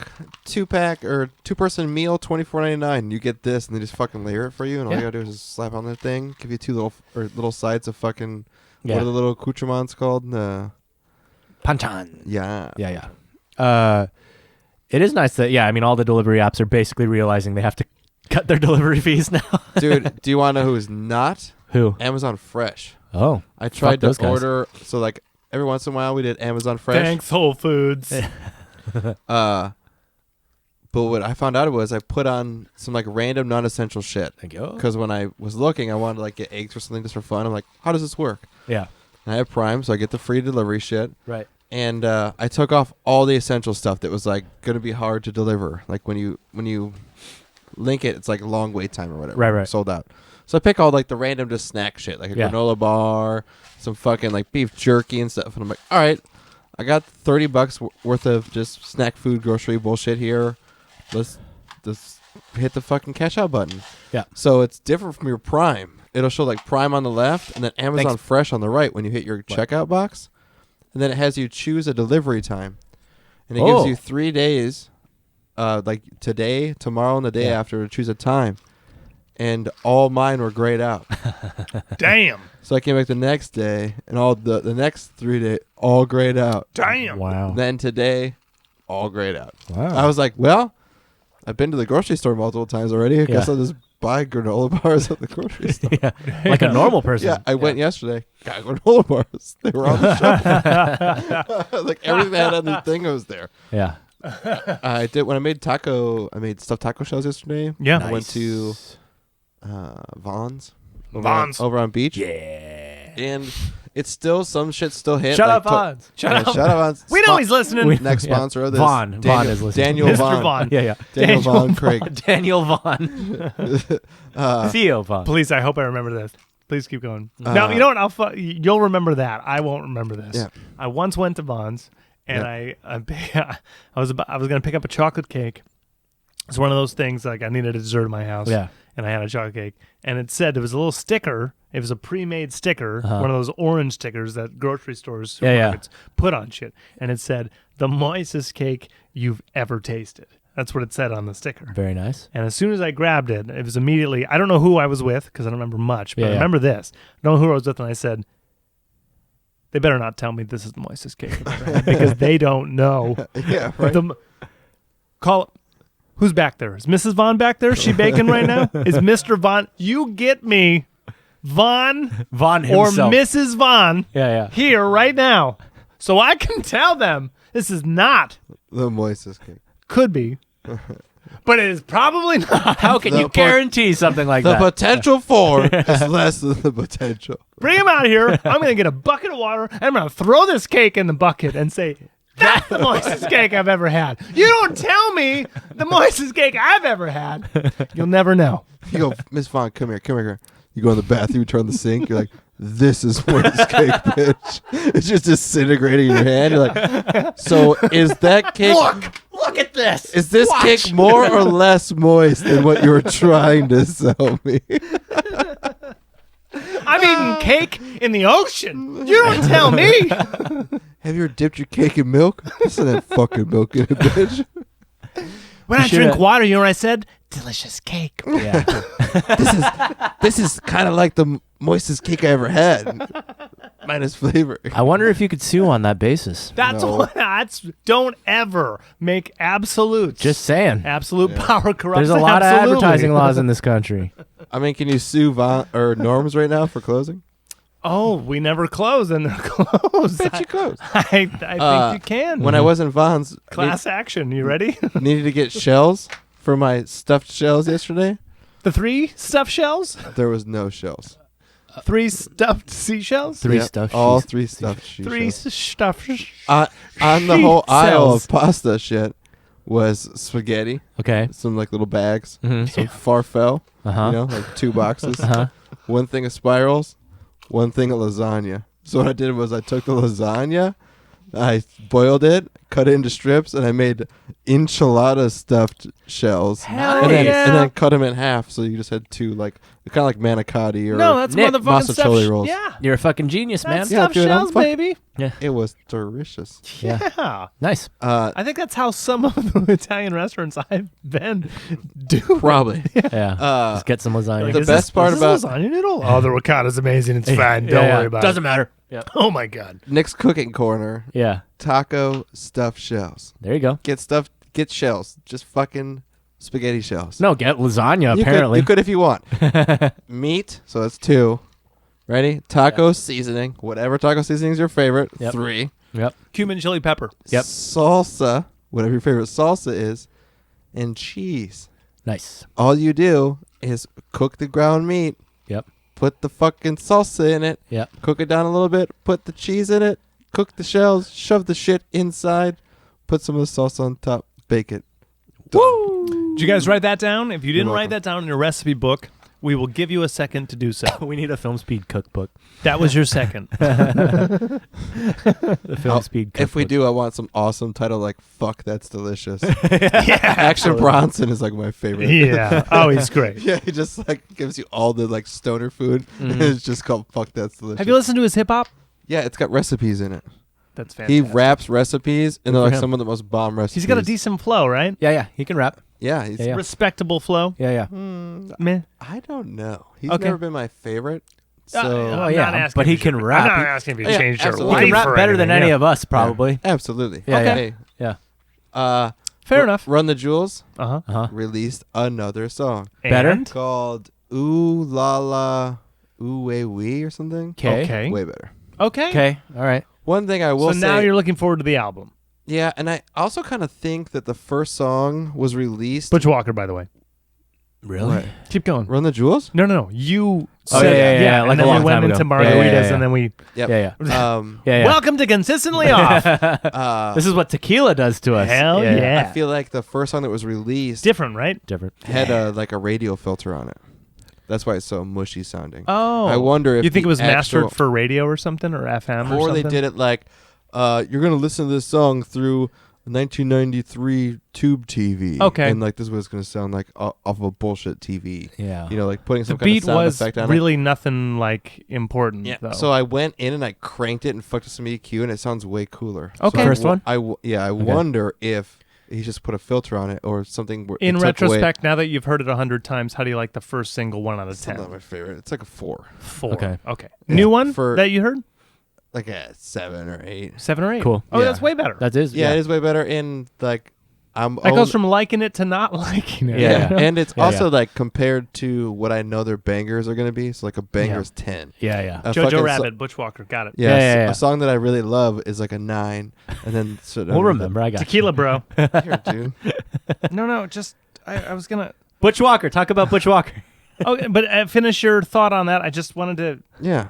S3: or 2-person meal, $24.99. You get this, and they just fucking layer it for you, and all
S1: Yeah.
S3: you gotta do is just slap on the thing. Give you 2 little sides of fucking
S1: Yeah.
S3: what are the little accoutrements called?
S1: Panchan.
S3: Yeah.
S1: Yeah. It is nice that I mean all the delivery apps are basically realizing they have to cut their delivery fees now.
S3: Dude, do you want to know who's not?
S1: Who?
S3: Amazon Fresh.
S1: Oh,
S3: I tried to
S1: those guys.
S3: order, so like every once in a while we did Amazon Fresh.
S2: Thanks, Whole Foods.
S3: But what I found out was I put on some like random non-essential shit.
S1: Thank you.
S3: Because when I was looking, I wanted to like get eggs or something just for fun. I'm like, how does this work?
S1: Yeah.
S3: And I have Prime, so I get the free delivery shit.
S1: Right.
S3: And I took off all the essential stuff that was like gonna be hard to deliver. Like when you link it, it's like a long wait time or whatever.
S1: Right.
S3: Sold out. So I pick all like the random just snack shit, like a granola bar, some fucking like beef jerky and stuff. And I'm like, all right, I got $30 worth of just snack food grocery bullshit here. Let's just hit the fucking cash out button.
S1: Yeah.
S3: So it's different from your Prime. It'll show like Prime on the left and then Amazon
S1: Thanks.
S3: Fresh on the right when you hit your checkout box. And then it has you choose a delivery time. And it gives you 3 days, like today, tomorrow, and the day after to choose a time. And all mine were grayed out.
S2: Damn.
S3: So I came back the next day, and all the next 3 days, all grayed out.
S2: Damn.
S1: Wow.
S3: And then today, all grayed out.
S1: Wow.
S3: I was like, well, I've been to the grocery store multiple times already. I guess I'll just buy granola bars at the grocery store.
S1: Yeah. Like a normal person.
S3: Yeah, I went yesterday. Got granola bars. They were on the shelf. Like everything that had on the thing was there.
S1: Yeah.
S3: I did when I made stuffed taco shells yesterday.
S2: Yeah.
S3: I went to Vaughn's.
S2: Vons.
S3: over on Beach.
S1: Yeah.
S3: And it's still, some shit still hit.
S1: Shut
S3: like,
S1: up, Vons.
S3: Shut up, Vons.
S2: We know he's listening.
S3: Next sponsor of this.
S1: Vaughn. Vaughn is listening.
S3: Daniel
S2: Mr.
S3: Vaughn.
S2: Vaughn.
S1: Yeah.
S3: Daniel Vaughn Craig.
S1: Daniel Vaughn. Theo Vaughn.
S2: Please, I hope I remember this. Please keep going. No, you know what? You'll remember that. I won't remember this.
S3: Yeah.
S2: I once went to Vaughn's and I was going to pick up a chocolate cake. It's one of those things like I needed a dessert in my house.
S1: Yeah.
S2: And I had a chocolate cake, and it said there was a little sticker. It was a pre-made sticker, one of those orange stickers that grocery stores, supermarkets put on shit, and it said the moistest cake you've ever tasted. That's what it said on the sticker.
S1: Very nice.
S2: And as soon as I grabbed it, it was immediately, I don't know who I was with because I don't remember much, but I
S1: Yeah.
S2: remember this. I don't know who I was with, and I said, they better not tell me this is the moistest cake I've ever had because they don't know.
S3: Yeah, right.
S2: Call who's back there? Is Mrs. Vaughn back there? Is she baking right now? Is Mr. Vaughn? You get me, Vaughn
S1: Vaughn
S2: or
S1: himself.
S2: Mrs. Vaughn
S1: Yeah.
S2: here right now. So I can tell them this is not,
S3: The moistest cake.
S2: could be, but it is probably not.
S1: How can
S3: The
S1: you guarantee something like
S3: The
S1: that?
S3: potential for is less than the potential.
S2: Bring him out here. I'm going to get a bucket of water and I'm going to throw this cake in the bucket and say, that's the moistest cake I've ever had. You don't tell me the moistest cake I've ever had. You'll never know.
S3: You go, Miss Vaughn, come here. You go in the bathroom, turn the sink. You're like, this is moist cake, bitch. It's just disintegrating in your hand. You're like, so is that cake?
S1: Look at this.
S3: Is this cake more or less moist than what you were trying to sell me?
S2: I'm eating cake in the ocean. You don't tell me.
S3: Have you ever dipped your cake in milk? This isn't fucking milk in it, bitch.
S2: When I drink water, you know what I said? Delicious cake.
S1: Yeah.
S3: This is kind of like the moistest cake I ever had, minus flavor.
S1: I wonder if you could sue on that basis.
S2: That's
S3: No.
S2: what. Don't ever make absolutes.
S1: Just saying.
S2: Absolute power corrupts.
S1: There's a lot of
S2: absolutely.
S1: advertising laws in this country.
S3: I mean, can you sue Vaughn or Norms right now for closing?
S2: Oh, we never close, and they're closed.
S3: Bet you close.
S2: I think you can.
S3: When I was in Vaughn's,
S2: Class action. You ready?
S3: needed to get shells for my stuffed shells yesterday.
S2: The 3 stuffed shells?
S3: There was no shells.
S2: 3 stuffed seashells?
S1: Three
S3: Yep,
S1: stuffed
S3: all
S1: sheets.
S3: 3 stuffed sheet
S2: 3
S3: shells.
S2: stuffed
S3: On the whole aisle
S2: shells.
S3: of pasta shit was spaghetti,
S1: Okay.
S3: some like little bags,
S1: Mhm.
S3: some farfel,
S1: Uh-huh.
S3: you know, like 2 boxes,
S1: Uh-huh.
S3: one thing of spirals, one thing of lasagna. So what I did was I took the lasagna, I boiled it, cut it into strips, and I made enchilada stuffed shells.
S2: Hell
S3: and then,
S2: yeah.
S3: and then cut them in half, so you just had 2, like kind of like manicotti or
S2: No, that's
S1: Nick,
S2: motherfucking stuffed
S3: mozzarella rolls.
S2: Yeah.
S1: You're a fucking genius, man.
S2: That's
S3: Yeah,
S2: stuffed
S3: dude, I'm
S2: shells,
S3: fuck-
S2: baby.
S3: it was delicious.
S1: Yeah.
S2: Yeah.
S1: Nice.
S2: I think that's how some of the Italian restaurants I've been do.
S3: Probably.
S1: Yeah.
S3: Uh,
S1: Just get some lasagna.
S2: Like,
S3: The
S2: is
S3: best
S2: this-
S3: part
S2: is
S3: about-
S2: this lasagna noodle? Oh, the ricotta's amazing. It's fine. Don't worry about
S1: Doesn't
S2: it.
S1: matter. Yeah.
S2: Oh my god.
S3: Nick's cooking corner,
S1: Yeah.
S3: taco stuffed shells.
S1: There you go.
S3: Get shells. Just fucking spaghetti shells.
S1: No, get lasagna,
S3: You
S1: apparently.
S3: could if you want. Meat, so that's 2. Ready? Taco seasoning. Whatever taco seasoning is your favorite.
S1: Yep.
S3: 3.
S1: Yep.
S2: Cumin chili pepper.
S1: Yep.
S3: Salsa, whatever your favorite salsa is, and cheese.
S1: Nice.
S3: All you do is cook the ground meat,
S1: Yep.
S3: put the fucking salsa in it,
S1: Yep.
S3: cook it down a little bit, put the cheese in it, cook the shells, shove the shit inside, put some of the salsa on top, bake it. Done.
S2: Did you guys write that down? If you didn't
S3: You're
S2: write that down in your recipe book, we will give you a second to do so.
S1: We need a Filmspeed cookbook.
S2: That was your second.
S1: The Filmspeed cookbook.
S3: If we do, I want some awesome title like "Fuck, That's Delicious."
S2: Yeah.
S3: Action Bronson is like my favorite.
S2: Yeah. Oh, he's great.
S3: Yeah, he just like gives you all the like stoner food.
S1: Mhm.
S3: It's just called "Fuck, That's Delicious."
S2: Have you listened to his hip hop?
S3: Yeah, it's got recipes in it.
S2: That's
S3: He
S2: fantastic.
S3: raps recipes, and they're
S1: Good for
S3: like
S1: him.
S3: some of the most bomb recipes.
S2: He's got a decent flow, right?
S1: Yeah, he can rap.
S3: Yeah, he's.
S1: Yeah.
S2: Respectable flow.
S1: Yeah.
S2: Meh.
S3: I don't know. He's
S2: Okay.
S3: never been my favorite. So
S1: Oh,
S2: I'm
S1: yeah,
S2: not asking
S1: but
S2: if
S1: he
S2: you
S1: can
S2: should-
S1: rap.
S2: I'm not asking if you
S3: Yeah,
S2: changed your
S3: absolutely.
S2: life.
S1: He can rap
S2: or
S1: better than
S2: anything,
S1: any
S2: yeah.
S1: of us, probably.
S3: absolutely.
S1: Yeah, yeah.
S3: Hey,
S1: Yeah.
S2: Fair enough.
S3: Run the Jewels
S2: Uh-huh.
S1: Uh-huh.
S3: released another song
S1: Better?
S2: And?
S3: called "Ooh La La Ooh Way Wee" or something.
S2: Okay.
S3: Way better.
S2: Okay.
S1: Okay. All right.
S3: One thing I will
S2: So
S3: say.
S2: now you're looking forward to the album.
S3: Yeah, and I also kind of think that the first song was released.
S2: Butch Walker, by the way.
S1: Really?
S3: What?
S2: Keep going.
S3: Run the Jewels?
S2: No. You
S1: Oh,
S2: said
S1: yeah,
S2: and
S1: like
S2: then
S1: a long
S2: we went
S1: time
S2: into
S1: ago.
S2: margaritas,
S1: Yeah.
S2: and then we.
S3: Yep.
S1: Yeah. Yeah.
S2: Welcome to Consistently Off.
S1: This is what tequila does to us.
S2: Hell yeah.
S3: I feel like the first song that was released
S2: Different, right?
S1: Different.
S3: had like a radio filter on it. That's why it's so mushy sounding.
S2: Oh.
S3: I wonder if
S2: you think
S3: the
S2: it was mastered
S3: actual-
S2: for radio or something, or FM or
S3: or
S2: something?
S3: they did it like, you're gonna listen to this song through 1993 tube TV.
S2: Okay.
S3: And like this is what it's gonna sound like off of a bullshit TV.
S1: Yeah.
S3: You know, like putting
S2: The
S3: some kind of
S2: beat
S3: sound
S2: was
S3: effect on
S2: really nothing like important,
S3: it.
S2: though.
S3: So I went in and I cranked it and fucked with some EQ, and it sounds way cooler.
S2: Okay.
S3: So
S1: First one?
S3: I wonder if he just put a filter on it or something. Where
S2: in
S3: it took away.
S2: retrospect, now that you've heard it 100 times, how do you like the first single 1 out of
S3: It's
S2: 10?
S3: not my favorite. It's like a 4,
S2: 4.
S1: Okay.
S2: Okay.
S3: Yeah,
S2: New one
S3: for-
S2: that you heard?
S3: like a 7 or 8.
S2: 7 or 8.
S1: Cool.
S2: Oh,
S3: Yeah.
S2: that's way better.
S1: That is.
S3: Yeah, it is way better. And like,
S2: That goes from liking it to not liking it.
S1: Yeah.
S3: and it's
S1: Yeah,
S3: also
S1: yeah.
S3: like compared to what I know their bangers are gonna be. So like a banger is 10.
S1: Yeah.
S3: A
S2: Jojo
S3: fucking
S2: Rabbit, Butch Walker, got it.
S1: Yeah.
S3: A song that I really love is like a 9, and then
S1: We'll remember. I got you.
S2: Tequila, bro.
S3: Here, dude.
S2: no, just I was gonna.
S1: Butch Walker. Talk about Butch Walker.
S2: Okay, but finish your thought on that. I just wanted to.
S3: Yeah.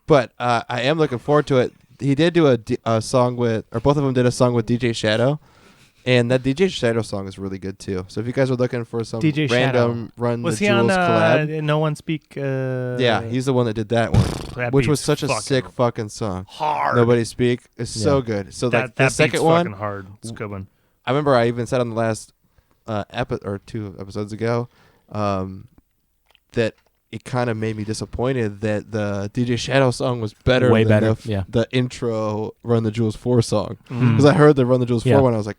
S3: But I am looking forward to it. He did do a song with, or both of them did a song with DJ Shadow, and that DJ Shadow song is really good too. So if you guys are looking for some
S2: DJ
S3: random Run
S2: Was
S3: the
S2: he on
S3: Jewels collab,
S2: No One Speak?
S3: yeah, he's the one that did that one,
S2: that
S3: which was
S2: beat's
S3: such a
S2: fucking
S3: sick fucking song.
S2: hard.
S3: Nobody Speak is so
S1: Yeah.
S3: good. So
S2: that
S3: like the
S2: that
S3: second
S2: beat's
S3: one,
S2: fucking hard. It's a good one.
S3: I remember I even said on the last or 2 episodes ago that it kind of made me disappointed that the DJ Shadow song was better
S1: Way
S3: than
S1: better,
S3: the,
S1: yeah.
S3: the intro Run the Jewels 4 song.
S2: Mm.
S3: Because I heard the Run the Jewels 4
S1: Yeah.
S3: one, I was like,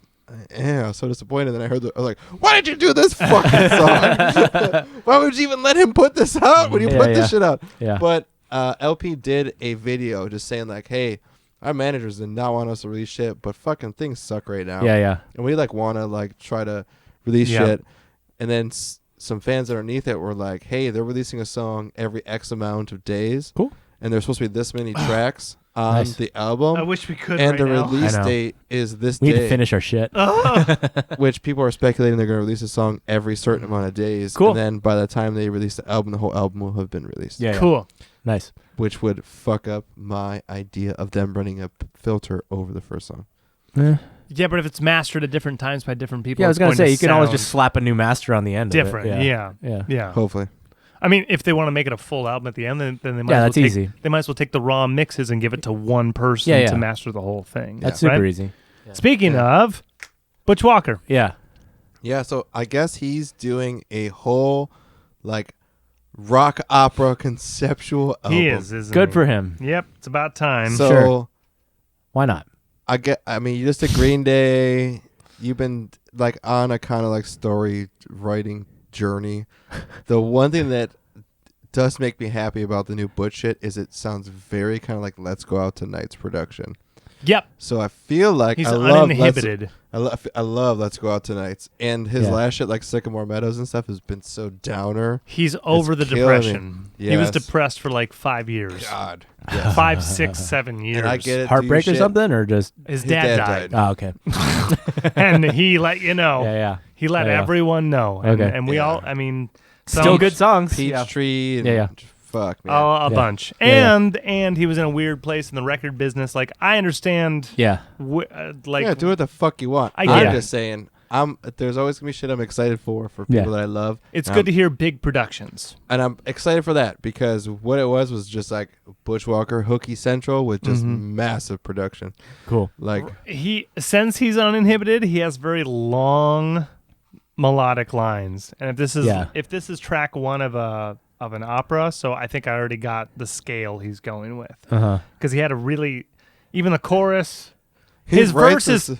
S3: I was so disappointed. Then I was like, why did you do this fucking song? Why would you even let him put this out when you
S1: Yeah,
S3: put
S1: yeah.
S3: this shit out?
S1: Yeah.
S3: But LP did a video just saying like, hey, our managers did not want us to release shit, but fucking things suck right now.
S1: Yeah.
S3: And we like want to like try to release
S2: Yeah.
S3: shit. And then some fans underneath it were like, hey, they're releasing a song every X amount of days.
S1: Cool.
S3: And there's supposed to be this many tracks on
S1: Nice.
S3: the album.
S2: I wish we could.
S3: And
S2: right
S3: the
S2: now.
S3: release
S1: I know.
S3: date is this
S1: We need to
S3: day,
S1: finish our shit.
S3: which people are speculating they're going to release a song every certain amount of days.
S1: Cool.
S3: And then by the time they release the album, the whole album will have been released.
S1: Yeah.
S2: Cool.
S1: Nice.
S3: Which would fuck up my idea of them running a filter over the first song.
S2: Yeah, but if it's mastered at different times by different people,
S1: Yeah, I was
S2: going
S1: gonna say you can always
S2: sound
S1: just slap a new master on the end.
S2: different.
S1: Of it.
S2: Yeah.
S1: Yeah.
S3: Hopefully.
S2: I mean, if they want to make it a full album at the end, then they might.
S1: Yeah,
S2: as well
S1: that's
S2: take,
S1: easy.
S2: They might as well take the raw mixes and give it to one person
S1: Yeah, yeah.
S2: to master the whole thing.
S1: That's
S2: right?
S1: super easy.
S2: Speaking of Butch Walker,
S1: Yeah.
S3: Yeah, so I guess he's doing a whole like rock opera conceptual album.
S2: he is, isn't
S1: Good
S2: he?
S1: for him.
S2: Yep, it's about time.
S3: So
S1: Sure. Why not?
S3: I mean, you just did Green Day. You've been like on a kind of like story writing journey. The one thing that does make me happy about the new Butch shit is it sounds very kind of like Let's Go Out Tonight's production.
S2: Yep,
S3: So I feel like
S2: he's
S3: I love
S2: uninhibited.
S3: I love Let's Go Out Tonight's, and his
S1: Yeah.
S3: last shit like Sycamore Meadows and stuff has been so downer.
S2: He's over the
S3: killing me.
S2: depression. He was
S3: Yes.
S2: depressed for like 5 years.
S3: God,
S2: 5, 6, 7 years.
S3: and I get it. do
S1: Heartbreak
S3: your
S1: or
S3: shit.
S1: something, or just?
S2: His
S3: His
S2: dad
S3: dad
S2: died.
S3: died.
S1: Oh, okay.
S2: And he let you know.
S1: Yeah.
S2: He let
S1: Yeah.
S2: everyone know. And,
S1: Okay.
S2: and we
S3: Yeah.
S2: all, I mean,
S1: Still good songs.
S3: Peachtree. And
S1: Yeah.
S3: Fuck, man.
S2: a
S1: Yeah.
S2: bunch.
S1: Yeah,
S2: And he was in a weird place in the record business. Like, I understand.
S1: Yeah.
S2: Like,
S3: yeah, do what the fuck you want.
S2: I
S3: I'm
S2: get it.
S3: just saying. There's always gonna be shit I'm excited for people
S1: Yeah.
S3: that I love.
S2: it's
S3: And
S2: good to hear big productions.
S3: and I'm excited for that because what it was just like Butch Walker Hooky Central with just massive production.
S1: Cool.
S3: Like
S2: Since he's uninhibited, he has very long melodic lines. And if this is track one of an opera, so I think I already got the scale he's going with.
S1: Uh-huh.
S2: Because he had a really, even the chorus,
S3: he
S2: his
S3: writes
S2: verses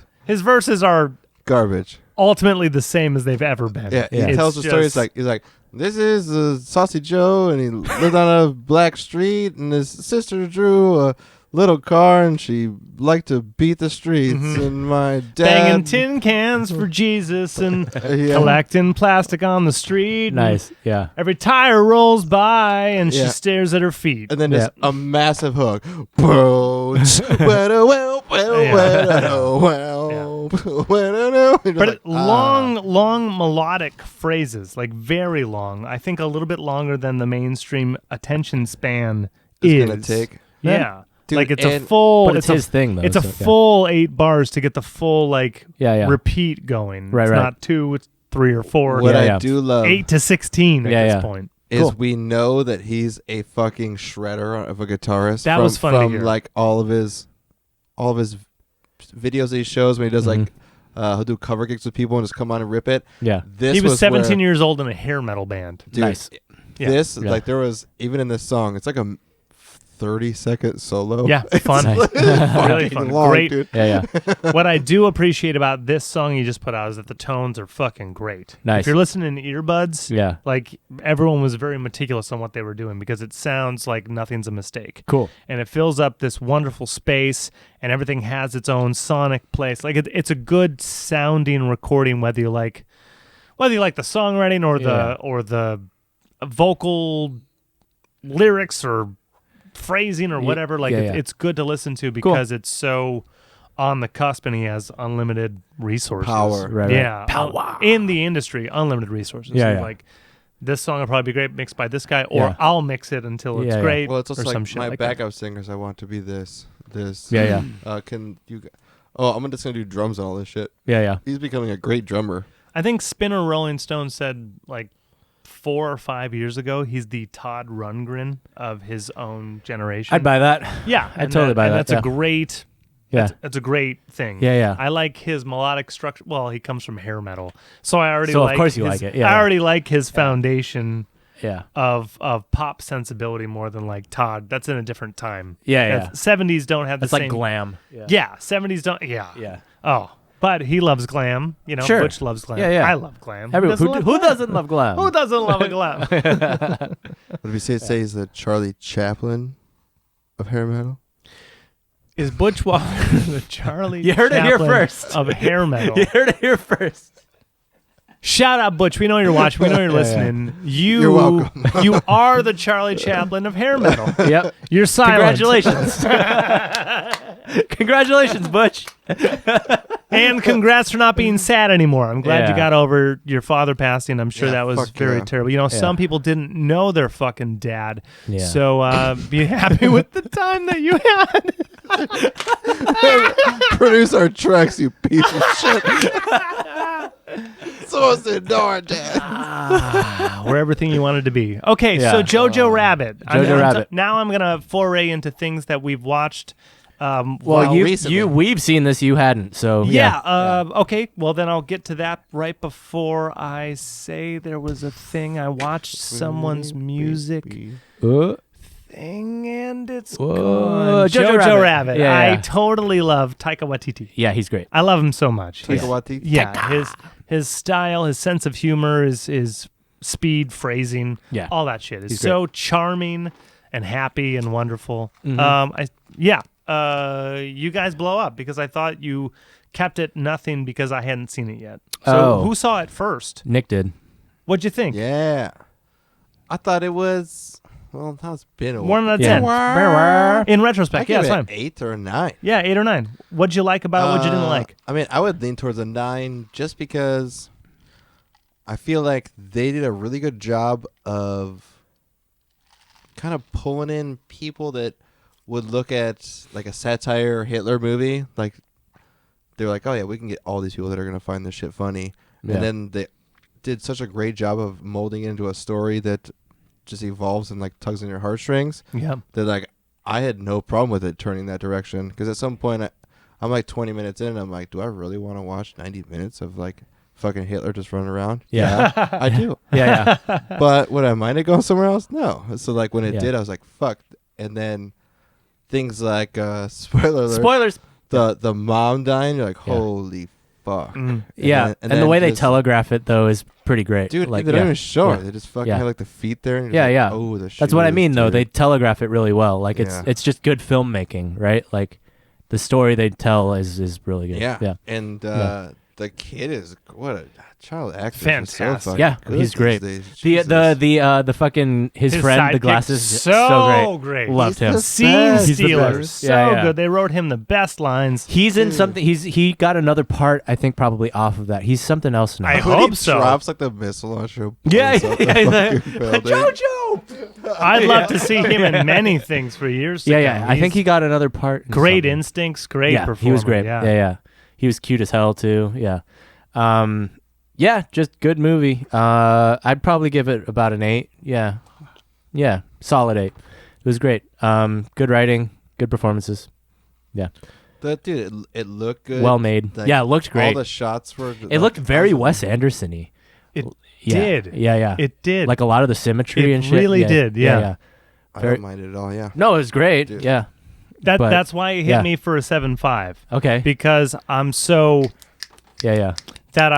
S3: this
S2: are
S3: garbage.
S2: ultimately the same as they've ever been.
S3: Yeah,
S1: Yeah.
S3: he tells the story.
S2: just-
S3: He's like, this is Saucy Joe, and he lived on a black street, and his sister drew a little car, and she liked to beat the streets, and my dad
S2: banging tin cans for Jesus and
S3: Yeah.
S2: collecting plastic on the street. and
S1: Nice. Yeah.
S2: every tire rolls by and she
S3: Yeah.
S2: stares at her feet.
S3: And then
S1: Yeah.
S3: just a massive hook. Boats. Well,
S2: Yeah.
S3: well.
S2: But long melodic phrases, like very long. I think a little bit longer than the mainstream attention span is
S3: gonna take.
S2: Yeah.
S3: Dude,
S2: like it's a full.
S1: But it's his thing, though.
S2: It's a
S1: so,
S2: full 8 bars to get the full repeat going.
S1: Right,
S2: it's
S1: right.
S2: not 2, it's 3 or 4.
S3: What I do love
S2: 8 to 16 at this point.
S3: is we know that he's a fucking shredder of a guitarist.
S2: That was fun to hear.
S3: Like all of his videos that he shows when he does like he'll do cover gigs with people and just come on and rip it.
S1: Yeah.
S3: This
S2: He was 17
S3: where,
S2: years old in a hair metal band.
S3: dude,
S1: Nice.
S3: This like there was even in this song, it's like a 30-second solo.
S2: Yeah, fun.
S1: Nice.
S2: Really fun.
S3: Long,
S2: Great.
S3: dude.
S1: Yeah.
S2: What I do appreciate about this song you just put out is that the tones are fucking great.
S1: Nice.
S2: If you're listening to earbuds,
S1: Yeah.
S2: like everyone was very meticulous on what they were doing because it sounds like nothing's a mistake.
S1: Cool.
S2: And it fills up this wonderful space and everything has its own sonic place. Like it's a good sounding recording whether you like the songwriting or the vocal lyrics or phrasing or whatever. Like it's good to listen to because it's so on the cusp and he has unlimited resources.
S3: Power.
S1: Right.
S2: Yeah.
S1: Power.
S2: In the industry, unlimited resources.
S1: Yeah,
S2: So
S1: yeah.
S2: like this song will probably be great mixed by this guy or
S1: Yeah.
S2: I'll mix it until it's
S1: Yeah, yeah.
S2: great
S3: Well, it's also
S2: or some
S3: like
S2: shit
S3: my
S2: like that.
S3: backup singers. I want to be this.
S1: Yeah.
S3: Can you? Oh, I'm just gonna do drums and all this shit.
S1: Yeah.
S3: He's becoming a great drummer.
S2: I think Spinner Rolling Stone said like 4 or 5 years ago he's the Todd Rundgren of his own generation.
S1: I'd buy that.
S2: Yeah,
S1: I'd totally buy that.
S2: That's a great.
S1: Yeah.
S2: That's a great thing.
S1: Yeah.
S2: I like his melodic structure. Well, he comes from hair metal, so I already.
S1: So, of
S2: like
S1: course you
S2: his-
S1: like it. Yeah,
S2: I
S1: yeah.
S2: already like his foundation
S1: Yeah.
S2: of pop sensibility more than like Todd. That's in a different time.
S1: Yeah.
S2: 70s don't have the
S1: It's
S2: same.
S1: like glam.
S2: Yeah, 70s don't. Yeah.
S1: Yeah.
S2: Oh, but he loves glam. You know,
S1: Sure.
S2: Butch loves glam.
S1: Yeah.
S2: I love glam.
S1: Who
S2: love
S1: doesn't love glam?
S2: Who doesn't love a glam?
S3: What did we say he's the Charlie Chaplin of hair metal?
S2: Is Butch Walker the Charlie
S1: You heard it here
S2: Chaplin
S1: first.
S2: of hair metal?
S1: You heard it here first.
S2: Shout out, Butch. We know you're watching. We know you're listening.
S3: You're welcome.
S2: You are the Charlie Chaplin of hair metal.
S1: Yep.
S2: You're silent.
S1: Congratulations. Congratulations, Butch.
S2: And congrats for not being sad anymore. I'm glad you
S1: Yeah.
S2: got over your father passing. I'm sure
S3: Yeah,
S2: that was
S3: fuck
S2: very
S3: yeah.
S2: terrible. You know, some people didn't know their fucking dad.
S1: Yeah.
S2: So be happy with the time that you had.
S3: Produce our tracks, you piece of shit. So the door, Dad.
S2: We're everything you wanted to be. Okay,
S1: Yeah.
S2: so Jojo Rabbit.
S1: Rabbit.
S2: Now I'm going to foray into things that we've watched.
S1: Well,
S3: recently.
S1: we've seen this, you hadn't, so
S2: Yeah. Okay. Well, then I'll get to that right before I say there was a thing I watched someone's music thing and it's gone.
S1: Jojo
S2: Rabbit.
S1: Yeah,
S2: I
S1: yeah.
S2: totally love Taika Waititi.
S1: Yeah, he's great.
S2: I love him so much.
S3: Taika
S2: He's-
S3: Waititi?
S2: Yeah. His style, his sense of humor, his speed, phrasing,
S1: Yeah.
S2: all that shit is
S1: He's
S2: so charming and happy and wonderful.
S1: Mm-hmm.
S2: You guys blow up because I thought you kept it nothing because I hadn't seen it yet. So who saw it first?
S1: Nick did.
S2: What'd you think?
S3: Yeah. I thought it was, well, that's been a
S2: 1 out of
S1: Yeah.
S2: 10. In
S3: I
S2: retrospect, yeah,
S3: give
S2: it's
S3: it
S2: fine.
S3: an 8 or a 9.
S2: Yeah, 8 or 9. What'd you like about it? What'd you didn't like?
S3: I mean, I would lean towards a 9 just because I feel like they did a really good job of kind of pulling in people that would look at like a satire Hitler movie. Like, they're like, oh, yeah, we can get all these people that are going to find this shit funny.
S1: Yeah.
S3: And then they did such a great job of molding it into a story that just evolves and like tugs on your heartstrings.
S2: Yeah.
S3: That like I had no problem with it turning that direction because at some point I'm like 20 minutes in and I'm like, do I really want to watch 90 minutes of like fucking Hitler just running around?
S1: Yeah.
S3: I do.
S1: Yeah.
S3: But would I mind it going somewhere else? No. So like when it
S1: Yeah.
S3: did, I was like, fuck. And then things like spoiler alert,
S1: Spoilers.
S3: the mom dying, you're like,
S1: Yeah.
S3: holy fuck.
S1: Yeah. And the
S3: then
S1: way they
S3: just-
S1: telegraph it, though, is pretty great.
S3: Dude,
S1: like,
S3: they don't
S1: yeah.
S3: even show
S1: Yeah.
S3: it. They just fucking
S1: Yeah.
S3: have like the feet there. And
S1: Yeah,
S3: you're
S1: yeah.
S3: like, oh, the
S1: That's what I
S3: shoes,
S1: mean, though.
S3: dude.
S1: They telegraph it really well. Like,
S3: Yeah.
S1: it's just good filmmaking, right? Like, the story they tell is really good.
S3: Yeah.
S1: Yeah.
S3: And the kid is what a child actor.
S2: Fantastic.
S1: Yeah, he's great. The fucking his friend, the
S2: sidekick,
S1: glasses,
S2: so great.
S1: Loved him.
S2: Scene
S1: He's the
S2: stealer,
S1: best.
S2: so
S1: Yeah, yeah.
S2: good. They wrote him the best lines.
S1: He's in something. He got another part. I think probably off of that. He's something else now.
S2: I
S3: When
S2: hope
S3: he
S2: so.
S3: drops like the missile launcher.
S1: Yeah,
S3: blows up
S1: yeah,
S3: the
S1: yeah.
S3: fucking building.
S1: Jojo.
S2: I'd love to see him in many things for years to
S1: Yeah.
S2: come.
S1: I think he got another part. in
S2: great
S1: something.
S2: instincts, great
S1: Yeah,
S2: performer.
S1: he was great. Yeah. He was cute as hell too. Yeah. Yeah, just good movie. I'd probably give it about an 8. Yeah, solid 8. It was great. Good writing, good performances. Yeah,
S3: That dude, it looked good.
S1: well made.
S3: Like,
S1: Yeah, it looked great.
S3: All the shots were.
S1: It looked very Wes Anderson-y.
S2: It
S1: Yeah.
S2: did.
S1: Yeah.
S2: It did.
S1: Like a lot of the symmetry
S2: It
S1: and shit.
S2: really
S1: Yeah.
S2: did, yeah.
S3: I
S1: very-
S3: don't mind it at all. Yeah.
S1: No, it was great.
S3: Dude.
S1: Yeah.
S2: that.
S1: but-
S2: That's why it hit
S1: yeah.
S2: me for a 7.5
S1: Okay.
S2: because I'm so
S1: Yeah.
S2: that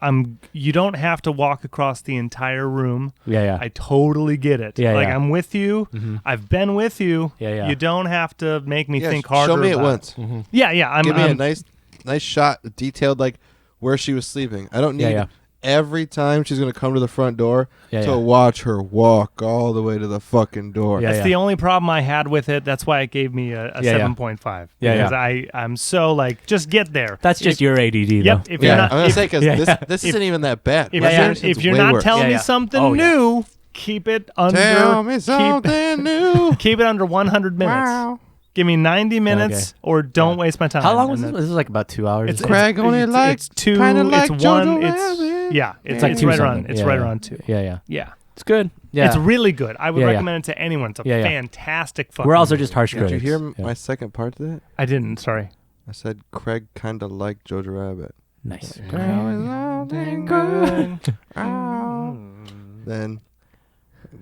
S2: I'm. You don't have to walk across the entire room.
S1: Yeah.
S2: I totally get it.
S1: Yeah,
S2: like
S1: yeah.
S2: I'm with you.
S1: Mhm.
S2: I've been with you.
S1: Yeah.
S2: You don't have to make me
S3: Yeah,
S2: think harder.
S3: show me it
S2: about
S3: once.
S1: Mhm.
S2: Yeah.
S3: Give me a nice shot, detailed like where she was sleeping. I don't need
S1: Yeah.
S3: every time she's gonna come to the front door
S1: Yeah.
S3: to watch her walk all the way to the fucking door.
S1: Yeah.
S2: That's the only problem I had with it. That's why it gave me a
S1: Yeah,
S2: 7.5.
S1: Yeah,
S2: because
S1: yeah.
S2: I'm so like, just get there.
S1: That's just your ADD,
S2: Yep,
S1: though.
S2: if you're
S3: Yeah,
S2: not-
S3: I'm gonna say because
S1: yeah.
S3: this isn't even that bad.
S2: If,
S3: Wes
S2: you're,
S3: Anderson's
S2: if you're
S3: way
S2: not
S3: worse.
S2: telling
S1: Yeah,
S2: me
S1: yeah.
S2: something
S1: Oh, yeah.
S2: new, keep it under.
S3: Tell me something new.
S2: Keep it under 100 minutes.
S3: Wow.
S2: Give me 90 minutes, or don't waste my time.
S1: How long was
S2: And
S1: this? This was like about 2 hours.
S2: It's
S1: or something.
S3: Craig only likes
S2: two.
S3: kinda
S2: It's
S3: like
S2: one.
S3: Jojo
S2: It's
S3: Rabbit.
S2: yeah. It's
S1: like
S2: it's
S1: two
S2: right around.
S1: something.
S2: It's
S1: Yeah,
S2: right
S1: yeah.
S2: around 2.
S1: Yeah.
S2: Yeah.
S1: It's good. Yeah.
S2: It's really good. I would
S1: Yeah, yeah.
S2: recommend it to anyone. It's a
S1: Yeah, yeah.
S2: fantastic fucking
S1: We're also
S2: movie.
S1: just harsh
S3: Did you
S1: critics.
S3: hear
S1: Yeah.
S3: my second part to that?
S2: I didn't. Sorry.
S3: I said Craig kind of liked Jojo Rabbit.
S1: Nice.
S3: Then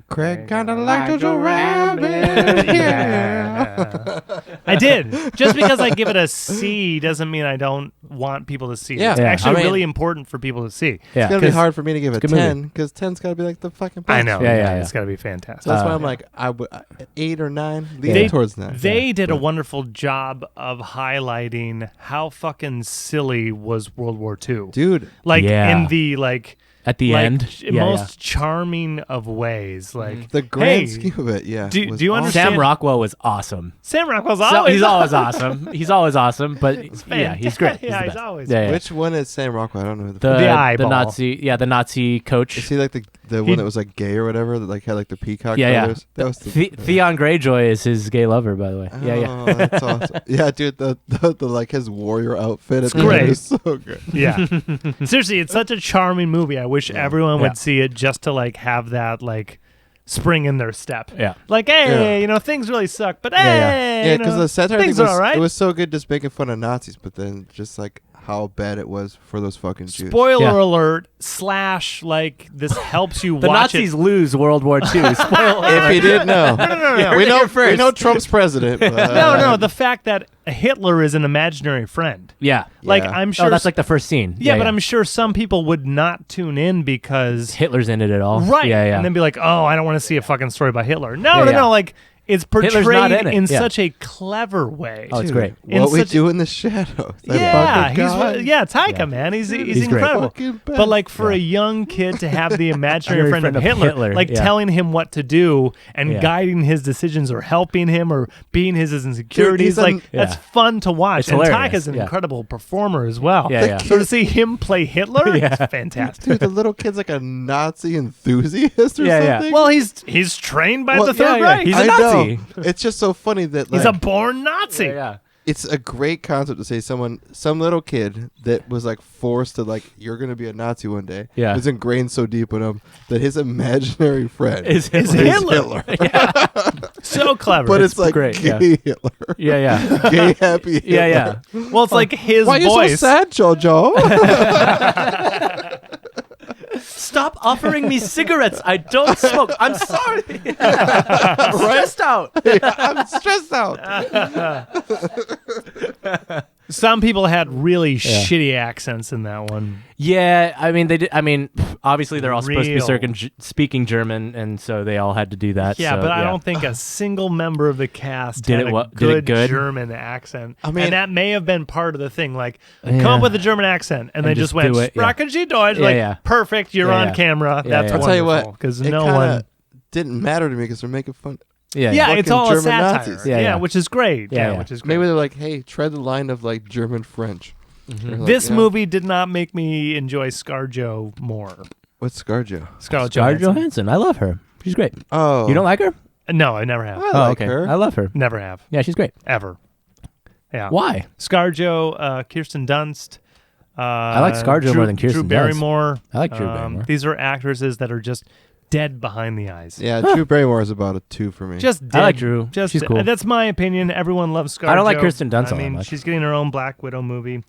S3: Craig kind of liked Jojo Rabbit. Yeah.
S2: I did. Just because I give it a C doesn't mean I don't want people to see it.
S3: Yeah.
S2: It's
S1: Yeah.
S2: actually
S1: I mean-
S2: really important for people to see.
S1: Yeah.
S3: It's gonna be
S1: 'cause-
S3: hard for me to give it
S1: good movie.
S3: 10 because 10's got to be like the fucking best.
S2: I know.
S1: Yeah.
S2: It's got to be fantastic.
S3: So that's why
S1: Uh,
S3: I'm like, I would 8 or 9,
S1: They-
S3: leaning towards 9.
S2: They did a
S3: But-
S2: wonderful job of highlighting how fucking silly was World War II.
S3: dude.
S2: Like
S1: Yeah.
S2: in the
S1: At the end.
S2: most charming of ways. Like
S3: The grand
S2: hey,
S3: scheme of it, yeah.
S2: do
S3: was
S2: you
S3: awesome.
S2: understand?
S1: Sam Rockwell was awesome.
S2: Sam Rockwell's
S1: So-
S2: always
S1: he's always awesome. He's always awesome, but yeah, he's great.
S2: Yeah,
S1: the
S2: he's
S1: best.
S2: always
S1: Yeah, yeah.
S3: Which one is Sam Rockwell? I don't know who the
S1: The,
S3: fuck.
S2: The eyeball.
S1: the Nazi coach.
S3: Is he like the
S2: He-
S3: one that was like gay or whatever that like had like the peacock
S1: Yeah, yeah.
S3: feathers? That was the
S1: Theon Greyjoy is his gay lover, by the way.
S3: Oh,
S1: Yeah.
S3: that's awesome. Yeah, dude, the like his warrior outfit at the
S2: great.
S3: end is so good.
S2: Yeah. Seriously, it's such a charming movie. I wish everyone
S1: Yeah.
S2: would see it just to like have that like spring in their step.
S1: Yeah.
S2: Like, hey,
S3: Yeah.
S2: things really suck, but
S1: Yeah, yeah.
S2: hey,
S3: Yeah, because the satire thing
S2: things
S3: was
S2: are all right.
S3: it was so good just making fun of Nazis, but then just like how bad it was for those fucking Jews.
S2: Spoiler
S1: Yeah.
S2: alert, / like this helps you
S1: The
S2: watch
S1: Nazis
S2: it.
S1: lose World War II. Spoiler
S3: If you didn't know,
S2: No.
S3: we know
S1: first.
S3: we know Trump's president. But,
S2: No, the fact that Hitler is an imaginary friend.
S1: Yeah.
S2: Like,
S3: Yeah.
S2: I'm sure.
S1: Oh, that's like the first scene.
S2: yeah, but I'm sure some people would not tune in because.
S1: Hitler's in it at all.
S2: Right.
S1: Yeah, yeah.
S2: And then be like, oh, I don't want to see a fucking story about Hitler. No,
S1: Yeah, yeah.
S2: Like, it's
S1: Hitler's
S2: portrayed
S1: not in it. Yeah.
S2: such a clever way.
S1: Oh, it's
S3: Dude,
S1: great.
S2: In
S3: What we
S2: such-
S3: do in the shadows. That
S2: Yeah,
S3: fucking guy.
S2: Taika,
S1: Yeah.
S2: man, he's
S1: He's great.
S2: incredible.
S3: Fucking best.
S2: But like for
S1: Yeah.
S2: a young kid to have the imaginary friend of Hitler, like
S1: yeah.
S2: telling him what to do and
S1: Yeah.
S2: guiding his decisions or helping him or being his insecurities,
S3: Dude, he's
S2: like
S1: Yeah.
S2: that's fun to watch.
S1: It's
S2: And
S1: hilarious,
S2: Taika's an
S1: yeah.
S2: incredible performer as well.
S1: Yeah, yeah.
S2: So to see him play Hitler,
S1: Yeah.
S2: it's fantastic.
S3: Dude, the little kid's like a Nazi enthusiast or
S1: Yeah, yeah.
S3: something.
S2: Well, he's trained by
S3: Well,
S2: the Third
S1: yeah, yeah.
S2: Reich.
S1: He's a
S3: I
S1: Nazi.
S3: know. It's just so funny that like,
S2: He's a born Nazi.
S1: Yeah.
S3: it's a great concept to say some little kid that was like forced to like you're gonna be a Nazi one day.
S1: Yeah.
S3: It's ingrained so deep in him that his imaginary friend
S1: Is
S2: Is
S1: Hitler.
S2: Hitler. So clever.
S3: But it's like
S1: great,
S3: gay
S1: yeah.
S3: Hitler,
S1: Yeah, yeah.
S3: gay happy Hitler.
S1: Yeah, yeah.
S2: well, it's like his
S3: Why are you
S2: voice.
S3: so sad, Jojo?
S1: Stop offering me cigarettes. I don't smoke. I'm sorry. I'm stressed out.
S3: I'm stressed out.
S2: Some people had really shitty accents in that one.
S1: Yeah, I mean they did. I mean, obviously they're all supposed to be
S2: Real.
S1: speaking German, and so they all had to do that.
S2: Yeah,
S1: so,
S2: but I don't think a single member of the cast had a
S1: did it good?
S2: German accent.
S3: I mean-
S2: and that may have been part of the thing. Like, come up with a German accent, and they just went,
S1: do it, yeah.
S2: Sprachen Sie Deutsch.
S1: Yeah,
S2: like,
S1: yeah.
S2: perfect, you're
S1: Yeah,
S2: on
S1: yeah.
S2: camera.
S1: Yeah,
S2: That's
S1: yeah.
S3: I'll tell you what,
S2: because
S3: it
S2: no
S3: kinda
S2: one...
S3: didn't matter to me because they're making fun.
S1: Yeah,
S2: Yeah,
S3: Fucking
S2: it's all a
S3: German
S2: satire.
S3: Nazis.
S1: Yeah, yeah.
S2: which is great.
S1: Yeah, yeah.
S2: Which is great.
S3: Maybe they're like, hey, tread the line of like German French. They're like,
S2: This
S3: you know,
S2: movie did not make me enjoy ScarJo more.
S3: What's ScarJo?
S2: Scarlett
S1: Scarlett
S2: Johansson.
S1: Johansson. I love her. She's great.
S3: Oh,
S1: You don't like her?
S2: No, I never have.
S3: I
S1: Oh,
S3: like
S1: okay.
S3: her.
S1: I love her.
S2: Never have.
S1: Yeah, she's great.
S2: Ever. Yeah.
S1: Why?
S2: ScarJo, Kirsten Dunst.
S1: I like ScarJo more than Kirsten
S2: Drew
S1: Dunst.
S2: Barrymore.
S1: I like Drew Barrymore.
S2: These are actresses that are just dead behind the eyes.
S3: Yeah, Drew Barrymore is about a 2 for me.
S2: Just dead.
S1: I like Drew.
S2: Just
S1: She's cool.
S2: That's my opinion. Everyone loves ScarJo.
S1: I don't like Kirsten Dunst
S2: I
S1: all that
S2: mean,
S1: much.
S2: she's getting her own Black Widow movie.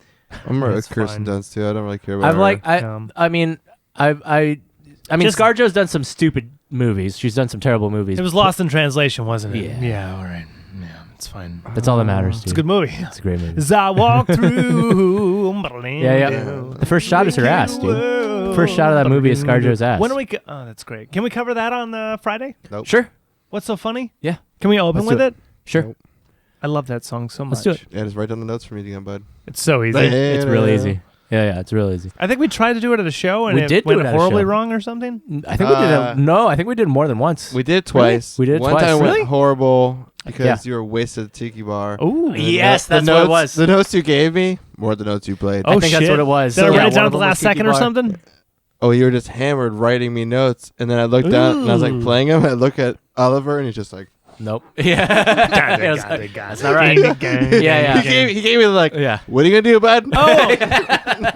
S3: I'm right
S2: It's
S3: with Kirsten
S2: fine.
S3: Dunst too. I don't really care about
S1: I've
S3: her.
S1: like
S2: Um,
S1: I mean
S2: Just-
S1: ScarJo's done some stupid movies. She's done some terrible movies.
S2: It was lost in translation, wasn't it?
S1: Yeah.
S2: Yeah, all right. Yeah, it's fine.
S1: That's all that matters.
S2: It's
S1: Dude.
S2: a good movie.
S1: It's a great movie.
S2: As I walk through.
S1: Yeah. The first shot is her ass, dude. First shot of that movie is ScarJo's ass.
S2: When are we? Oh, that's great. Can we cover that on Friday?
S3: Nope.
S1: Sure.
S2: What's so funny?
S1: Yeah.
S2: Can we open
S1: Let's
S2: with
S1: do
S2: it?
S1: Sure.
S3: Nope.
S2: I love that song so much.
S1: Let's do it.
S3: Yeah, just write down the notes for me again, bud.
S2: It's so easy.
S1: It's real easy. Yeah, it's real easy.
S2: I think we tried to do it at a show and
S1: We
S2: it
S1: did do
S2: went
S1: it at a
S2: horribly
S1: show.
S2: wrong or something.
S1: I think we did it. No, I think we did more than once.
S3: We did it twice.
S1: We did it
S3: One
S1: twice.
S3: time
S1: Really?
S3: went horrible because
S1: Yeah.
S3: you were wasted at the Tiki Bar.
S2: Oh,
S3: And
S1: yes,
S3: the
S1: that's
S3: notes,
S1: what it was.
S3: The notes you gave me, more the notes you played.
S2: Oh,
S1: I think that's
S2: shit.
S1: what it was.
S2: Did I
S1: Yeah,
S2: write it
S1: one
S2: down
S1: of
S2: at the
S1: them was
S2: last
S1: Tiki
S2: second or
S1: Bar.
S2: something?
S3: Oh, you were just hammered writing me notes, and then I looked down and I was like
S2: Ooh.
S3: playing them. I look at Oliver, and he's just like,
S1: Nope. Yeah. That's not right. Yeah.
S3: he gave me like,
S1: Yeah.
S3: what are you gonna do, bud?
S2: Oh,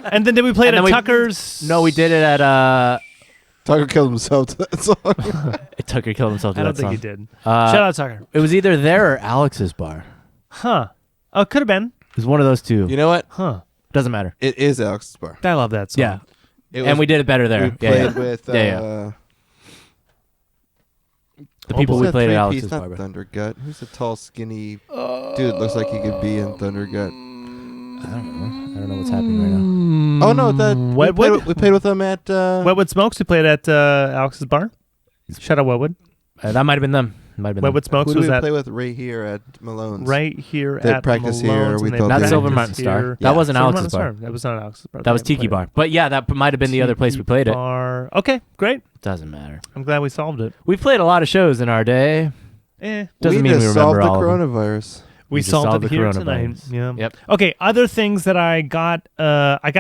S2: and then did we play it
S1: And
S2: at
S1: then we-
S2: Tucker's?
S1: No, we did it at
S3: Tucker killed himself to that song.
S1: Tucker killed himself to
S2: I don't
S1: that
S2: think
S1: song.
S2: he did.
S1: Uh,
S2: Shout out Tucker.
S1: It was either there or Alex's bar.
S2: Huh. Oh, could have been.
S1: It was one of those two.
S3: You know what?
S2: Huh.
S1: Doesn't matter.
S3: It is Alex's bar.
S2: I love that song.
S1: Yeah.
S3: It
S1: And we did it better there.
S3: We played
S1: Yeah.
S3: with
S1: Yeah. The people
S3: who's
S1: we
S3: that
S1: played at
S3: three-piece?
S1: Alex's
S3: Not
S1: bar. with.
S3: Thundergut. Who's the tall, skinny dude? Looks like he could be in Thundergut.
S1: I don't know what's happening right now.
S3: Oh no, we played with him at.
S2: Wetwood Smokes. We played at Alex's bar. Shout out Wetwood.
S1: That might have been them.
S2: Wetwood Smokes
S3: who did
S2: was
S3: we
S2: at
S3: play with right here at Malone's?
S2: right here
S3: They
S2: at
S3: practice here,
S2: Malone's,
S3: we
S2: and they
S3: thought
S1: Not
S3: they-
S1: Silver
S2: practice
S1: Mountain Star.
S2: here.
S1: That wasn't
S2: Silver
S1: Alex's
S2: Mountain
S1: bar.
S2: Star. That was not Alex's bar.
S1: That was Tiki Bar. But yeah, that might have been the other place we played it.
S2: Bar. Okay, great.
S1: Doesn't matter.
S2: I'm glad we solved it.
S1: We've played a lot of shows in our day. Doesn't
S3: we
S1: mean
S3: just
S1: we
S3: solved
S1: remember
S3: the
S1: all of them.
S3: coronavirus.
S2: We
S1: just
S2: solved
S1: solved
S2: it
S1: the
S2: here tonight.
S1: coronavirus.
S2: Yeah.
S1: Yep.
S2: Okay. Other things that I got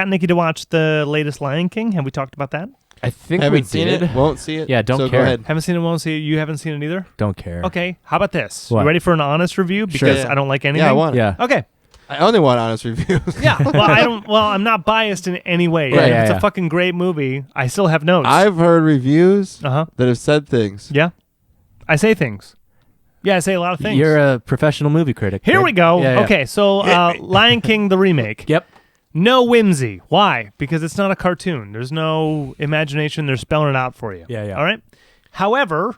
S2: Nikki to watch the latest Lion King. Have we talked about that?
S1: I think we
S3: Haven't seen
S1: did.
S3: it. Won't see it.
S1: Yeah, don't
S3: so
S1: care.
S3: Go ahead.
S2: Haven't seen it. Won't see it. You haven't seen it either.
S1: Don't care.
S2: Okay. How about this?
S1: What?
S2: You ready for an honest review? Because
S3: Sure.
S2: I don't like anything.
S3: Yeah, I want it.
S1: Yeah.
S2: Okay.
S3: I only want honest reviews.
S2: Yeah. Well, I don't. Well, I'm not biased in any way.
S1: Right,
S2: If
S1: yeah,
S2: it's
S1: yeah.
S2: a fucking great movie. I still have notes.
S3: I've heard reviews
S2: Uh-huh.
S3: that have said things.
S2: Yeah. I say things. Yeah, I say a lot of things.
S1: You're a professional movie critic.
S2: Here
S1: Craig.
S2: we go.
S1: Yeah, yeah.
S2: Okay, so Lion King the remake.
S1: Yep.
S2: No whimsy. Why? Because it's not a cartoon. There's no imagination. They're spelling it out for you.
S1: Yeah, yeah.
S2: All right. However,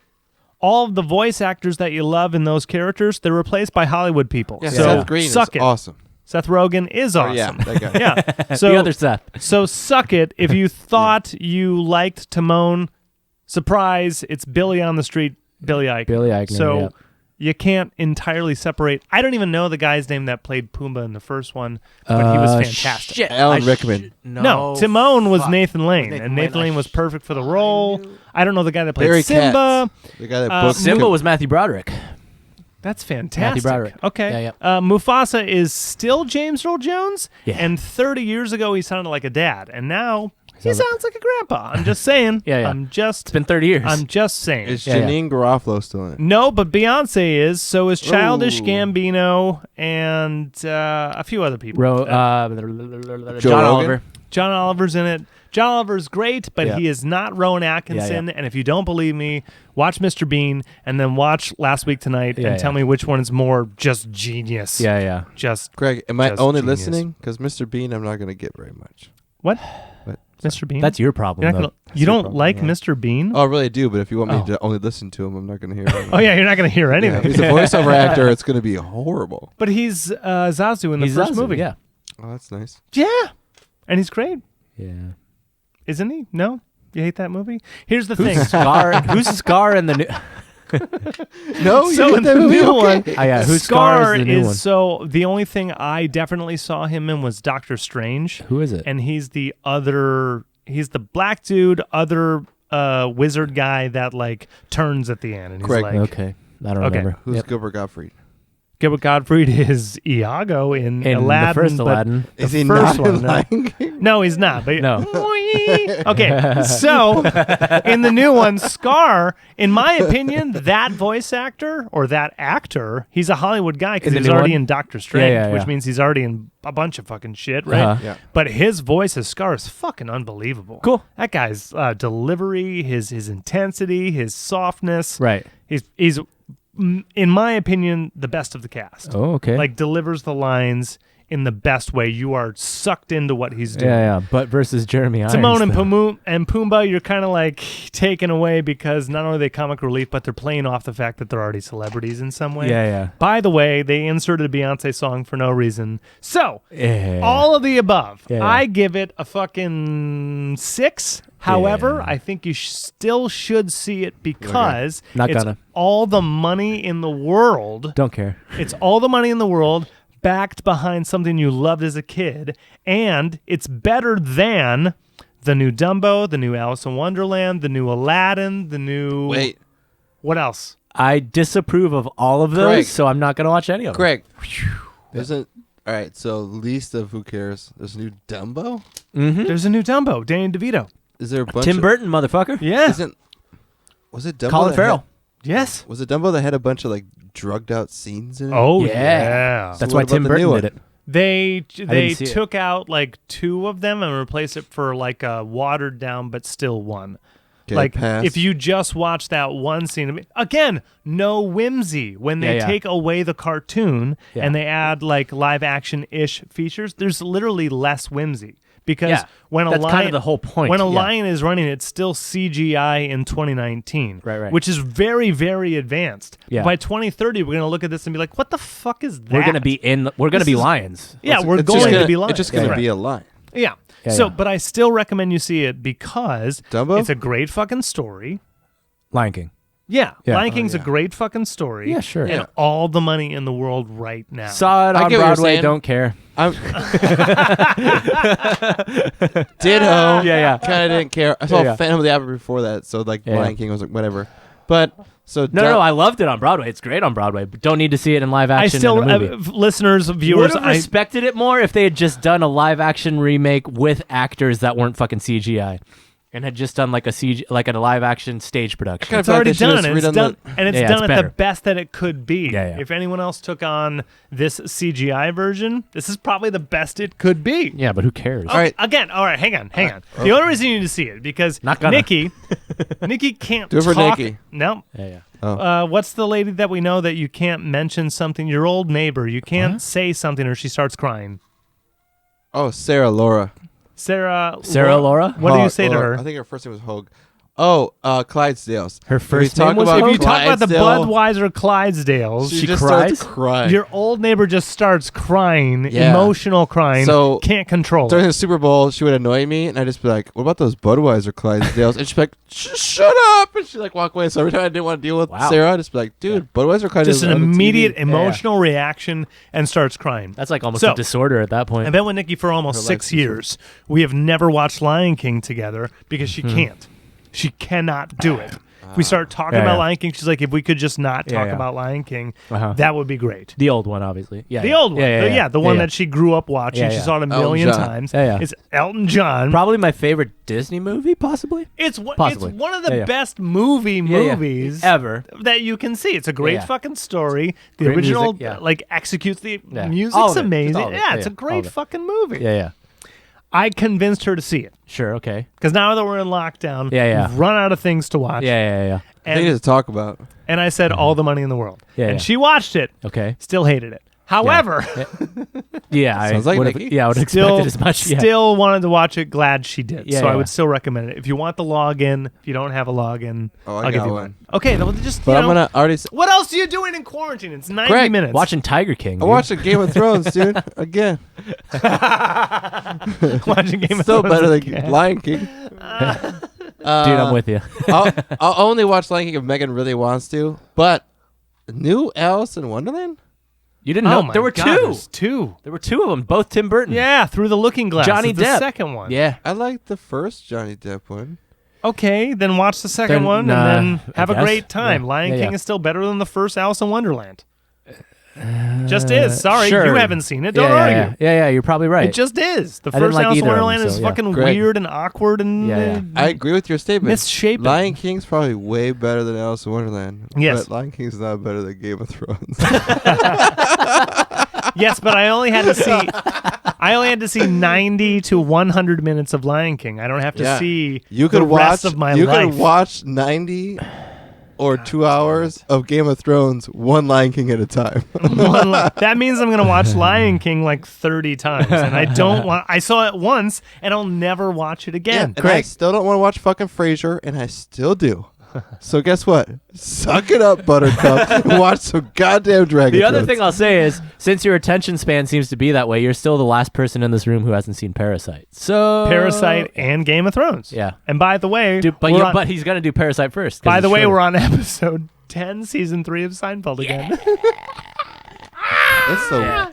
S2: all of the voice actors that you love in those characters, they're replaced by Hollywood people.
S3: Yeah,
S2: so
S3: Seth Green
S2: suck
S3: is
S2: it.
S3: awesome.
S2: Seth Rogen is
S3: Oh,
S2: awesome.
S3: yeah, that guy.
S2: Yeah. So
S1: the other Seth.
S2: So suck it if you thought you liked Timon. Surprise! It's Billy on the Street. Billy Eichner.
S1: Billy Eichner,
S2: So.
S1: yeah.
S2: You can't entirely separate. I don't even know the guy's name that played Pumbaa in the first one, but he was fantastic.
S1: Shit.
S3: Alan
S1: I
S3: Rickman.
S2: No, Timon was
S1: fuck.
S2: Nathan Lane,
S1: Nathan
S2: and Nathan
S1: Lane,
S2: Lane was perfect for the role. I don't know the guy that played
S3: Barry
S2: Simba.
S3: Katz, the guy that booked
S1: Simba was Matthew Broderick.
S2: That's fantastic.
S1: Broderick.
S2: Okay.
S1: Yeah,
S2: Mufasa is still James Earl Jones,
S1: Yeah.
S2: and 30 years ago he sounded like a dad, and now he
S1: Sounds like-
S2: sounds like a grandpa. I'm just saying.
S1: Yeah, yeah.
S2: It's
S1: been 30 years.
S2: I'm just saying.
S3: Is
S1: Yeah, yeah.
S3: Janine Garofalo still in it?
S2: No, but Beyonce is. So is Childish
S3: Ooh.
S2: Gambino and a few other people.
S3: Joe
S1: John
S3: Rogan?
S1: Oliver.
S2: John Oliver's in it. John Oliver's great, but
S1: Yeah.
S2: he is not Rowan Atkinson.
S1: Yeah.
S2: And if you don't believe me, watch Mr. Bean and then watch Last Week Tonight
S1: Yeah,
S2: and tell
S1: yeah.
S2: me which one is more just genius.
S1: Yeah, yeah.
S2: Just
S3: Craig, am I
S2: Just
S3: only
S2: genius.
S3: listening? Because Mr. Bean, I'm not going to get very much.
S2: what?
S3: But,
S2: Mr. Bean?
S1: That's your problem,
S2: You're not
S1: though.
S2: gonna- you don't
S3: problem,
S2: like
S3: yeah.
S2: Mr. Bean?
S3: Oh, I really do. But if you want me
S1: Oh.
S3: to only listen to him, I'm not going to hear it.
S2: Oh, yeah, you're not going to hear
S3: Yeah,
S2: anything.
S3: if he's a voiceover actor, it's going to be horrible.
S2: But he's Zazu in the
S1: He's
S2: first
S1: Zazu,
S2: movie.
S1: Yeah.
S3: Oh, that's nice.
S2: Yeah, and he's great,
S1: Yeah.
S2: isn't he? No, you hate that movie. Here's the thing.
S1: Who's Scar? Who's Scar in the new?
S3: No, you
S2: So
S3: hate
S2: in
S3: that
S2: the
S3: movie?
S2: new
S3: Okay.
S2: one,
S1: Oh, yeah. Who's Scar is the new one?
S2: so the only thing I definitely saw him in was Doctor Strange,
S1: Who is it?
S2: and he's the black dude, other wizard guy that like turns at the end, and he's
S3: Correct.
S2: like,
S1: Okay. I don't
S2: Okay.
S1: remember.
S3: Who's
S1: Yep.
S3: Gilbert Gottfried?
S2: Gilbert Gottfried is Iago in
S1: In
S2: Aladdin,
S1: the first
S2: but
S1: Aladdin.
S3: Is
S2: the
S3: he
S2: first
S3: not in
S2: one, no.
S3: Lion King?
S2: No, he's not. But
S1: No.
S2: Okay, so in the new one, Scar, in my opinion, that voice actor or that actor, he's a Hollywood guy because
S1: In the
S2: he's
S1: new
S2: already
S1: one?
S2: in Doctor Strange,
S1: Yeah,
S2: which
S1: yeah.
S2: means he's already in a bunch of fucking shit, right?
S1: Uh-huh.
S3: Yeah.
S2: But his voice as Scar is fucking unbelievable.
S1: Cool.
S2: That guy's delivery, his intensity, his softness.
S1: Right.
S2: He's in my opinion, the best of the cast.
S1: Oh, okay.
S2: Like delivers the lines in the best way. You are sucked into what he's doing.
S1: yeah. But versus Jeremy Irons.
S2: Timon and
S1: though.
S2: Pumbaa, you're kind of like taken away because not only are they comic relief, but they're playing off the fact that they're already celebrities in some way.
S1: Yeah.
S2: By the way, they inserted a Beyonce song for no reason. So,
S1: Yeah.
S2: all of the above.
S1: Yeah.
S2: I give it a fucking 6. However,
S1: Yeah.
S2: I think you still should see it because
S1: Not
S2: it's
S1: gonna.
S2: all the money in the world.
S1: Don't care.
S2: It's all the money in the world backed behind something you loved as a kid, and it's better than the new Dumbo, the new Alice in Wonderland, the new Aladdin, the new...
S3: Wait,
S2: What else?
S1: I disapprove of all of those,
S3: Greg.
S1: so I'm not gonna watch any of them.
S3: Greg. Isn't all right? So least of who cares? There's a new Dumbo.
S1: Mm-hmm.
S2: There's a new Dumbo, Danny DeVito.
S3: Is there a bunch?
S1: Tim
S3: of,
S1: Burton, motherfucker.
S2: Yeah.
S3: Was it Dumbo?
S1: Colin
S3: that
S1: Farrell.
S2: Yes.
S3: Was it Dumbo that had a bunch of like drugged out scenes in it?
S2: Oh,
S1: Yeah.
S2: yeah.
S1: That's
S3: So
S1: why
S3: what about
S1: Tim
S3: the
S1: Burton
S3: new
S1: did
S3: one?
S1: it.
S2: They
S1: didn't see it.
S2: took out like 2 of them and replaced it for like a watered down but still one.
S3: Okay,
S2: Like
S3: pass.
S2: if you just watch that one scene, again, no whimsy. When they
S1: Yeah.
S2: take away the cartoon
S1: Yeah.
S2: and they add like live action ish features, there's literally less whimsy because
S1: Yeah.
S2: when a
S1: That's
S2: lion,
S1: kind of the whole point.
S2: when a
S1: Yeah.
S2: lion is running, it's still CGI in 2019,
S1: Right.
S2: which is very, very advanced.
S1: Yeah.
S2: By 2030, we're gonna look at this and be like, "What the fuck is that?"
S1: We're gonna be
S2: This
S1: be
S2: is-
S1: lions.
S2: Yeah,
S3: It's
S2: we're
S3: just
S2: going
S3: gonna-
S2: to be live.
S3: It's just gonna
S2: Right.
S3: be a line.
S2: Yeah.
S1: Yeah,
S2: So,
S1: yeah.
S2: but I still recommend you see it because
S3: Dumbo?
S2: it's a great fucking story.
S1: Lion King.
S2: Yeah,
S1: Yeah.
S2: Lion King's
S3: yeah.
S2: a great fucking story.
S1: Yeah, sure.
S2: And
S3: Yeah.
S2: all the money in the world right now.
S1: Saw it
S3: I
S1: on
S3: get what you're
S1: Broadway.
S3: saying.
S1: Don't care.
S3: I'm Ditto.
S1: Yeah.
S3: Kind of didn't care. I saw
S1: Yeah.
S3: Phantom of the Opera before that, so like
S1: Yeah.
S3: Lion King was like whatever. But so
S1: No. I loved it on Broadway. It's great on Broadway, but don't need to see it in live
S2: I
S1: action.
S2: still,
S1: in a movie.
S2: listeners,
S1: Would
S2: viewers,
S1: have respected it more if they had just done a live action remake with actors that weren't fucking CGI, and had just done like a live action stage production.
S3: Kind of
S2: it's
S3: feel like
S2: already
S3: they should
S2: done,
S3: have
S2: and it's
S3: redone
S2: done,
S3: the-
S2: and it's
S1: Yeah,
S2: done
S1: it's
S2: at
S1: better.
S2: the best that it could be.
S1: Yeah.
S2: If anyone else took on this CGI version, this is probably the best it could be.
S1: Yeah, but who cares?
S3: All right.
S2: Again, all right, hang on. The only reason you need to see it because
S1: Not gonna.
S2: Nikki can't
S3: Do it for
S2: talk.
S3: Nikki.
S2: No.
S1: Yeah.
S2: What's the lady that we know that you can't mention something? Your old neighbor. You can't
S1: What?
S2: say something or she starts crying.
S3: Oh, Sarah Laura.
S2: Sarah
S1: Laura?
S2: What do you
S3: Hog-
S2: say to
S3: or
S2: her?
S3: I think her first name was Hogue. Oh, Clydesdales.
S1: Her
S3: If we
S1: first name
S3: talk
S1: was
S3: about
S1: Hogue?
S2: If you talk about the
S3: Clydesdale,
S2: Budweiser Clydesdales,
S3: she
S1: She
S3: just
S1: cries?
S3: starts crying.
S2: your old neighbor just starts crying,
S3: Yeah.
S2: emotional crying,
S3: So-
S2: can't control
S3: During
S2: it.
S3: the Super Bowl, she would annoy me, and I'd just be like, "What about those Budweiser Clydesdales?" And she'd be like, "Shut up!" And she'd like walk away. So every time I didn't want to deal with
S1: Wow.
S3: Sarah, I'd just be like, "Dude, Budweiser Clydesdales."
S2: Just an
S3: on the TV."
S2: immediate emotional reaction and starts crying.
S1: That's like almost
S2: So-
S1: a disorder at that point.
S2: I've been with Nikki for almost
S3: Her
S2: 6
S3: life's
S2: years. We have never watched Lion King together because she can't. She cannot do it. If we start talking
S1: Yeah,
S2: about
S1: yeah.
S2: Lion King, she's like, if we could just not
S1: Yeah,
S2: talk
S1: yeah.
S2: about Lion King,
S1: Uh-huh.
S2: that would be great.
S1: The old one, obviously. Yeah.
S2: The
S1: yeah.
S2: old one. The one
S1: Yeah.
S2: that she grew up watching.
S1: Yeah,
S2: She
S1: yeah.
S2: saw it a
S3: Elton
S2: million
S3: John.
S2: times.
S1: Yeah, yeah.
S2: It's Elton John.
S1: Probably my favorite Disney movie, possibly.
S2: It's
S1: Possibly.
S2: one of the
S1: Yeah, yeah.
S2: best movies
S1: ever.
S2: that you can see. It's a great
S1: Yeah, yeah.
S2: fucking story. The
S1: Great
S2: original
S1: music, yeah.
S2: like executes the
S1: Yeah. All
S2: music's
S1: of it. Just
S2: amazing.
S1: all of it.
S2: Yeah,
S1: Yeah,
S2: it's a
S1: yeah. All
S2: great
S1: of it.
S2: fucking movie.
S1: Yeah.
S2: I convinced her to see it
S1: Sure. Okay.
S2: because now that we're in lockdown,
S1: Yeah.
S2: we've run out of things to watch.
S1: Yeah.
S3: I think
S2: And,
S3: to talk about.
S2: and I said all the money in the world.
S1: Yeah,
S2: and
S1: yeah.
S2: she watched it,
S1: Okay.
S2: still hated it. However,
S1: Yeah,
S3: Sounds like
S1: would have,
S3: Nikki.
S1: yeah, I would expect it as much. Yeah.
S2: still wanted to watch it. Glad she did.
S1: Yeah,
S2: so I
S1: yeah.
S2: would still recommend it. If you want the login, if you don't have a login,
S3: Oh,
S2: I'll
S3: I
S2: give
S3: got
S2: you
S3: one.
S2: Okay, then we'll just.
S3: But
S2: you
S3: I'm
S2: know,
S3: gonna already.
S2: What else are you doing in quarantine? It's 90
S3: Greg,
S2: minutes.
S1: Watching Tiger King.
S3: I
S1: dude.
S3: watched Game of Thrones, dude. Again,
S2: Watching Game of
S3: still
S2: Thrones
S3: better
S2: again.
S3: than Lion King.
S1: Dude, I'm with you.
S3: I'll only watch Lion King if Megan really wants to. But new Alice in Wonderland.
S1: You didn't
S2: Oh
S1: know
S2: my
S1: there were
S2: God,
S1: two.
S2: there's two.
S1: There were two of them, both Tim Burton.
S2: Yeah, Through the Looking Glass.
S1: Johnny
S2: is the
S1: Depp.
S2: second one.
S1: Yeah.
S3: I like the first Johnny Depp one.
S2: Okay, then watch the second
S1: Then,
S2: one
S1: nah,
S2: and then have
S1: I
S2: a
S1: guess.
S2: great time.
S1: Yeah.
S2: Lion
S1: Yeah,
S2: King
S1: yeah.
S2: is still better than the first Alice in Wonderland. Just is. Sorry,
S1: sure.
S2: you haven't seen it. Don't
S1: yeah,
S2: argue.
S1: yeah, you're probably right.
S2: It just is. The
S1: I didn't
S2: first
S1: like
S2: Alice in
S1: either of them,
S2: Wonderland is
S1: so, yeah.
S2: fucking
S3: Greg.
S2: weird and awkward and
S1: Yeah.
S3: I agree with your statement.
S2: misshapen.
S3: Lion King's probably way better than Alice in Wonderland.
S2: Yes.
S3: But Lion King's not better than Game of Thrones.
S2: Yes, but I only had to see 90 to 100 minutes of Lion King. I don't have to
S3: Yeah.
S2: see
S3: You could
S2: the
S3: watch.
S2: rest of my
S3: you
S2: life.
S3: could watch 90 or 2 hours of Game of Thrones, one Lion King at a time.
S2: That means I'm going to watch Lion King like 30 times. And I don't want... I saw it once, and I'll never watch it again.
S3: and I still don't want to watch fucking Frasier, and I still do. So guess what? Suck it up, Buttercup, and watch some goddamn Dragon
S1: The other
S3: Thrones.
S1: thing I'll say is, since your attention span seems to be that way, you're still the last person in this room who hasn't seen Parasite. So
S2: Parasite and Game of Thrones.
S1: Yeah.
S2: And by the way...
S1: Dude,
S2: we're on-
S1: but he's gonna do Parasite first. 'cause
S2: by
S1: it's
S2: the way,
S1: shorter.
S2: we're on episode 10, season 3 of Seinfeld again.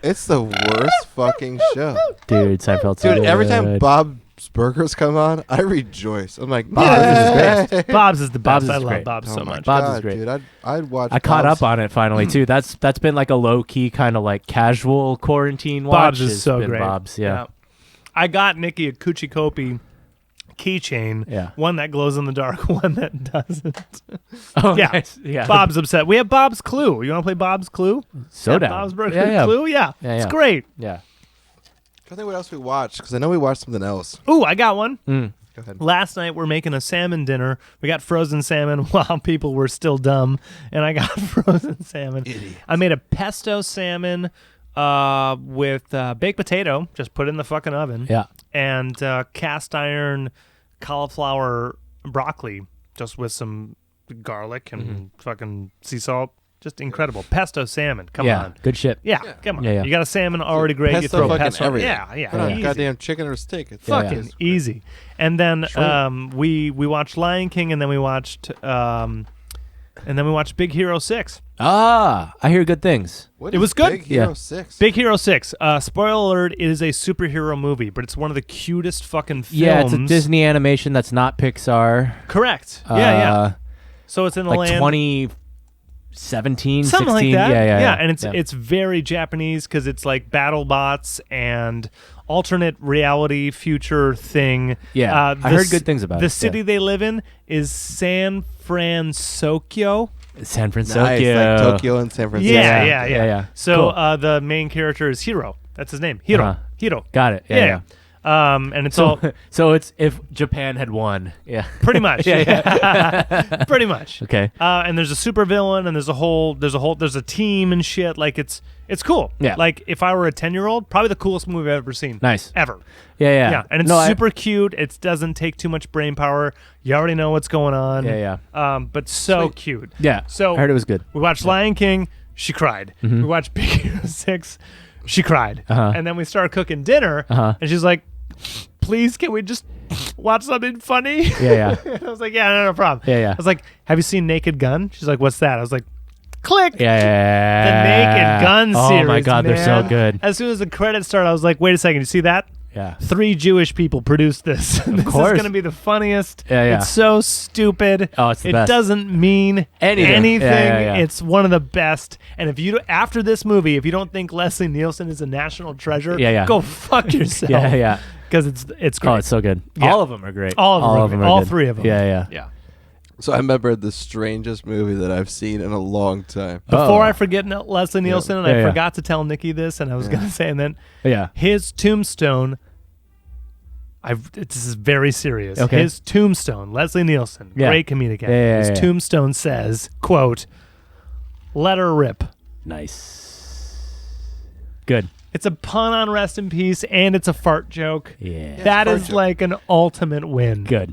S3: It's the worst fucking show.
S1: Dude, Seinfeld's so
S3: Dude, every time
S1: good.
S3: Bob's Burgers come on, I rejoice. I'm like,
S1: Bob's is
S3: "Yay!"
S1: great.
S2: Bob's is the best.
S1: Bob's
S2: I
S1: is
S2: love
S1: great.
S2: Bob's
S3: Oh
S2: so
S3: my
S2: much.
S1: Bob's
S3: God,
S1: is great.
S3: dude. I'd watch.
S1: I caught
S3: Bob's.
S1: up on it finally too. That's been like a low key kind of like casual quarantine watch.
S2: Bob's is
S1: has
S2: so
S1: been
S2: great.
S1: Bob's, yeah.
S2: I got Nikki a Coochie Kopi keychain.
S1: Yeah.
S2: One that glows in the dark, one that doesn't.
S1: Oh,
S2: Yeah.
S1: nice. Yeah.
S2: Bob's upset. We have Bob's Clue. You want to play Bob's Clue?
S1: so
S2: Yeah,
S1: down.
S2: Bob's Burger
S1: yeah.
S2: Clue? Yeah.
S1: Yeah,
S2: It's
S1: yeah.
S2: great.
S1: Yeah.
S3: I think what else we watched because I know we watched something else.
S2: Ooh, I got one.
S1: Mm.
S3: Go ahead.
S2: Last night we're making a salmon dinner. We got frozen salmon while people were still dumb, and I got frozen salmon.
S3: Idiot.
S2: I made a pesto salmon with baked potato. Just put it in the fucking oven.
S1: Yeah.
S2: And cast iron cauliflower broccoli, just with some garlic and fucking sea salt. Just incredible. Pesto salmon. Come
S1: yeah.
S2: on.
S1: Good shit.
S2: Yeah, come on.
S1: Yeah, yeah.
S2: You got a salmon already great. You
S3: Pesto
S2: throw
S3: fucking
S2: pesto.
S3: everything.
S2: Yeah,
S3: Put on
S2: easy.
S3: goddamn chicken or steak. It's
S1: Yeah, yeah.
S2: Fucking easy. And then we watched Lion King, and then we watched Big Hero 6.
S1: Ah, I hear good things.
S3: What
S2: It
S3: is
S2: was good.
S3: Big Hero
S1: Yeah.
S3: 6.
S2: Big Hero 6. Spoiler alert, it is a superhero movie, but it's one of the cutest fucking films.
S1: Yeah, it's a Disney animation that's not Pixar.
S2: Correct. Yeah. So it's in the
S1: Like
S2: land
S1: 2017,
S2: something
S1: 16.
S2: like that.
S1: Yeah.
S2: And it's very Japanese because it's like battle bots and alternate reality future thing.
S1: Yeah, I heard good things about
S2: the
S1: it,
S2: city
S1: yeah.
S2: they live in is San Francisco.
S1: San Francisco.
S3: Nice, like Tokyo and San Francisco.
S2: Yeah. So
S1: Cool.
S2: the main character is Hiro. That's his name. Hiro.
S1: Uh-huh.
S2: Hiro.
S1: Got it. Yeah.
S2: And it's all
S1: So it's if Japan had won. Yeah.
S2: pretty much.
S1: Yeah.
S2: Pretty much.
S1: Okay.
S2: And there's a super villain, and there's a team and shit. Like it's cool.
S1: Yeah.
S2: Like if I were a 10-year-old, probably the coolest movie I've ever seen.
S1: Nice.
S2: Ever.
S1: Yeah.
S2: Yeah. And it's super cute. It doesn't take too much brain power. You already know what's going on.
S1: Yeah.
S2: But so
S3: Sweet.
S2: cute.
S1: Yeah.
S2: So
S1: I heard it was good.
S2: We watched Lion King. She cried.
S1: Mm-hmm.
S2: We watched Big Hero 6. She cried.
S1: Uh-huh.
S2: And then we started cooking dinner.
S1: Uh-huh.
S2: And she's like, please, can we just watch something funny?
S1: Yeah.
S2: And I was like, yeah, no problem.
S1: Yeah.
S2: I was like, have you seen Naked Gun? She's like, what's that? I was like, click.
S1: Yeah.
S2: The Naked Gun series.
S1: Oh my God, they're so
S2: man.
S1: good.
S2: As soon as the credits started, I was like, wait a second, you see that?
S1: Yeah.
S2: 3 Jewish people produced this. This is
S1: course.
S2: going to be the funniest.
S1: Yeah.
S2: It's so stupid.
S1: Oh, it's the
S2: it
S1: best.
S2: doesn't mean
S1: Anything. Yeah.
S2: It's one of the best. And if you after this movie, if you don't think Leslie Nielsen is a national treasure,
S1: Yeah.
S2: go fuck yourself.
S1: Yeah.
S2: Because it's great.
S1: Oh, it's so good.
S2: Yeah.
S1: All of them are great.
S2: All of them are
S1: are
S2: all
S1: good.
S2: 3 of them.
S1: Yeah.
S2: Yeah.
S3: So I remember the strangest movie that I've seen in a long time.
S2: Before
S1: Oh.
S2: I forget Leslie Nielsen, and I
S1: Yeah.
S2: forgot to tell Nikki this, and I was going to say, and then
S1: Yeah.
S2: his tombstone. This is very serious.
S1: Okay.
S2: His tombstone, Leslie Nielsen,
S1: Yeah.
S2: great comedic actor.
S1: Yeah.
S2: His tombstone says, "quote, let her rip."
S1: Nice. Good.
S2: It's a pun on Rest in Peace, and it's a fart joke.
S1: Yeah.
S2: That
S3: fart
S2: is
S3: joke.
S2: like an ultimate win.
S1: Good.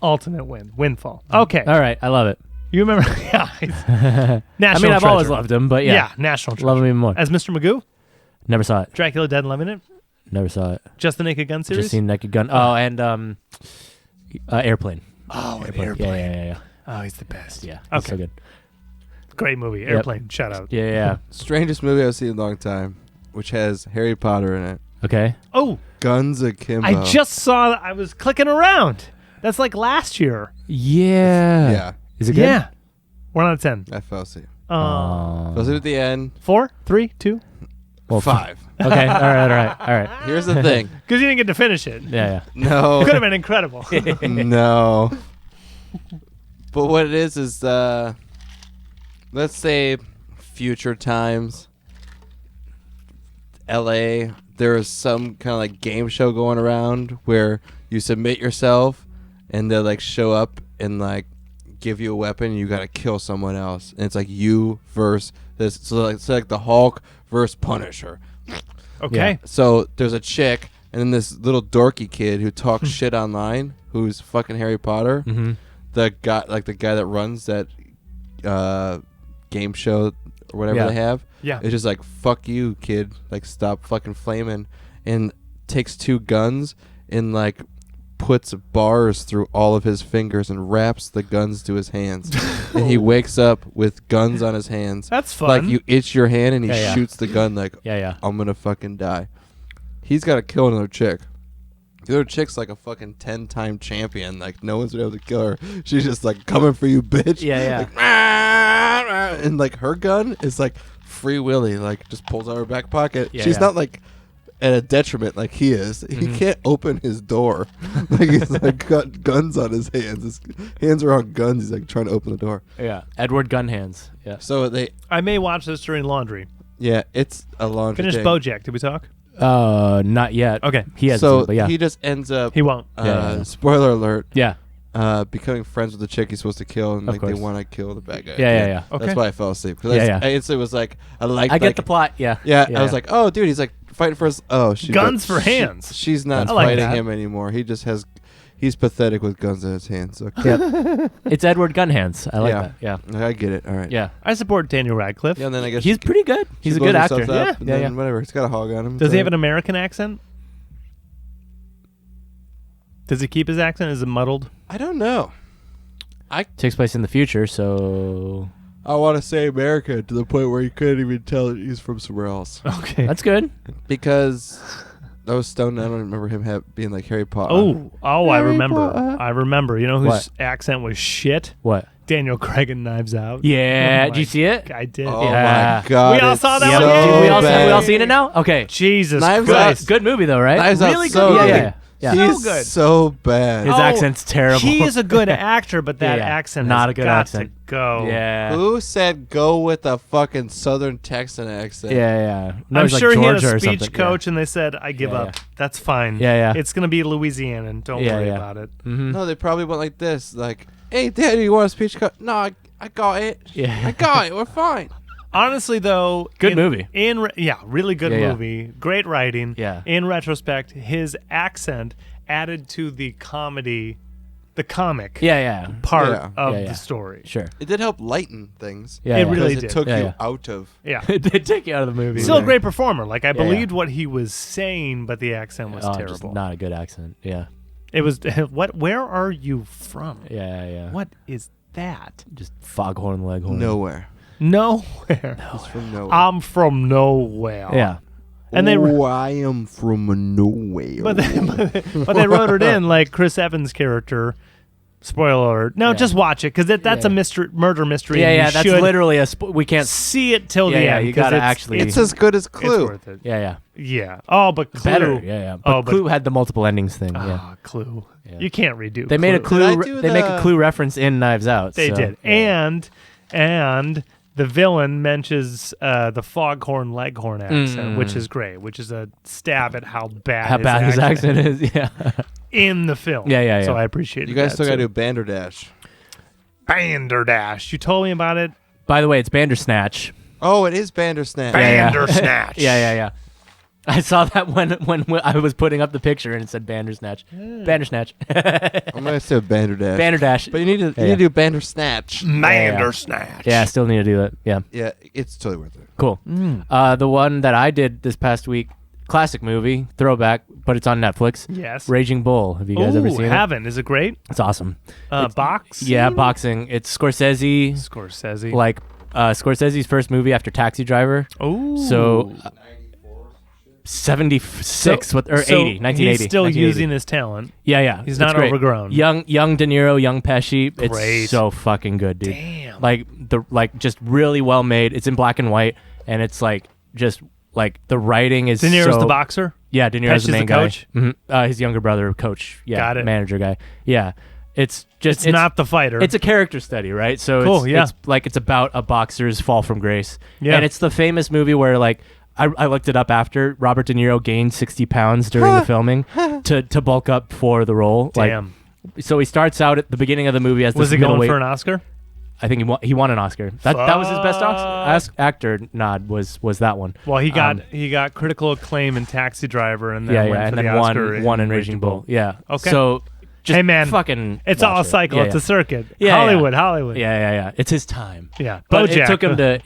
S2: Ultimate win. Windfall. Okay.
S1: All right. I love it.
S2: You remember? Yeah. National
S1: I mean, I've always
S2: treasure.
S1: loved him, but yeah.
S2: National treasure.
S1: Love him even more.
S2: As Mr. Magoo,
S1: Never saw it.
S2: Dracula Dead and Loving It,
S1: Never saw it.
S2: Just the Naked Gun series.
S1: Just seen Naked Gun. Oh, and Airplane.
S2: Oh, an
S1: Yeah,
S2: Airplane.
S1: yeah.
S2: Oh, he's the best.
S1: Yeah. It's
S2: Okay.
S1: so good.
S2: Great movie. Airplane. Shout out.
S1: Yeah.
S3: Strangest movie I've seen in a long time, which has Harry Potter in it.
S1: Okay.
S2: Oh,
S3: Guns Akimbo.
S2: I just saw that. I was clicking around. That's like last year.
S1: Yeah.
S3: Yeah,
S1: Is it good?
S2: Yeah. 1 out of 10.
S3: I fell asleep.
S1: Oh.
S3: Fell asleep at the end.
S2: 4, 3, 2.
S1: Well,
S3: 5.
S1: Okay. All right.
S3: Here's the thing.
S2: Because you didn't get to finish it.
S1: Yeah.
S3: No.
S2: Could have been incredible.
S3: No. But what it is, let's say future times, LA, there is some kind of like game show going around where you submit yourself and they'll like show up and like give you a weapon and you got to kill someone else. And it's like you versus this. So it's like the Hulk versus Punisher.
S2: Okay.
S3: So there's a chick and then this little dorky kid who talks shit online who's fucking Harry Potter.
S1: Mm-hmm.
S3: The guy that runs that game show or whatever
S1: Yeah.
S3: they have.
S2: Yeah.
S3: It's just like, fuck you, kid. Like, stop fucking flaming. And takes 2 guns and like puts bars through all of his fingers and wraps the guns to his hands. And he wakes up with guns on his hands.
S2: That's fun.
S3: Like you itch your hand and he
S1: Yeah.
S3: shoots the gun like,
S1: Yeah.
S3: I'm gonna fucking die. He's gotta kill another chick. The other chick's like a fucking 10-time champion. Like no one's been able to kill her. She's just like coming for you, bitch.
S1: Yeah.
S3: Like, "Rah, rah," and like her gun is like Free Willy, like just pulls out her back pocket.
S1: Yeah,
S3: She's
S1: yeah.
S3: not like at a detriment like he is. He
S1: Mhm.
S3: can't open his door. Like he's like got guns on his hands. His hands are on guns. He's like trying to open the door.
S1: Yeah. Edward Gunhands. Yeah.
S3: So
S2: I may watch this during laundry.
S3: it's a laundry
S2: Finish
S3: thing.
S2: Bojack. Did we talk?
S1: Not yet.
S2: Okay.
S1: He has.
S3: So
S1: but yeah.
S3: he just ends up.
S2: He won't.
S1: Yeah.
S3: Spoiler alert.
S1: Yeah.
S3: Becoming friends with the chick he's supposed to kill, and
S1: Of
S3: like they
S1: course.
S3: want to kill the bad guy.
S1: Yeah.
S2: Okay.
S3: That's why I fell asleep. Cause
S1: Yeah.
S3: I instantly was like, I
S1: get the plot. Yeah.
S3: I was like, oh, dude, he's like fighting for us. Oh,
S2: Guns for hands.
S3: She's not
S1: I like
S3: fighting
S2: that.
S3: him anymore. He just has. He's pathetic with guns in his hands. Okay.
S1: Yep. It's Edward Gunhands. I like
S3: Yeah.
S1: that. Yeah.
S3: I get it. All right.
S1: Yeah.
S2: I support Daniel Radcliffe.
S3: Yeah, and then I guess
S1: He's pretty good. He's a good actor.
S3: Yeah.
S1: Yeah.
S3: Whatever. He's got a hog on him.
S2: Does he have an American accent? Does he keep his accent? Is it muddled?
S3: I don't know.
S1: Takes place in the future, so
S3: I want to say America to the point where you couldn't even tell that he's from somewhere else.
S2: Okay.
S1: that's good.
S3: Because I was stoned. I don't remember him being like Harry Potter.
S2: I
S3: Harry
S2: remember.
S3: Potter.
S2: I remember. You know whose
S1: What?
S2: accent was shit?
S1: What?
S2: Daniel Craig in Knives Out.
S1: Yeah.
S2: Oh
S1: Did
S2: my
S1: you see it?
S2: I did.
S3: Oh
S1: Yeah.
S3: my god!
S2: We all
S3: it's
S2: saw that
S3: so
S2: one? Yeah.
S1: Did we all
S3: bad.
S1: have we all seen it now? Okay.
S2: Jesus
S3: Knives
S2: Christ.
S1: Good movie though, right?
S3: Knives Out
S2: Really good
S3: so
S2: movie.
S1: Yeah.
S3: He's
S2: So good.
S3: so bad.
S1: His
S2: Oh,
S1: accent's terrible.
S2: He is a good actor, but that
S1: Yeah.
S2: accent
S1: Not
S2: has
S1: a good
S2: got
S1: accent.
S2: to go.
S1: Yeah.
S3: Who said go with a fucking Southern Texan accent?
S1: Yeah. No,
S2: I'm
S1: he's like
S2: sure he had
S1: Georgia
S2: a
S1: or
S2: speech
S1: something.
S2: coach, and they said, "I give
S1: Yeah,
S2: up. That's fine.
S1: Yeah.
S2: It's gonna be Louisiana. Don't
S1: Yeah,
S2: worry
S1: yeah.
S2: about it."
S1: Mm-hmm.
S3: No, they probably went like this, like, "Hey, Daddy, you want a speech coach? No, I got it.
S1: Yeah.
S3: I got it. We're fine."
S2: Honestly, though,
S1: Good movie.
S2: Really good
S1: Yeah.
S2: movie. Great writing.
S1: Yeah.
S2: In retrospect, his accent added to the comedy, the comic
S1: Yeah.
S2: part
S3: Yeah.
S2: of
S1: Yeah.
S2: the story.
S1: Sure.
S3: It did help lighten things.
S1: Yeah.
S2: It
S1: yeah.
S2: really
S3: because
S2: did.
S3: it took
S1: Yeah,
S3: you
S1: yeah.
S3: out of.
S2: Yeah.
S1: It did take you out of the movie.
S2: Still a
S1: Yeah.
S2: great performer. Like I
S1: Yeah,
S2: believed what he was saying, but the accent was
S1: Just
S2: terrible.
S1: not a good accent. Yeah.
S2: It was what? Where are you from?
S1: Yeah.
S2: What is that?
S1: Just foghorn leghorn.
S3: Nowhere.
S2: Nowhere.
S3: He's from nowhere.
S2: I'm from nowhere.
S1: Yeah.
S2: And they,
S3: I am from nowhere.
S2: but they wrote it in like Chris Evans' character. Spoiler alert. No,
S1: Yeah.
S2: just watch it because that's
S1: Yeah.
S2: a mystery, murder mystery. and
S1: Yeah.
S2: you
S1: That's
S2: should
S1: literally we can't.
S2: see it till the
S1: Yeah,
S2: end.
S1: you
S2: 'cause
S1: gotta
S2: it's-
S1: actually-
S3: it's as good as
S2: It's
S3: Clue.
S2: worth it.
S1: Yeah.
S2: Yeah. Oh, but Clue.
S1: Better. Yeah. But
S2: Oh, but-
S1: Clue had the multiple endings thing. Yeah.
S2: Ah, Clue.
S1: Yeah.
S2: You can't redo.
S1: They made a
S3: Did I
S1: Clue.
S3: do
S1: They make a
S3: the-
S1: Clue reference in Knives Out.
S2: They
S1: so,
S2: did,
S1: yeah.
S2: and the villain mentions the foghorn leghorn accent, which is great, which is a stab at how bad
S1: his accent is. Yeah.
S2: in the film.
S1: Yeah.
S2: So I appreciate it.
S3: You guys still got to do Banderdash.
S2: Banderdash. You told me about it.
S1: By the way, it's Bandersnatch.
S3: Oh, it is Bandersnatch.
S2: Bandersnatch.
S1: Yeah. I saw that when I was putting up the picture and it said Bandersnatch. Bandersnatch.
S3: I'm gonna say Banderdash.
S1: Banderdash.
S3: But you need to do Bandersnatch.
S2: Bandersnatch.
S1: Yeah, I still need to do it. Yeah.
S3: Yeah, it's totally worth it.
S1: Cool. The one that I did this past week, classic movie, throwback, but it's on Netflix.
S2: Yes.
S1: Raging Bull. Have you guys ever seen it?
S2: Haven't. Is it great?
S1: It's awesome.
S2: Boxing?
S1: Yeah, boxing. It's Scorsese. Scorsese's first movie after Taxi Driver.
S2: Oh.
S1: So 76 or 80, 1980.
S2: He's still
S1: 1980.
S2: using his talent.
S1: Yeah.
S2: He's
S1: It's
S2: not
S1: great.
S2: overgrown.
S1: Young De Niro, young Pesci.
S2: Great.
S1: It's so fucking good, dude.
S2: Damn.
S1: Just really well made. It's in black and white, and it's just the writing is.
S2: De Niro's
S1: so,
S2: the boxer?
S1: Yeah, De Niro's
S2: Pesci's
S1: the main
S2: the coach?
S1: guy. Mm-hmm. His younger brother, coach. Yeah,
S2: Got it.
S1: Manager guy. Yeah, it's
S2: not the fighter.
S1: It's a character study, right? So
S2: Cool,
S1: it's about a boxer's fall from grace.
S2: Yeah.
S1: And it's the famous movie where I looked it up after Robert De Niro gained 60 pounds during the filming to bulk up for the role.
S2: Damn.
S1: So he starts out at the beginning of the movie as this
S2: Was he going
S1: middleweight.
S2: for an Oscar?
S1: I think he won an Oscar. That was his best actor nod was that one.
S2: Well, he got critical acclaim in Taxi Driver, and then went
S1: and
S2: for
S1: then
S2: the Oscar
S1: won in Raging Bull. Yeah.
S2: Okay.
S1: So just
S2: hey man,
S1: fucking
S2: it's
S1: watch
S2: all
S1: it.
S2: cycle.
S1: Yeah,
S2: it's
S1: yeah.
S2: a circuit.
S1: Yeah,
S2: Hollywood.
S1: Yeah. It's his time.
S2: Yeah.
S1: But
S2: Bojack.
S1: it took him to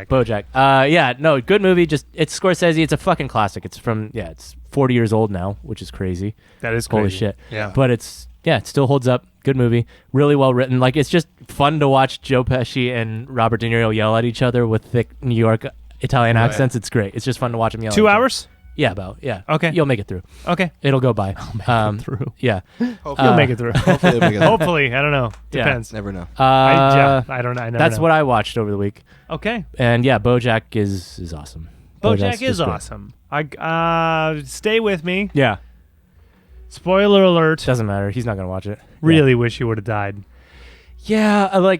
S2: Bojack.
S1: Good movie. Just it's Scorsese. It's a fucking classic. It's it's 40 years old now, which is crazy.
S2: That is
S1: holy
S2: crazy.
S1: shit.
S2: Yeah.
S1: But it still holds up. Good movie. Really well written. It's just fun to watch Joe Pesci and Robert De Niro yell at each other with thick New York Italian accents. It's great. It's just fun to watch them yell.
S2: 2
S1: at each other.
S2: hours?
S1: Yeah, about. Yeah.
S2: Okay.
S1: You'll make it through.
S2: Okay.
S1: It'll go by.
S2: I'll make it through.
S1: Yeah.
S2: You'll make it through.
S3: Hopefully, it'll make it.
S2: Hopefully, I don't know. Depends.
S3: Never know.
S2: I don't know. I never
S1: That's
S2: know.
S1: what I watched over the week.
S2: Okay.
S1: And yeah, Bojack is awesome.
S2: Bojack
S1: Bojack's
S2: is
S1: just great.
S2: awesome. I stay with me.
S1: Yeah.
S2: Spoiler alert.
S1: Doesn't matter. He's not gonna watch it.
S2: Really wish he would have died.
S1: Yeah,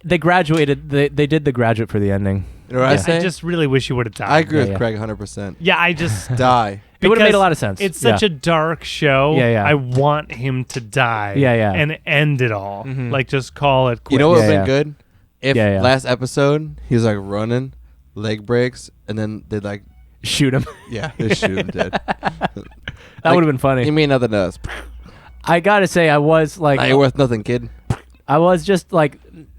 S1: they graduated. They did The Graduate for the ending.
S3: You know what I say?
S2: I just really wish he would have died.
S3: I agree with
S1: Yeah.
S3: Craig 100%.
S2: Yeah, I just
S3: Die.
S1: It would have made
S2: because
S1: a lot of sense.
S2: It's such a dark show.
S1: Yeah.
S2: I want him to die.
S1: Yeah.
S2: And end it all.
S1: Mhm.
S2: Just call it quits.
S3: You know what would
S1: Yeah,
S3: have been good? If
S1: Yeah.
S3: last episode he was running, leg breaks, and then they
S1: shoot him.
S3: they shoot him dead.
S1: That would have been funny.
S3: You mean nothing to us?
S1: I gotta say, I was
S3: Not you're worth nothing, kid.
S1: I was just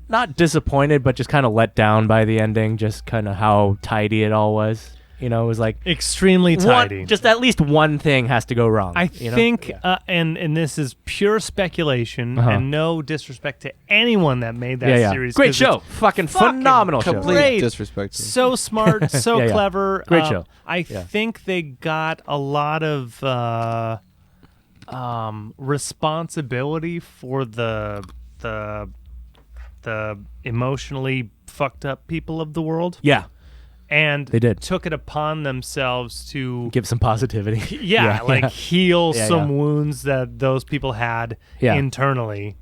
S1: not disappointed, but just kind of let down by the ending. Just kind of how tidy it all was. It was
S2: extremely tidy.
S1: just at least one thing has to go wrong.
S2: I think, and this is pure speculation, and no disrespect to anyone that made that series.
S1: Great
S2: 'cause
S1: show.
S2: it's
S1: fucking phenomenal show.
S3: Complete
S2: Great.
S3: disrespect.
S2: so smart, so clever.
S1: Great show.
S2: I think they got a lot of responsibility for the emotionally fucked up people of the world.
S1: Yeah.
S2: And
S1: They did.
S2: took it upon themselves to
S1: Give some positivity.
S2: heal
S1: Yeah,
S2: some wounds that those people had
S1: Yeah.
S2: internally.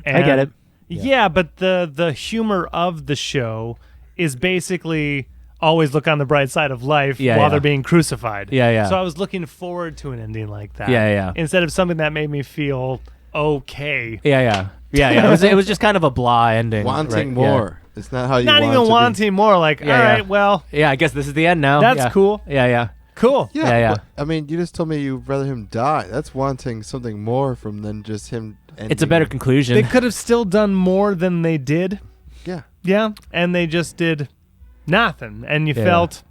S1: I get it.
S2: Yeah, but the humor of the show is basically always look on the bright side of life while they're being crucified.
S1: Yeah.
S2: So I was looking forward to an ending like that.
S1: Yeah.
S2: Instead of something that made me feel okay.
S1: Yeah. It was just kind of a blah ending.
S3: Wanting
S1: right?
S3: more. It's not how you
S2: Not
S3: want
S2: even
S3: to
S2: wanting more. All
S1: Yeah.
S2: right, well,
S1: Yeah, I guess this is the end now.
S2: that's
S1: Yeah.
S2: cool.
S1: Yeah.
S2: Cool.
S3: Be. Yeah.
S1: Yeah.
S3: but, I mean, you just told me you'd rather him die. That's wanting something more from than just him.
S1: It's a better conclusion.
S2: They could have still done more than they did.
S3: Yeah.
S2: Yeah. And they just did nothing. And you
S1: Yeah.
S2: felt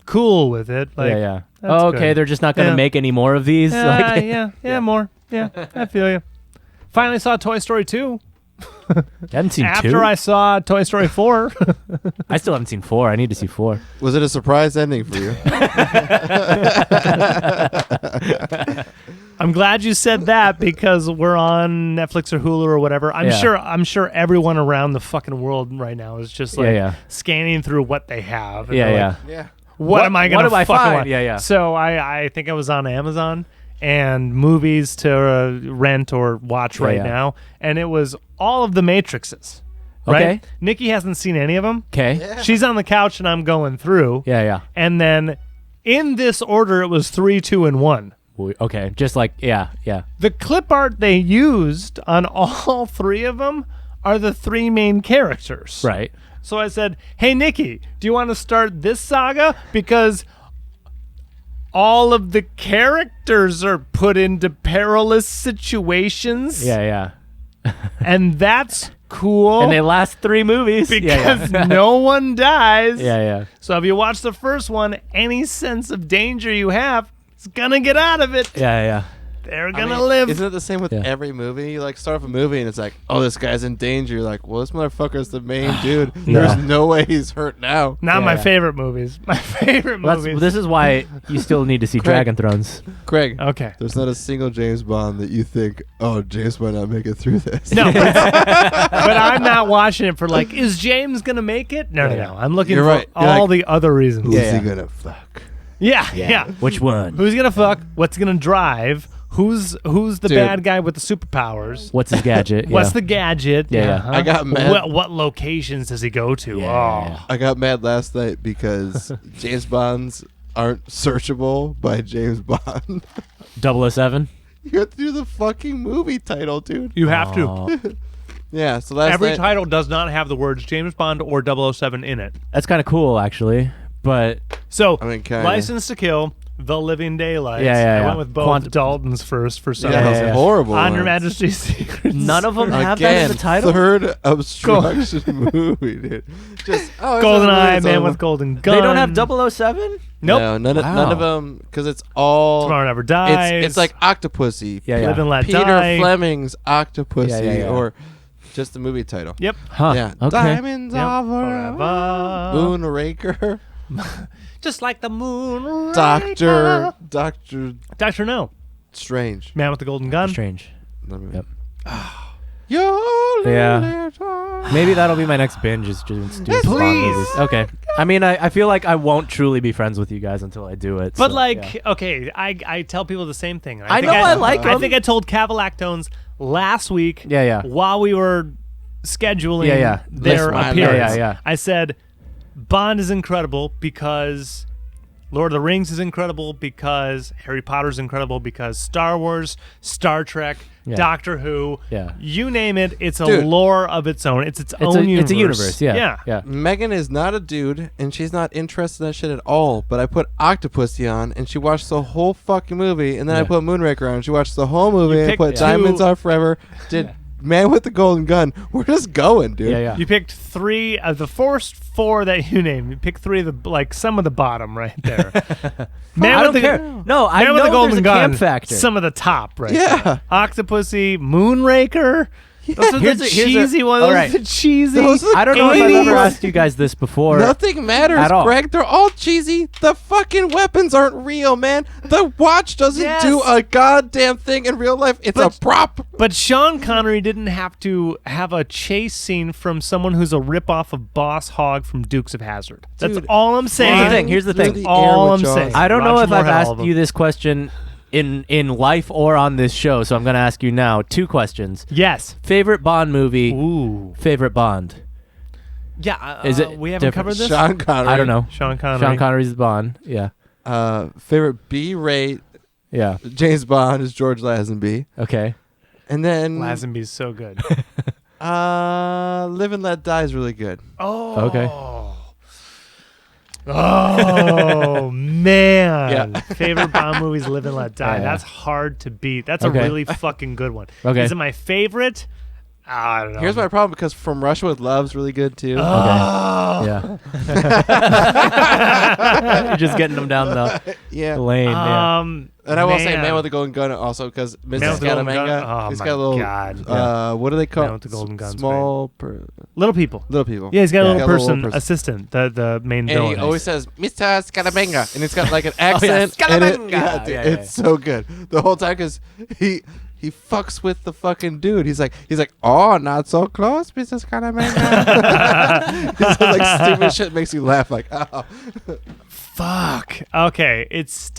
S2: cool with it.
S1: yeah.
S2: that's
S1: Oh, okay,
S2: good.
S1: they're just not going to
S2: Yeah.
S1: make any more of these.
S2: Yeah, more. Yeah, I feel you. Finally saw Toy Story 2.
S1: I haven't seen
S2: After
S1: 2.
S2: I saw Toy Story 4.
S1: I still haven't seen 4. I need to see 4.
S3: Was it a surprise ending for you?
S2: I'm glad you said that because we're on Netflix or Hulu or whatever. I'm sure everyone around the fucking world right now is just scanning through what they have. And they're like,
S3: Yeah.
S2: What am I going to
S1: do I
S2: fucking
S1: find?
S2: watch?
S1: Yeah.
S2: So I think I was on Amazon and movies to rent or watch right now, and it was all of the Matrixes. Right?
S1: Okay.
S2: Nikki hasn't seen any of them.
S1: Okay.
S3: Yeah.
S2: She's on the couch and I'm going through.
S1: Yeah.
S2: And then in this order, it was 3, 2, and 1.
S1: Okay. Just yeah.
S2: The clip art they used on all 3 of them are the 3 main characters.
S1: Right.
S2: So I said, hey, Nikki, do you want to start this saga? Because all of the characters are put into perilous situations.
S1: Yeah.
S2: And that's cool.
S1: And they last 3 movies.
S2: Because no one dies.
S1: Yeah.
S2: So if you watch the first one, any sense of danger you have is going to get out of it.
S1: Yeah.
S2: They're going to live.
S3: Isn't it the same with every movie? You like start off a movie and it's like, oh, this guy's in danger. You're like, well, this motherfucker's the main dude. There's no way he's hurt now.
S2: Not my favorite movies. My favorite movies.
S1: This is why you still need to see Dragon Thrones.
S3: Craig.
S2: Okay.
S3: There's not a single James Bond that you think, oh, James might not make it through this.
S2: No, but I'm not watching it for like, is James going to make it? No. I'm looking for all the other reasons.
S3: Who's he going to fuck?
S2: Yeah.
S1: Which one?
S2: Who's going to fuck? What's going to drive? Who's the bad guy with the superpowers?
S1: What's his gadget?
S2: What's the gadget?
S1: Yeah.
S3: I got mad.
S2: What locations does he go to?
S1: Yeah.
S3: I got mad last night because James Bonds aren't searchable by James Bond.
S1: 007?
S3: You have to do the fucking movie title, dude.
S2: You have to.
S3: Yeah, so last
S2: Every
S3: night,
S2: title does not have the words James Bond or 007 in it.
S1: That's kind of cool, actually. But
S2: So,
S3: I mean, kinda.
S2: License to Kill, The Living Daylights.
S1: Yeah.
S2: I went with both Daltons first for some
S3: yeah,
S2: reason.
S3: those horrible
S2: On Your
S3: ones.
S2: Majesty's Secrets.
S1: none of them have that
S3: Again,
S1: in the title?
S3: third obstruction movie, dude. Just
S2: GoldenEye, Man with Golden Gun.
S1: They don't have 007?
S2: Nope.
S3: No, none of them, because it's all.
S2: Tomorrow Never Dies.
S3: It's like Octopussy.
S1: Yeah.
S2: Live and Let
S3: Peter
S2: Die.
S3: Fleming's Octopussy,
S1: Yeah.
S3: or just the movie title.
S2: Yep.
S1: Huh.
S3: Yeah.
S1: Okay.
S3: Diamonds
S2: Yep.
S3: are
S2: Forever.
S3: Moonraker.
S2: Just like the moon.
S3: Doctor
S2: Doctor No.
S3: Strange.
S2: Man with the Golden Gun.
S1: Strange. Yep.
S3: Your
S1: Yeah.
S3: little-
S1: Maybe that'll be my next binge is just do some Bond
S2: Please.
S1: movies. Okay. I mean, I feel like I won't truly be friends with you guys until I do it.
S2: But
S1: so,
S2: like,
S1: yeah.
S2: okay, I tell people the same thing.
S1: I know I like
S2: I
S1: 'em.
S2: think I told Cavalactones last week.
S1: Yeah.
S2: While we were scheduling their
S3: Listen,
S2: appearance,
S1: yeah.
S2: I said Bond is incredible because Lord of the Rings is incredible because Harry Potter's incredible because Star Wars, Star Trek, Doctor Who, you name it, it's a lore of its own. It's its own universe.
S1: It's a universe, yeah.
S3: Megan is not a dude, and she's not interested in that shit at all. But I put Octopussy on, and she watched the whole fucking movie. And then I put Moonraker on, and she watched the whole movie. And I put Diamonds Are Forever. Did Man with the Golden Gun. We're just going, dude.
S1: Yeah.
S2: You picked 3 of the first 4 that you named. You picked 3 of the some of the bottom right there. Man
S1: I
S2: with
S1: don't
S2: the
S1: care. No, I
S2: Man
S1: know
S2: with the Golden
S1: there's a
S2: Gun.
S1: camp factor.
S2: Some of the top right
S3: Yeah.
S2: there. Octopussy, Moonraker. Those are
S1: Here's
S2: the
S1: a-
S2: cheesy ones.
S1: all
S2: Those
S1: right.
S2: are the cheesy.
S3: Those are the
S1: I don't know if I've
S3: 80s.
S1: ever asked you guys this before.
S3: Nothing matters,
S1: At all.
S3: Greg. They're all cheesy. The fucking weapons aren't real, man. The watch doesn't do a goddamn thing in real life. It's a prop.
S2: But Sean Connery didn't have to have a chase scene from someone who's a ripoff of Boss Hogg from Dukes of Hazzard. That's
S3: Dude,
S2: all I'm saying.
S1: Here's the
S3: Through
S1: thing.
S3: the
S2: all
S3: air
S2: I'm
S3: with Jaws.
S2: saying.
S1: I don't know
S2: Roger
S1: if
S2: Moore
S1: I've
S2: had all
S1: asked
S2: of them.
S1: you this question in life or on this show, so I'm going to ask you now. 2 questions.
S2: Yes.
S1: Favorite Bond movie,
S2: Ooh.
S1: favorite Bond.
S2: Yeah.
S1: Is it
S2: we haven't
S1: different?
S2: covered this?
S3: Sean Connery.
S1: I don't know.
S2: Sean Connery.
S1: Sean Connery's the Bond. Yeah.
S3: Favorite B-rate
S1: Yeah.
S3: James Bond is George Lazenby.
S1: Okay.
S3: And then
S2: Lazenby's so good.
S3: Live and Let Die is really good.
S2: Oh.
S1: Okay.
S2: Oh man!
S3: Yeah.
S2: Favorite Bond movies: Live and Let Die.
S1: Yeah.
S2: That's hard to beat. That's
S1: Okay.
S2: a really fucking good one.
S1: Okay.
S2: Is it my favorite? I don't know.
S3: Here's my problem because From Russia with Love's really good too.
S2: Oh.
S1: Yeah. You're just getting them down the
S3: Yeah.
S1: lane. Yeah.
S3: And I will say Man with the Golden Gun also because
S2: Man
S3: Mrs.
S2: with the Golden Gun?
S3: Scaramanga.
S2: Oh
S3: he's
S2: my
S3: got a little.
S2: God.
S3: What do they call
S2: Man with the Golden Gun's
S3: Small.
S2: Little People.
S3: Little people.
S2: Yeah, he's got a
S3: Yeah.
S2: little
S3: Got a
S2: person,
S3: little person.
S2: assistant, the main
S3: And
S2: villain.
S3: he always says, Mr. Scaramanga. And it's got like an
S1: yeah,
S3: accent. and it-
S1: Scaramanga.
S3: yeah, dude,
S1: Yeah,
S3: it's so good. The whole time because he fucks with the fucking dude. He's like, oh, not so close, Mr. Scaramanga. He's like stupid shit makes you laugh like, oh.
S2: Fuck. Okay, it's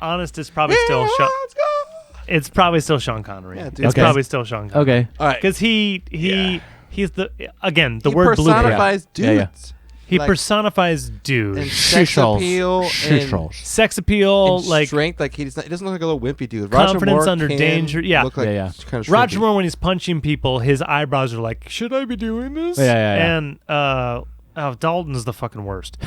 S2: honest. It's probably still Sean.
S3: Let's go.
S2: It's probably still Sean Connery.
S3: Yeah, dude.
S2: It's
S1: Okay.
S2: probably still Sean Connery.
S1: Okay.
S3: All right.
S2: Because he's the
S3: he
S2: word blueprint.
S3: personifies
S1: Yeah, yeah.
S3: dudes.
S2: He
S3: like,
S2: personifies
S3: and
S2: douche.
S3: sex appeal and,
S2: Sex appeal,
S3: and
S2: like
S3: strength. Like he doesn't look like a little wimpy dude.
S2: confidence
S3: Roger Moore
S2: under
S3: can
S2: danger. Yeah.
S3: look like kind of
S2: Roger Moore, when he's punching people, his eyebrows are like, should I be doing this?
S1: Yeah.
S2: And Dalton's the fucking worst.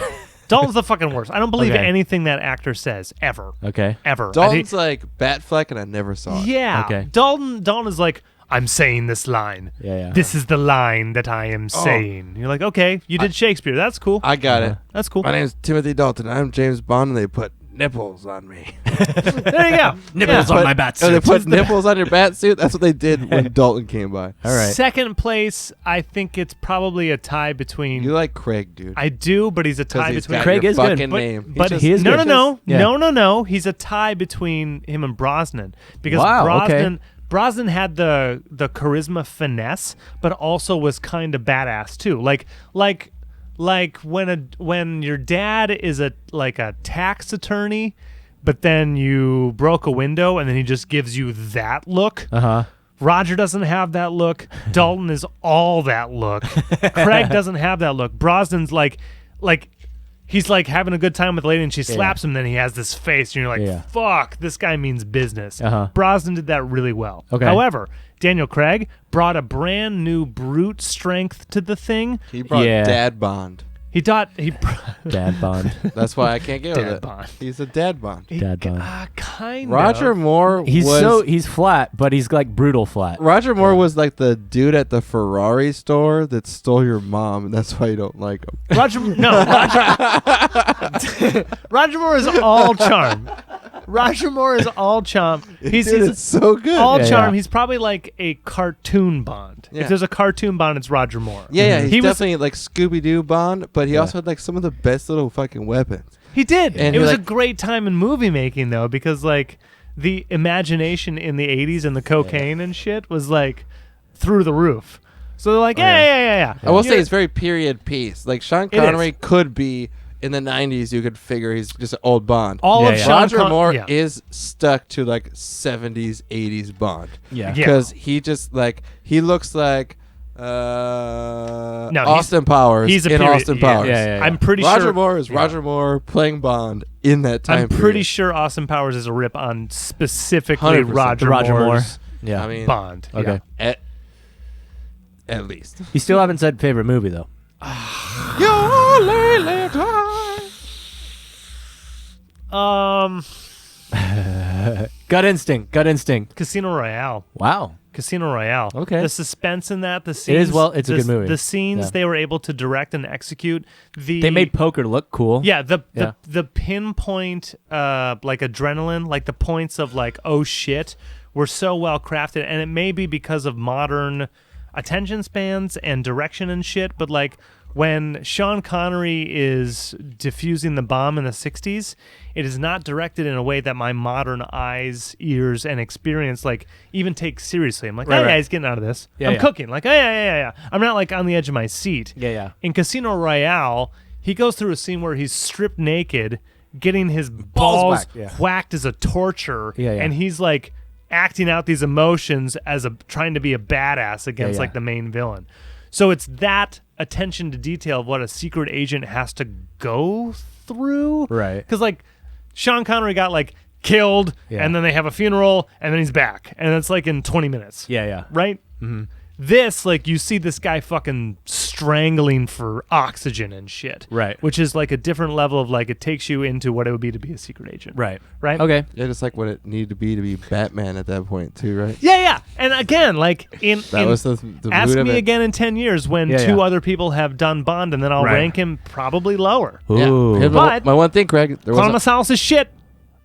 S2: Dalton's the fucking worst. I don't believe anything that actor says ever.
S1: Okay.
S2: Ever.
S3: Dalton's like Batfleck, and I never saw it.
S2: Yeah.
S1: Okay.
S2: Dalton is like, I'm saying this line.
S1: Yeah.
S2: This is the line that I am saying. You're like, okay, you did Shakespeare. That's cool.
S3: I got it.
S2: That's cool.
S3: My name's Timothy Dalton. I'm James Bond, and they put nipples on me.
S2: There you go.
S1: Nipples on my bat
S3: Oh,
S1: suit.
S3: they put nipples on your bat suit? That's what they did when Dalton came by.
S1: All right.
S2: Second place, I think it's probably a tie between.
S3: You like Craig, dude.
S2: I do, but he's a tie
S3: He's
S2: between.
S3: got
S1: Craig
S3: your
S1: is good.
S3: fucking name.
S2: But
S1: he is good.
S2: no. He's a tie between him and Brosnan because Brosnan had the charisma finesse, but also was kind of badass too. Like when your dad is a tax attorney, but then you broke a window and then he just gives you that look. Roger doesn't have that look. Dalton is all that look. Craig doesn't have that look. Brosnan's like he's like having a good time with a lady and she slaps him, then he has this face and you're like, fuck, this guy means business. Brosnan did that really well.
S1: Okay.
S2: However, Daniel Craig brought a brand new brute strength to the thing.
S3: He brought Dad Bond.
S1: Dad Bond.
S3: That's why I can't get with it.
S2: Bond.
S3: He's a Dad Bond.
S1: Dad Bond.
S2: Kind
S3: Roger
S2: of.
S3: Moore
S1: He's flat, but he's like brutal flat.
S3: Roger Moore was like the dude at the Ferrari store that stole your mom, and that's why you don't like him.
S2: Roger Moore is all charm. Roger Moore is all charm. He's
S3: so good.
S2: All charm. He's probably like a cartoon Bond.
S3: Yeah.
S2: If there's a cartoon Bond, it's Roger Moore.
S3: Yeah, he's definitely like Scooby-Doo Bond, but he also had like some of the best little fucking weapons.
S2: He did.
S3: And
S2: it was a great time in movie making though, because like the imagination in the 80s and the cocaine and shit was like through the roof. So they're like, yeah.
S3: I will say it's very period piece. Like Sean Connery could be in the 90s, you could figure he's just an old Bond. Roger Moore is stuck to like 70s, 80s Bond.
S1: Yeah.
S3: Because he just like, he looks like Austin Powers
S2: he's
S3: in Austin Powers.
S1: Yeah.
S2: I'm pretty
S3: Roger
S2: sure
S3: Moore is Roger Moore playing Bond in that time
S2: I'm pretty sure Austin Powers is a rip on specifically
S3: 100%
S2: Roger
S1: Moore.
S2: Moore's
S1: Yeah.
S3: I mean,
S2: Bond.
S1: Okay.
S2: Yeah.
S3: At least.
S1: You still haven't said favorite movie though.
S3: Your lily time.
S1: Gut instinct.
S2: Casino Royale.
S1: Wow.
S2: Casino Royale.
S1: Okay.
S2: The suspense in that, the scenes.
S1: It's a good movie.
S2: The scenes they were able to direct and execute.
S1: They made poker look cool.
S2: Yeah, the pinpoint like adrenaline, like the points of like, oh shit, were so well crafted. And it may be because of modern attention spans and direction and shit, but like when Sean Connery is defusing the bomb in the 60s, it is not directed in a way that my modern eyes, ears, and experience like even take seriously. I'm like, yeah, he's getting out of this. I'm cooking. Like, yeah. I'm not like on the edge of my seat.
S1: Yeah.
S2: In Casino Royale, he goes through a scene where he's stripped naked, getting his balls whacked as a torture, and he's like acting out these emotions as trying to be a badass against like the main villain. So it's that attention to detail of what a secret agent has to go through.
S1: Right.
S2: Because like Sean Connery got like killed and then they have a funeral and then he's back. And it's like in 20 minutes.
S1: Yeah.
S2: Right? Mm-hmm. This, like, you see this guy fucking strangling for oxygen and shit.
S1: Right.
S2: Which is like a different level of like, it takes you into what it would be to be a secret agent.
S1: Right.
S2: Okay.
S3: Yeah, just like what it needed to be Batman at that point too, right?
S2: Yeah. And again, like
S3: was the
S2: ask
S3: mood of
S2: me
S3: it.
S2: again in 10 years when two other people have done Bond, and then I'll rank him probably lower.
S1: Ooh.
S3: Yeah. Here's
S2: But
S3: my one thing, Craig.
S2: Quantum Solace is shit.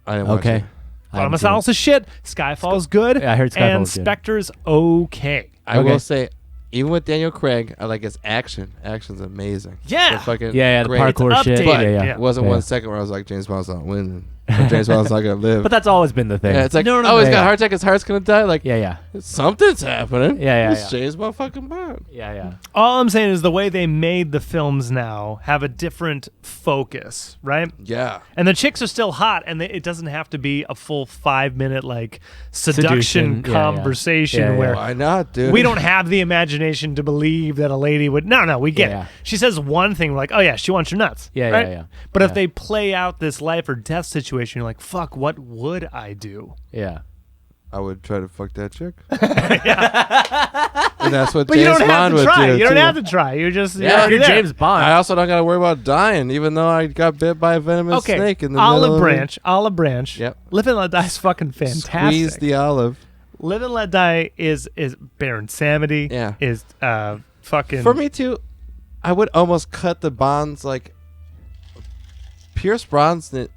S3: I didn't watch it.
S2: Quantum Solace is shit. Skyfall's good.
S1: Yeah, I heard Skyfall's
S2: and
S1: good.
S2: Spectre's okay.
S3: I will say, even with Daniel Craig, I like his action. Action's amazing.
S2: Yeah.
S3: The fucking
S1: the
S3: great.
S1: parkour
S2: It's
S1: shit.
S2: updated.
S1: Yeah.
S3: It wasn't 1 second where I was like, James Bond's not winning. or James Bond's not gonna live.
S1: But that's always been the thing.
S3: Yeah, it's like,
S2: No, no,
S3: oh,
S2: no,
S3: he's got
S1: yeah.
S3: a heart attack. His heart's gonna die. Like,
S1: yeah.
S3: something's happening.
S1: Yeah.
S3: It's James Bond fucking Bond.
S1: Yeah.
S2: All I'm saying is the way they made the films now have a different focus, right?
S3: Yeah.
S2: And the chicks are still hot, and it doesn't have to be a full 5-minute like seduction
S1: Yeah.
S2: conversation
S1: Yeah.
S2: where
S3: Why not, dude?
S2: we don't have the imagination to believe that a lady would. No, we get
S1: Yeah.
S2: it. She says one thing like, "Oh yeah, she wants your nuts."
S1: Yeah,
S2: right?
S1: yeah.
S2: But if
S1: Yeah.
S2: they play out this life or death situation, you're like, "Fuck, what would I do?"
S1: Yeah.
S3: I would try to fuck that chick. And that's what
S2: But you
S3: James
S2: don't have
S3: Bond
S2: to
S3: would
S2: try.
S3: do.
S2: You don't
S3: too.
S2: have to try. You're just
S1: Yeah, if you're
S2: there.
S1: James Bond.
S3: I also don't gotta worry about dying, even though I got bit by a venomous
S2: Okay,
S3: snake in the middle
S2: olive
S3: of
S2: branch. Olive branch.
S3: Yep.
S2: Live and Let Die is fucking
S3: it.
S2: fantastic.
S3: Squeeze the olive.
S2: Live and Let Die is Baron Samedi.
S3: Yeah.
S2: Is fucking
S3: For me too, I would almost cut the Bonds like Pierce Brosnan.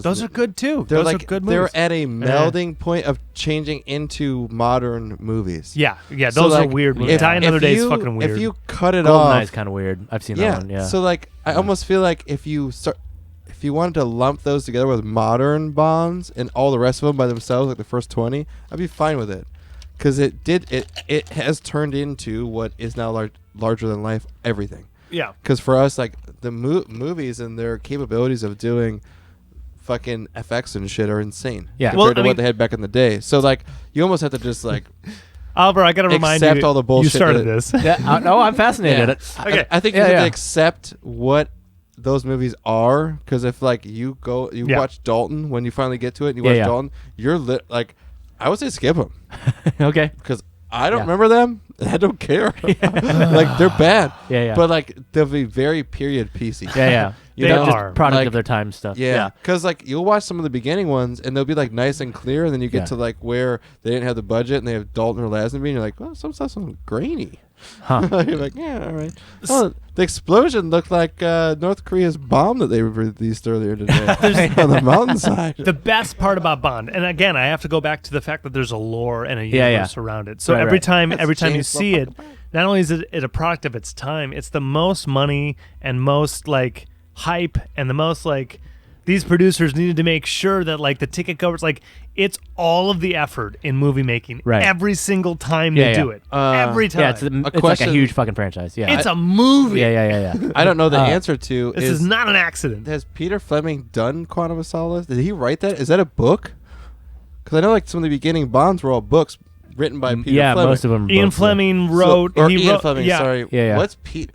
S2: Those are good too.
S3: They're
S2: Those
S3: like
S2: are good
S3: they're
S2: movies.
S3: at a melding point of changing into modern movies.
S2: Yeah.
S3: So,
S2: Those are
S3: like,
S2: weird movies.
S3: if-
S2: Die Another
S3: if
S2: Day
S3: you-
S2: is fucking weird.
S3: If you cut it
S1: GoldenEye's
S3: off,
S1: kind of weird. I've seen
S3: yeah.
S1: that one. Yeah.
S3: So like, I almost feel like if you wanted to lump those together with modern Bonds and all the rest of them by themselves, like the first 20, I'd be fine with it, because it has turned into what is now larger than life everything.
S2: yeah.
S3: Because for us, like the movies and their capabilities of doing fucking FX and shit are insane.
S1: Yeah.
S3: Compared
S2: Well,
S3: to
S2: I
S3: what
S2: mean-
S3: they had back in the day. So like, you almost have to just like
S2: Oliver, I got to remind you.
S3: accept all the bullshit
S2: You started
S3: that-
S2: this.
S1: yeah. No, I'm fascinated.
S3: Yeah.
S2: Okay.
S3: I think
S1: Yeah,
S3: you have
S1: yeah.
S3: to accept what those movies are, because if like you
S2: Yeah.
S3: watch Dalton, when you finally get to it and you
S1: Yeah,
S3: watch
S1: yeah.
S3: Dalton, you're like, I would say skip them,
S1: Okay.
S3: because I don't
S1: Yeah.
S3: remember them and I don't care. Like they're bad.
S1: Yeah.
S3: But like they'll be very period piecey.
S1: Yeah.
S3: You
S2: They
S3: know?
S1: Just
S2: are.
S1: product
S3: Like,
S1: of their time stuff.
S3: Yeah, because like you'll watch some of the beginning ones and they'll be like nice and clear, and then you get
S1: Yeah.
S3: to like where they didn't have the budget and they have Dalton or Lazenby, and you're like, well, some stuff's grainy.
S1: Huh.
S3: You're like, yeah, all right. Oh, the explosion looked like North Korea's bomb that they released earlier today on the mountainside.
S2: The best part about Bond, and again, I have to go back to the fact that there's a lore and a
S1: Yeah,
S2: universe around it. So
S1: Right,
S2: every
S1: right.
S2: time you
S3: James
S2: see it,
S3: Bond.
S2: not only is it a product of its time, it's the most money and most like hype and the most like these producers needed to make sure that like the ticket covers, like it's all of the effort in movie making
S1: Right.
S2: every single time
S1: Yeah,
S2: they
S1: yeah.
S2: do it. Every time.
S1: Yeah. It's like a
S3: question-
S1: huge fucking franchise. Yeah.
S2: It's a movie.
S1: Yeah.
S3: I don't know the
S1: Uh,
S3: answer to
S2: This is not an accident.
S3: has Peter Fleming done Quantum of Solace? Did he write that? Is that a book? Because I know like some of the beginning Bonds were all books written by Peter
S1: yeah,
S3: Fleming.
S1: most of them.
S2: Ian
S1: books, yeah.
S2: Fleming
S3: So-
S2: wrote.
S3: or
S2: he
S3: Ian
S2: wrote,
S3: Fleming,
S2: yeah.
S3: sorry.
S1: Yeah.
S3: What's Pete?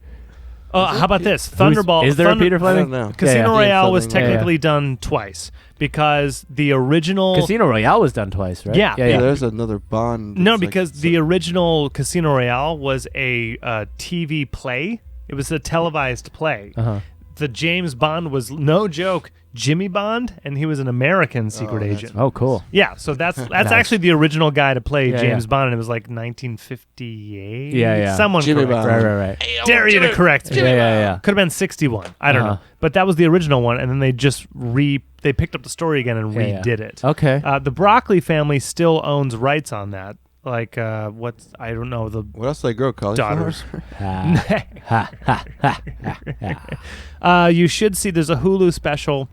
S2: How about this?
S1: Who's-
S2: Thunderball.
S1: Is there a Peter
S3: I
S1: Fleming?
S3: don't know.
S2: Casino
S1: Yeah,
S3: Ian
S2: Royale was
S3: Fleming, yeah.
S2: technically done twice because the original.
S1: Casino Royale was done twice, right?
S2: Yeah.
S3: Yeah, there's another Bond.
S2: No,
S3: that's like-
S2: because the original Casino Royale was a TV play. It was a televised play.
S1: Uh-huh.
S2: The James Bond was, no joke, Jimmy Bond, and he was an American secret
S3: that's-
S2: agent.
S1: Oh, cool.
S2: Yeah, so that's
S1: Nice.
S2: actually the original guy to play
S1: Yeah,
S2: James
S1: yeah.
S2: Bond, and it was like 1958.
S1: Yeah.
S2: Someone
S3: Jimmy
S2: correct.
S3: Bond.
S1: Right.
S2: Dare you to correct me.
S1: Yeah.
S2: Could have been 61. I don't
S1: Uh-huh.
S2: know. But that was the original one, and then they just they picked up the story again and
S1: Yeah, yeah.
S2: redid it.
S1: Okay.
S2: The Broccoli family still owns rights on that. Like, what's, I don't know, the
S3: What else do they grow? Cauliflower?
S2: daughters.
S1: Ha.
S2: You should see, there's a Hulu special.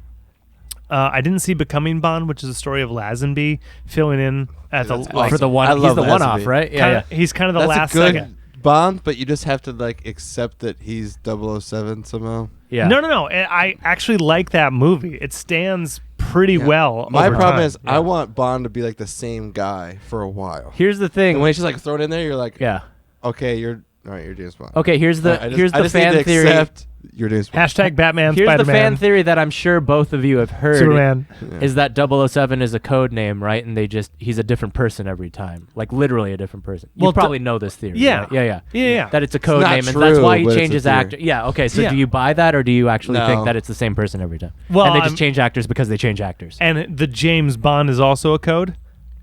S2: I didn't see Becoming Bond, which is a story of Lazenby filling in at the
S3: That's
S2: like,
S1: For the one,
S3: I
S1: he's
S3: love
S1: the one-off,
S3: Lazenby.
S1: right? Yeah.
S2: kinda, he's kind of the
S3: That's
S2: last
S3: a good
S2: second.
S3: Bond, but you just have to like accept that he's 007 somehow.
S1: Yeah.
S2: No. I actually like that movie. It stands pretty
S3: Yeah.
S2: well.
S3: My
S2: over
S3: problem
S2: time.
S3: is I want Bond to be like the same guy for a while.
S1: Here's the
S3: And
S1: thing.
S3: when he's just like thrown in there, you're like,
S1: Yeah.
S3: okay, you're all right. You're James Bond.
S1: Okay. Here's the
S3: I just
S1: here's the
S3: need
S1: fan
S3: to
S1: theory.
S3: accept you're James Bond.
S2: Hashtag Batman,
S1: Here's the
S2: Spider-Man,
S1: fan theory that I'm sure both of you have heard.
S2: Superman.
S1: Is that 007 is a code name, right? And he's a different person every time, like literally a different person. You
S2: Well,
S1: probably know this theory.
S2: yeah.
S1: right? Yeah.
S2: Yeah.
S1: That it's a code
S3: not
S1: name, and that's
S3: true,
S1: why he
S3: but it's a
S1: changes
S3: theory.
S1: actor. Yeah. Okay. So
S2: Yeah.
S1: do you buy that, or do you actually
S3: No.
S1: think that it's the same person every time?
S2: Well,
S1: and they
S2: I'm-
S1: just change actors because they change actors.
S2: And the James Bond is also a code?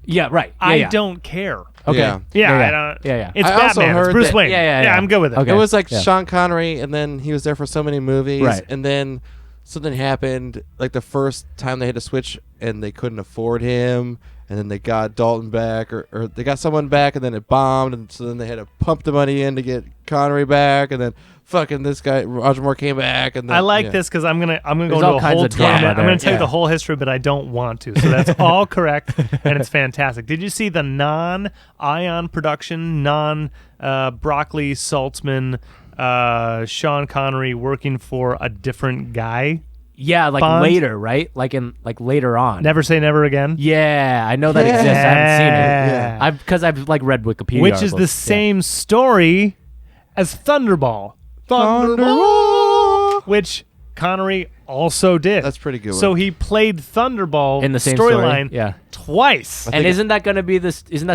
S1: Yeah. Right. Yeah,
S2: I
S1: yeah.
S2: don't care.
S1: Okay.
S3: Yeah.
S2: Yeah,
S1: Yeah.
S2: I don't.
S1: Yeah.
S2: It's
S3: I also
S2: Batman. It's
S3: heard
S2: Bruce
S3: that-
S2: Wayne.
S1: Yeah.
S2: I'm good with it.
S1: Okay.
S3: It was like
S1: Yeah.
S3: Sean Connery, and then he was there for so many movies,
S1: Right.
S3: and then something happened. Like the first time they had to switch, and they couldn't afford him, and then they got Dalton back, or they got someone back, and then it bombed, and so then they had to pump the money in to get Connery back, and then fucking this guy Roger Moore came back, and then,
S2: I like this because I'm gonna go
S1: There's
S2: into
S1: all
S2: a
S1: kinds
S2: whole
S1: of drama
S2: tangent. I'm gonna
S1: there.
S2: tell you
S3: Yeah.
S2: the whole history, but I don't want to. So that's all correct, and it's fantastic. Did you see the non-Ion production, non-Broccoli Saltzman, Sean Connery working for a different guy?
S1: Yeah, like
S2: Bond?
S1: later, right? Like later on.
S2: Never Say Never Again.
S1: Yeah, I know that exists. I haven't seen it.
S3: Yeah.
S1: Because I've like read Wikipedia
S2: Which is
S1: articles.
S2: the same story as Thunderball.
S3: Thunderball!
S2: Which Connery also did.
S3: That's pretty good.
S2: So he played Thunderball
S1: In the same story,
S2: storyline
S1: yeah.
S2: twice.
S1: And isn't that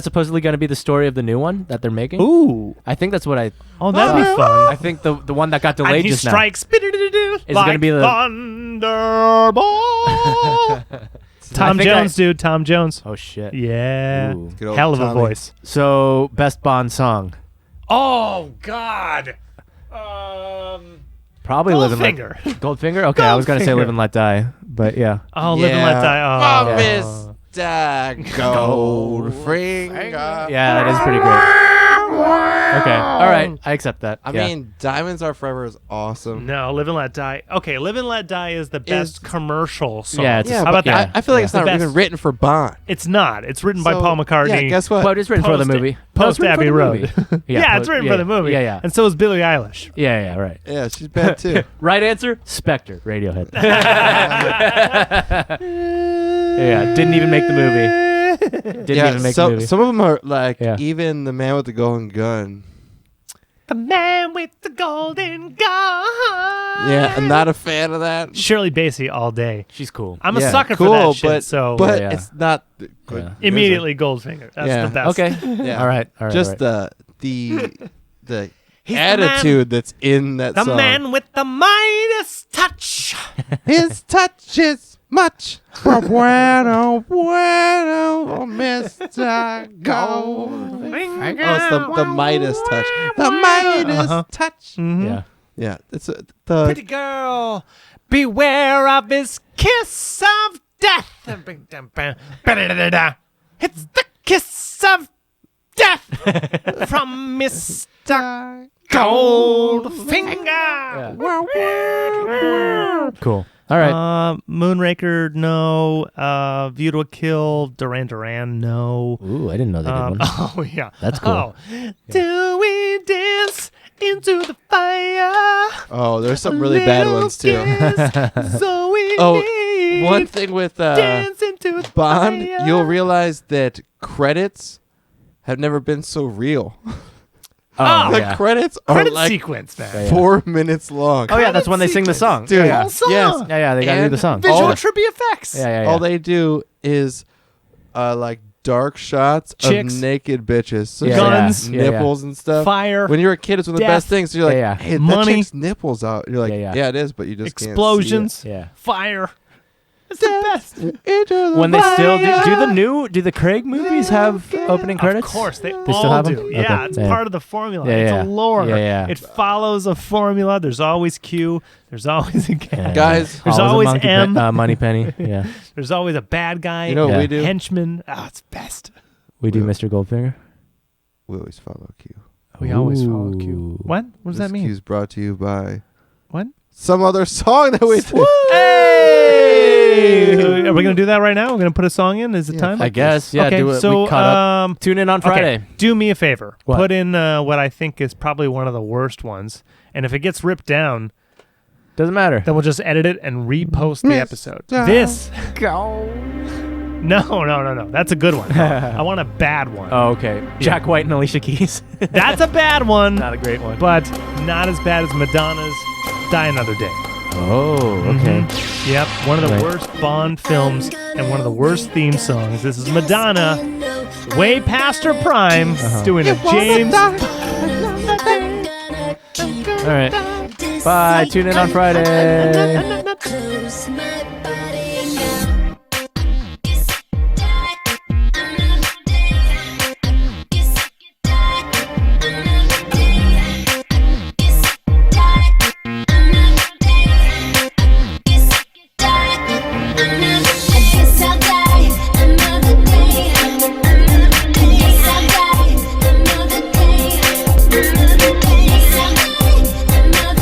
S1: supposedly going to be the story of the new one that they're making?
S2: Ooh.
S1: I think that's what I.
S2: Oh, that'd be fun.
S1: I think the one that got
S2: And
S1: delayed
S2: he
S1: just
S2: strikes
S1: Is
S2: like
S1: gonna be the-
S2: Thunderball. Tom
S1: think
S2: Jones, dude. Tom Jones.
S1: now. Oh shit.
S2: Yeah.
S1: Ooh.
S3: Good old
S2: Hell of a
S3: Tommy.
S2: voice.
S1: So best Bond song,
S2: Oh, God.
S1: probably Live and Let
S2: Goldfinger.
S1: Goldfinger. Okay, I was gonna say
S2: Goldfinger.
S1: Live and Let Die, but yeah.
S2: Oh, Live and Let Die. Oh,
S3: Mr. Goldfinger.
S1: Yeah, that is pretty great. Okay, all right, I accept that.
S3: I
S1: Yeah.
S3: mean, Diamonds Are Forever is awesome.
S2: No, Live and Let Die. Okay, Live and Let Die is the best commercial song.
S1: Yeah, it's-
S3: Yeah,
S2: How about
S3: but
S2: that?
S3: I feel like it's
S2: The
S3: not
S2: best.
S3: even written for Bond.
S2: It's not. It's written by
S3: So,
S2: Paul McCartney.
S3: Yeah, guess what?
S1: But it's written for the
S2: Post-
S1: movie. No,
S2: Post
S1: it's written
S2: Abbey
S1: for the
S2: Road.
S1: movie.
S2: Yeah, it's written for the movie.
S1: Yeah, yeah,
S2: And so is Billie Eilish.
S1: yeah, right.
S3: Yeah, she's bad too.
S1: Right answer: Spectre, Radiohead. Yeah, didn't even make the movie. Didn't even make the movie.
S3: Some of them are like
S1: Yeah.
S3: even the man with the golden gun.
S2: The man with the golden gun.
S3: Yeah, I'm not a fan of that.
S2: Shirley Bassey all day.
S1: She's cool.
S2: I'm a
S3: Yeah,
S2: sucker
S3: cool,
S2: for that shit.
S3: but
S2: So
S3: but
S1: Yeah.
S3: it's not good.
S1: Yeah.
S2: immediately Goldfinger. That's
S3: Yeah.
S2: the best.
S1: Okay.
S3: Yeah.
S1: All right.
S3: Just
S1: all right.
S3: the
S2: He's
S3: attitude that's in that
S2: The
S3: song.
S2: man with the Midas touch.
S3: His touch is much bueno, Mr. Goldfinger. Oh, it's the Midas touch. The Midas touch.
S2: Mhm.
S1: Yeah.
S3: Yeah, it's the
S2: Pretty girl, beware of his kiss of death. It's the kiss of death from Mr. Goldfinger.
S1: Cool. All right.
S2: Moonraker, no. View to a Kill, Duran Duran, no.
S1: Ooh, I didn't know they did one.
S2: Oh, yeah.
S1: That's cool.
S2: Oh. Do we dance into the fire?
S3: Oh, there's some really bad ones too.
S2: So we
S3: Oh,
S2: need
S3: one thing with
S2: dance into the
S3: Bond,
S2: fire.
S3: you'll realize that credits have never been so real.
S1: Oh,
S3: The
S1: yeah.
S3: credits are
S2: Credit
S3: like
S2: sequence, man.
S1: Yeah.
S3: 4 minutes long.
S1: Oh yeah, that's when they sing the song.
S3: Dude,
S1: Yeah.
S2: Whole song.
S3: yes.
S1: Yeah, they gotta do
S3: And
S1: the song.
S2: Visual
S3: all-
S2: trivia effects.
S1: Yeah, yeah.
S3: All they do is like dark shots
S2: Chicks.
S3: of naked bitches. So
S1: Yeah,
S3: just, like,
S2: Guns.
S1: yeah, yeah.
S3: nipples and stuff.
S2: Fire.
S3: When you're a kid, it's one of the best
S2: Death.
S3: things. You're like,
S1: Yeah, yeah.
S3: hey,
S2: Money.
S3: that chick's nipples out. You're like,
S1: Yeah,
S3: yeah,
S1: yeah.
S3: it is, but you just
S2: Explosions.
S1: Yeah.
S2: Fire. It's the best.
S3: can't see it.
S1: When they still do the Craig movies have opening credits?
S2: Of course, they
S1: still
S2: all
S1: have them?
S2: do. Yeah,
S1: Okay.
S2: it's
S1: Yeah.
S2: part of the formula.
S1: Yeah,
S2: it's
S1: yeah.
S2: a lore.
S1: Yeah, yeah.
S2: It follows a formula. There's always Q. There's always a
S1: Yeah.
S3: Guys,
S2: There's
S1: a
S2: always
S1: monkey
S2: M.
S1: Money Penny. Yeah.
S2: There's always a bad guy.
S3: You know what
S1: Yeah.
S3: we do?
S2: Henchman. Oh, it's best.
S1: We do
S3: Yeah.
S1: Mr. Goldfinger.
S3: We always follow Q.
S2: We always follow
S1: Ooh.
S2: Q. What? What does
S3: This
S2: that mean?
S3: Q's brought to you by
S2: What?
S3: some other song that we did.
S2: Hey! Are we gonna do that right now? We're gonna put a song in. Is it
S3: Yeah.
S2: time?
S1: I guess. Yeah.
S2: okay.
S1: Do it.
S2: So
S1: we caught up. Tune in on Friday.
S2: Okay, do me a favor.
S1: What?
S2: Put in what I think is probably one of the worst ones, and if it gets ripped down,
S1: Doesn't matter.
S2: then we'll just edit it and repost the episode.
S3: Mr.
S2: This. No. That's a good one. I want a bad one.
S1: Oh, okay. Jack White and Alicia Keys.
S2: That's a bad one,
S1: Not a great one.
S2: but not as bad as Madonna's Die Another Day.
S1: Oh, okay.
S2: Mhm. Yep, one of the
S1: Right.
S2: worst Bond films and one of the worst theme songs. This is Madonna, way past her prime, doing a James.
S1: All right. Bye. Tune in on Friday.
S4: Close my body now. Another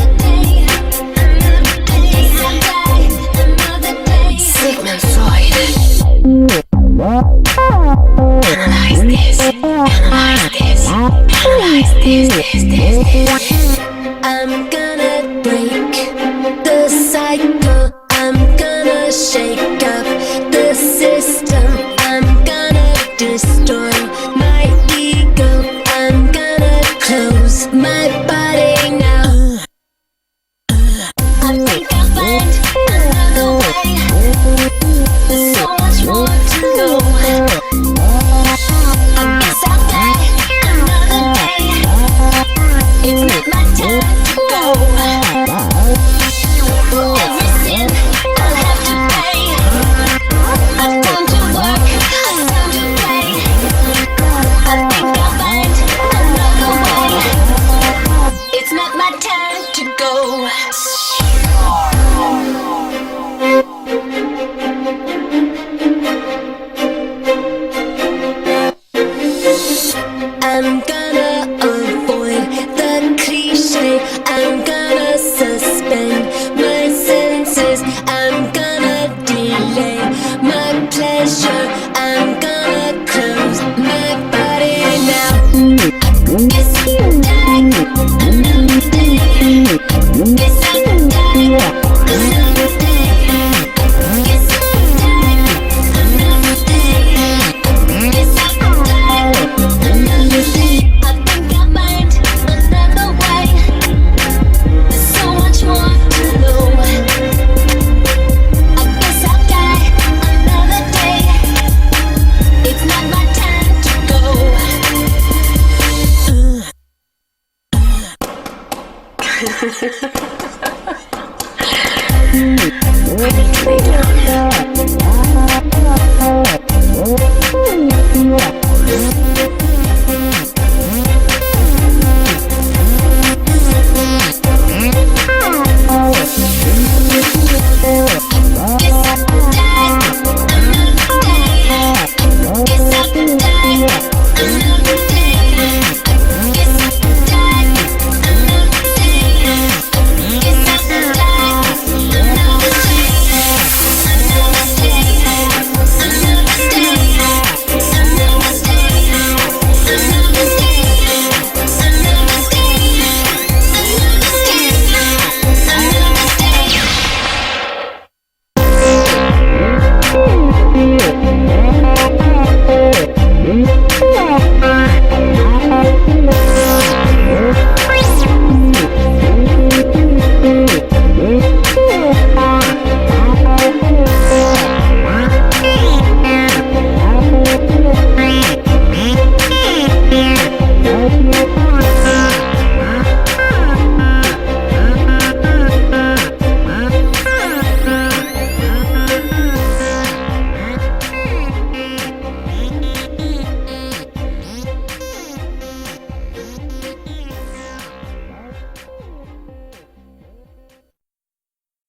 S4: Bye.